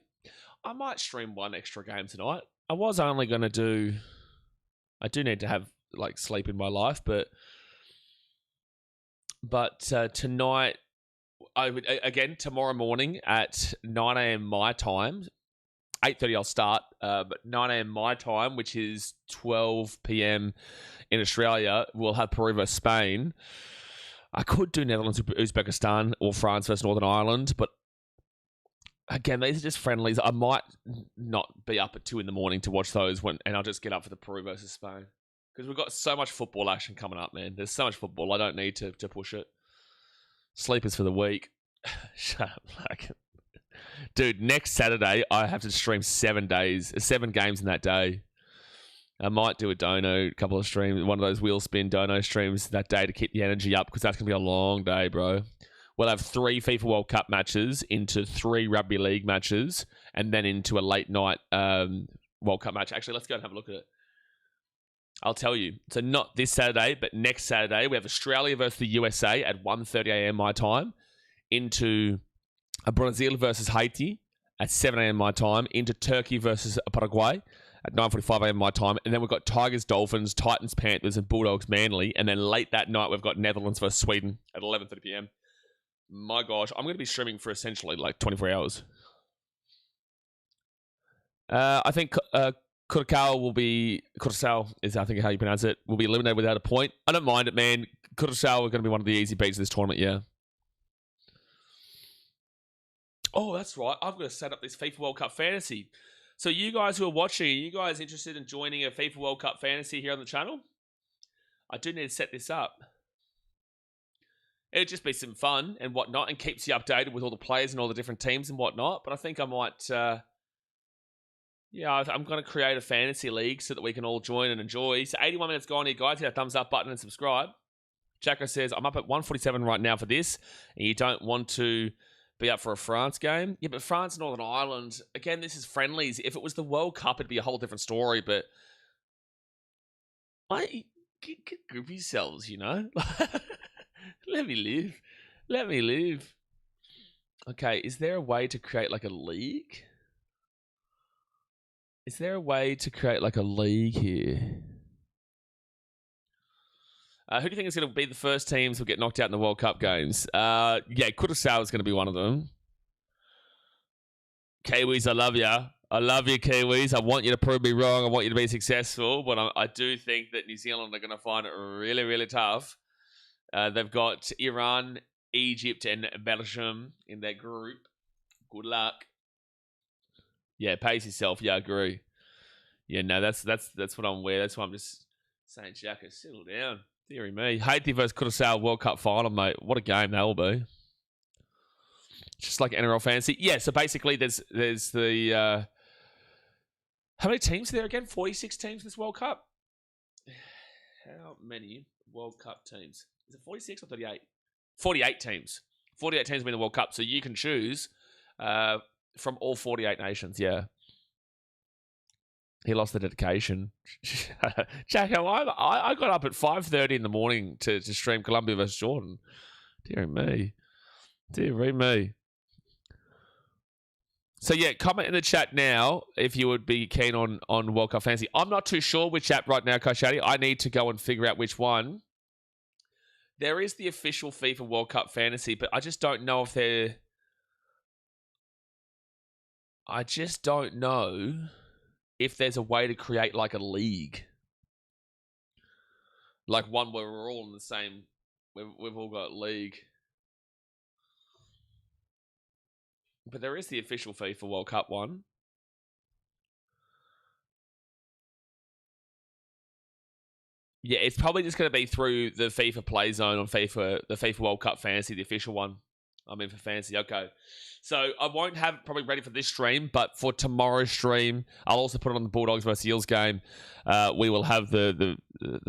I might stream one extra game tonight. I was only going to do... I do need to have, sleep in my life, but tonight... I would, again, tomorrow morning at 9 a.m. my time... 8:30 I'll start, but 9 a.m. my time, which is 12 p.m. in Australia, we'll have Peru versus Spain. I could do Netherlands, Uzbekistan, or France versus Northern Ireland, but again, these are just friendlies. I might not be up at 2 in the morning to watch those, and I'll just get up for the Peru versus Spain. Because we've got so much football action coming up, man. There's so much football, I don't need to push it. Sleepers for the week. Shut up, dude, next Saturday, I have to stream 7 games in that day. I might do a dono, a couple of streams, one of those wheel spin dono streams that day to keep the energy up, because that's going to be a long day, bro. We'll have 3 FIFA World Cup matches into 3 Rugby League matches, and then into a late night World Cup match. Actually, let's go and have a look at it. I'll tell you. So not this Saturday, but next Saturday, we have Australia versus the USA at 1:30 a.m. my time, into Brazil versus Haiti at 7 a.m. my time, into Turkey versus Paraguay at 9:45 a.m. my time, and then we've got Tigers, Dolphins, Titans, Panthers, and Bulldogs, Manly, and then late that night we've got Netherlands versus Sweden at 11:30 p.m. My gosh, I'm going to be streaming for essentially 24 hours. I think Curaçao is, I think, how you pronounce it, will be eliminated without a point. I don't mind it, man. Curaçao are going to be one of the easy beats of this tournament, yeah. Oh, that's right. I've got to set up this FIFA World Cup fantasy. So you guys who are watching, are you guys interested in joining a FIFA World Cup fantasy here on the channel? I do need to set this up. It'll just be some fun and whatnot, and keeps you updated with all the players and all the different teams and whatnot. But I think I might... I'm going to create a fantasy league so that we can all join and enjoy. So 81 minutes gone here, guys. Hit that thumbs up button and subscribe. Jacko says, I'm up at 147 right now for this, and you don't want to be up for a France game. Yeah, but France, Northern Ireland, again, this is friendlies. If it was the World Cup, it'd be a whole different story, but get grip yourselves, you know? Let me live. Okay, is there a way to create a league? Is there a way to create a league here? Who do you think is going to be the first teams who get knocked out in the World Cup games? Curaçao is going to be one of them. Kiwis, I love ya. I love you, Kiwis. I want you to prove me wrong. I want you to be successful. But I do think that New Zealand are going to find it really, really tough. They've got Iran, Egypt, and Belgium in their group. Good luck. Yeah, pace yourself. Yeah, I agree. Yeah, no, that's what I'm aware. That's why I'm just saying, Jacko, settle down. Theory me. Haiti versus Curaçao World Cup final, mate. What a game that will be. Just like NRL fantasy. Yeah, so basically there's the... how many teams are there again? 46 teams in this World Cup? How many World Cup teams? Is it 46 or 38? 48 teams. 48 teams in the World Cup. So you can choose from all 48 nations, yeah. He lost the dedication. Jacko, I got up at 5:30 in the morning to stream Colombia versus Jordan. Dear me. Dear me. So, yeah, comment in the chat now if you would be keen on World Cup Fantasy. I'm not too sure which app right now, Koshadi. I need to go and figure out which one. There is the official FIFA World Cup Fantasy, but I just don't know if they're... I just don't know if there's a way to create like a league. Like one where we're all in the same... We've all got league. But there is the official FIFA World Cup one. Yeah, it's probably just going to be through the FIFA Play Zone on the FIFA World Cup Fantasy, the official one. I'm in for fantasy. Okay. So I won't have it probably ready for this stream, but for tomorrow's stream, I'll also put it on the Bulldogs versus Eels game. We will have the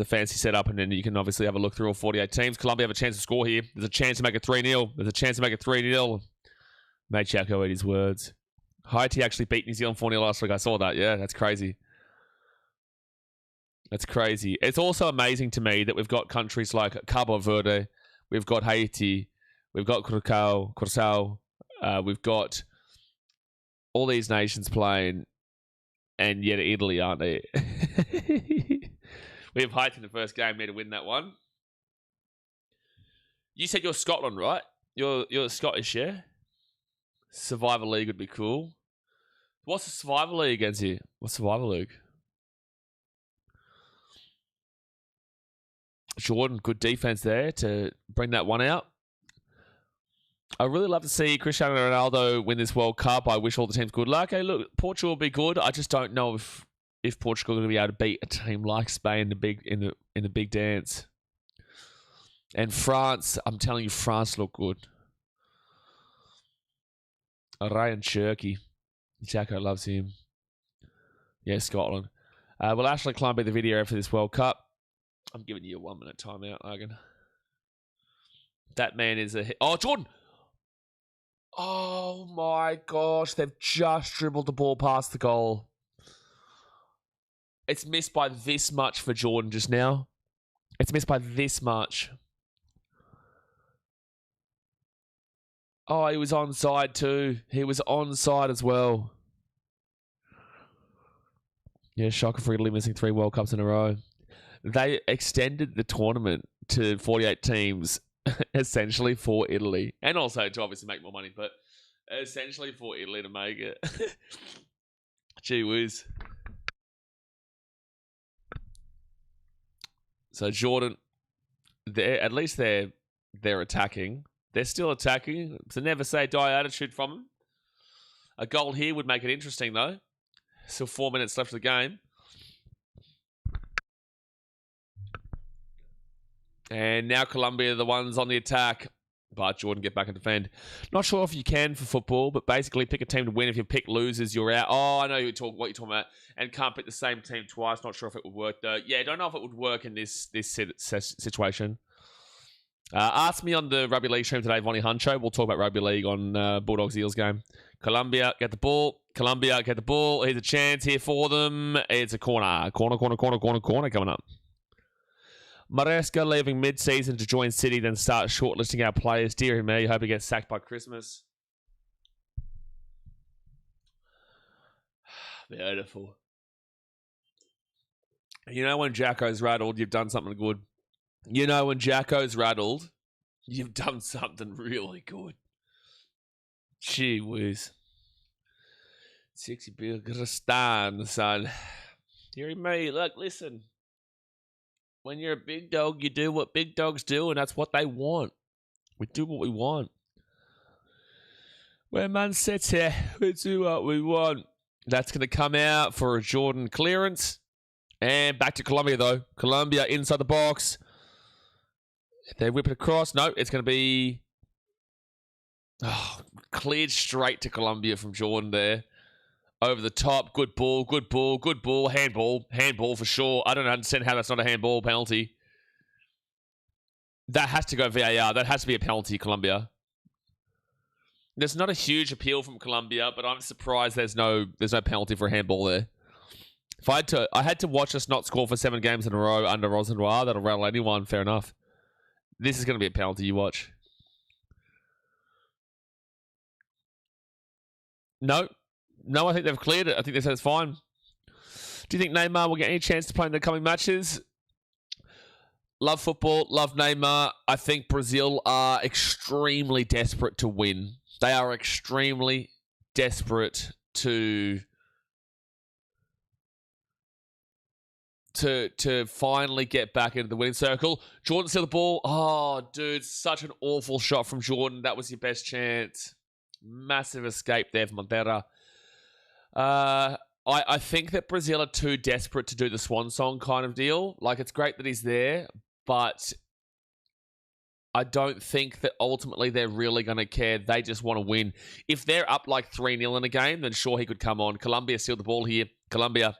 fantasy set up, and then you can obviously have a look through all 48 teams. Colombia have a chance to score here. There's a chance to make it 3-0. There's a chance to make it 3-0. Made Chaco eat his words. Haiti actually beat New Zealand 4-0 last week. I saw that. Yeah, that's crazy. That's crazy. It's also amazing to me that we've got countries like Cabo Verde, we've got Haiti, we've got Curaçao, we've got all these nations playing, and yet Italy aren't they? We have Haiti in the first game, need to win that one. You said you're Scotland, right? You're Scottish, yeah? Survivor League would be cool. What's the Survivor League against you? What's Survivor League? Jordan, good defense there to bring that one out. I really love to see Cristiano Ronaldo win this World Cup. I wish all the teams good luck. Hey, look, Portugal will be good. I just don't know if Portugal are going to be able to beat a team like Spain in the big dance. And France, I'm telling you, France look good. Ryan Cherky. Jacko loves him. Yeah, Scotland. We'll actually climb the video for this World Cup. I'm giving you a 1 minute timeout, Logan. That man is a... Oh, Jordan! Oh, my gosh. They've just dribbled the ball past the goal. It's missed by this much for Jordan just now. It's missed by this much. Oh, he was onside too. He was onside as well. Yeah, shocker for Italy missing 3 World Cups in a row. They extended the tournament to 48 teams, essentially for Italy. And also to obviously make more money, but essentially for Italy to make it. Gee whiz. So Jordan, at least they're attacking. They're still attacking. It's a never say die attitude from them. A goal here would make it interesting, though. Still 4 minutes left of the game. And now Colombia are the ones on the attack. But Jordan, get back and defend. Not sure if you can for football, but basically pick a team to win. If you pick losers, you're out. Oh, I know what you're talking about. And can't pick the same team twice. Not sure if it would work, though. Yeah, don't know if it would work in this situation. Ask me on the rugby league stream today, Vonnie Huncho. We'll talk about rugby league on Bulldogs Eels game. Colombia, get the ball. Colombia, get the ball. Here's a chance here for them. It's a corner. Corner coming up. Maresca leaving mid-season to join City, then start shortlisting our players. Dear me, hope he gets sacked by Christmas. Beautiful. You know when Jacko's rattled, you've done something good. You know when Jacko's rattled, you've done something really good. Gee whiz. 60 Bilgristan, son. Dear me, look, listen. When you're a big dog, you do what big dogs do, and that's what they want. We do what we want. When man sits here, we do what we want. That's going to come out for a Jordan clearance. And back to Colombia, though. Colombia inside the box. They whip it across. No, it's going to be... cleared straight to Colombia from Jordan there. Over the top. Good ball. Handball. Handball for sure. I don't understand how that's not a handball penalty. That has to go VAR. That has to be a penalty, Colombia. There's not a huge appeal from Colombia, but I'm surprised there's no penalty for a handball there. If I had to watch us not score for 7 games in a row under Rosenoir. That'll rattle anyone. Fair enough. This is going to be a penalty. You watch. No, I think they've cleared it. I think they said it's fine. Do you think Neymar will get any chance to play in the coming matches? Love football, love Neymar. I think Brazil are extremely desperate to win. They are extremely desperate to finally get back into the winning circle. Jordan steal the ball. Oh, dude, such an awful shot from Jordan. That was your best chance. Massive escape there from Montero. I think that Brazil are too desperate to do the swan song kind of deal. Like, it's great that he's there, but I don't think that ultimately they're really going to care. They just want to win. If they're up like 3-0 in a game, then sure, he could come on. Colombia steal the ball here. Colombia.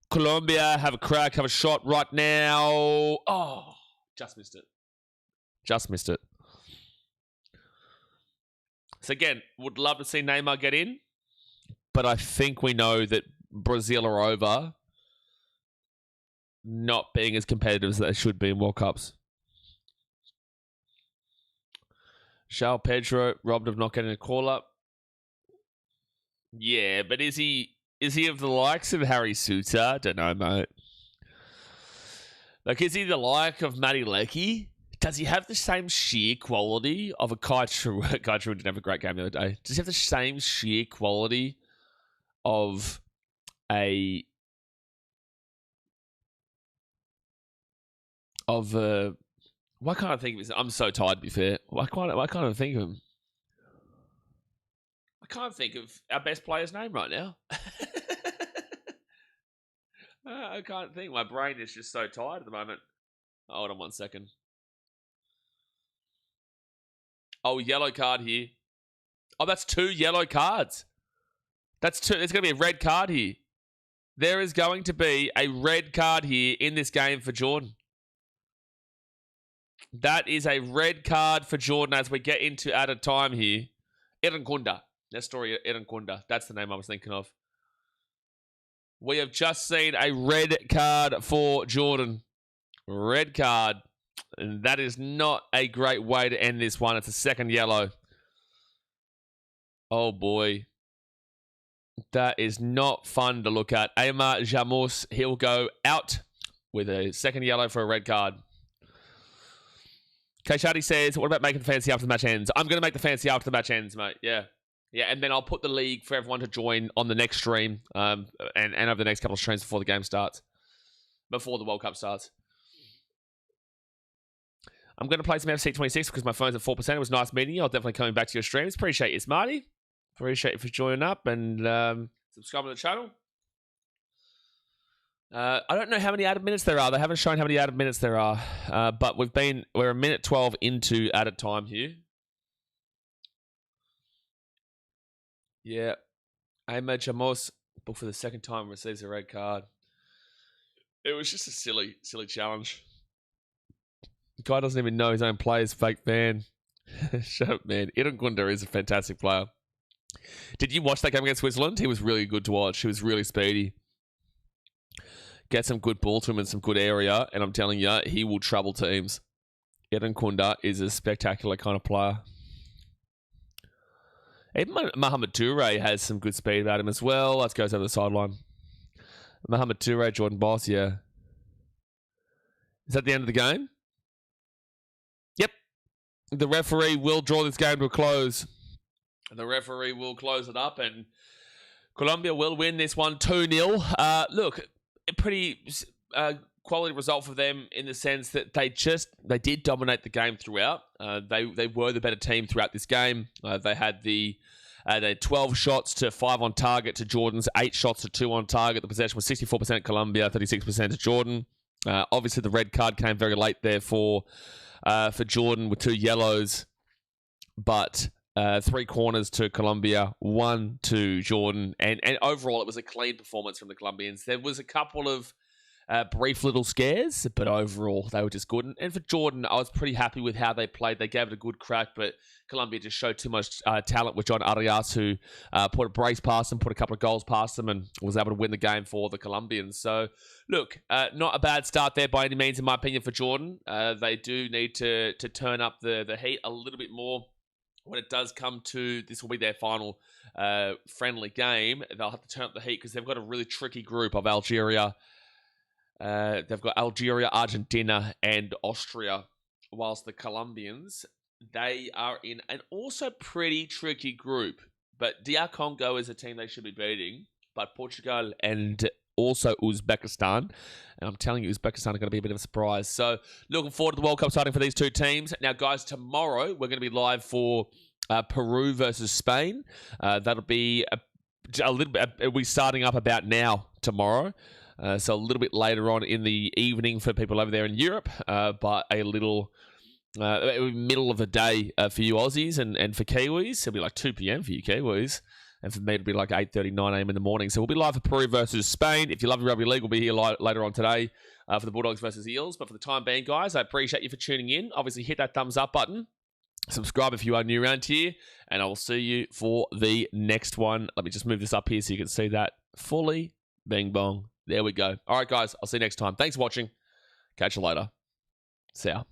Have a crack, have a shot right now. Oh, just missed it. So again, would love to see Neymar get in, but I think we know that Brazil are over not being as competitive as they should be in World Cups. João Pedro robbed of not getting a call-up. Yeah, but is he of the likes of Harry Suter? Don't know, mate. Like, is he the like of Matty Leckie? Does he have the same sheer quality of a Kai True? Kai True didn't have a great game the other day. Does he have the same sheer quality of a... Why can't I think of his... I'm so tired, to be fair. Why can't I think of him? I can't think of our best player's name right now. I can't think. My brain is just so tired at the moment. Hold on 1 second. Oh, yellow card here. Oh, that's 2 yellow cards. That's 2. There's going to be a red card here. There is going to be a red card here in this game for Jordan. That is a red card for Jordan as we get into added time here. Irankunda. Nestor Irankunda. That's the name I was thinking of. We have just seen a red card for Jordan. Red card. And that is not a great way to end this one. It's a second yellow. Oh, boy. That is not fun to look at. Aymar Jamus, he'll go out with a second yellow for a red card. Kayshadi says, what about making the fancy after the match ends? I'm going to make the fancy after the match ends, mate. Yeah. Yeah, and then I'll put the league for everyone to join on the next stream and over the next couple of streams before the game starts. Before the World Cup starts. I'm going to play some FC26 because my phone's at 4%. It was nice meeting you. I'll definitely coming back to your streams. Appreciate you, Smarty. Appreciate you for joining up and subscribing to the channel. I don't know how many added minutes there are. They haven't shown how many added minutes there are. But we're a minute 12 into added time here. Yeah. Ahmed Jamos, booked for the second time, receives a red card. It was just a silly challenge. The guy doesn't even know his own player's fake fan. Shut up, man. Irankunda is a fantastic player. Did you watch that game against Switzerland? He was really good to watch. He was really speedy. Get some good ball to him in some good area, and I'm telling you, he will trouble teams. Irankunda is a spectacular kind of player. Even Mohamed Toure has some good speed about him as well. Let's go over the sideline. Mohamed Toure, Jordan Boss, yeah. Is that the end of the game? Yep. The referee will draw this game to a close. The referee will close it up, and Colombia will win this one 2-0. Look, a pretty quality result for them in the sense that they did dominate the game throughout. They were the better team throughout this game. They had they had 12 shots to 5 on target to Jordan's 8 shots to 2 on target. The possession was 64% Colombia, 36% to Jordan. Obviously, the red card came very late there for Jordan with 2 yellows, but 3 corners to Colombia, 1 to Jordan, and overall it was a clean performance from the Colombians. There was a couple of brief little scares, but overall they were just good. And for Jordan, I was pretty happy with how they played. They gave it a good crack, but Colombia just showed too much talent with John Arias, who put a brace past them, put a couple of goals past them, and was able to win the game for the Colombians. So, look, not a bad start there by any means, in my opinion, for Jordan. They do need to turn up the heat a little bit more when it does come to, this will be their final friendly game. They'll have to turn up the heat because they've got a really tricky group of Algeria. They've got Algeria, Argentina, and Austria, whilst the Colombians, they are in an also pretty tricky group. But DR Congo is a team they should be beating, but Portugal and also Uzbekistan. And I'm telling you, Uzbekistan are going to be a bit of a surprise. So, looking forward to the World Cup starting for these two teams. Now, guys, tomorrow we're going to be live for Peru versus Spain. That'll be a little bit. It'll be starting up about now tomorrow. So a little bit later on in the evening for people over there in Europe, but a little middle of the day for you Aussies and for Kiwis. It'll be like 2 p.m. for you Kiwis. And for me, it'll be like 8:30, 9 a.m. in the morning. So we'll be live for Peru versus Spain. If you love your rugby league, we'll be here later on today for the Bulldogs versus Eels. But for the time being, guys, I appreciate you for tuning in. Obviously, hit that thumbs up button. Subscribe if you are new around here. And I will see you for the next one. Let me just move this up here so you can see that fully. Bing bong. There we go. All right, guys. I'll see you next time. Thanks for watching. Catch you later. See ya.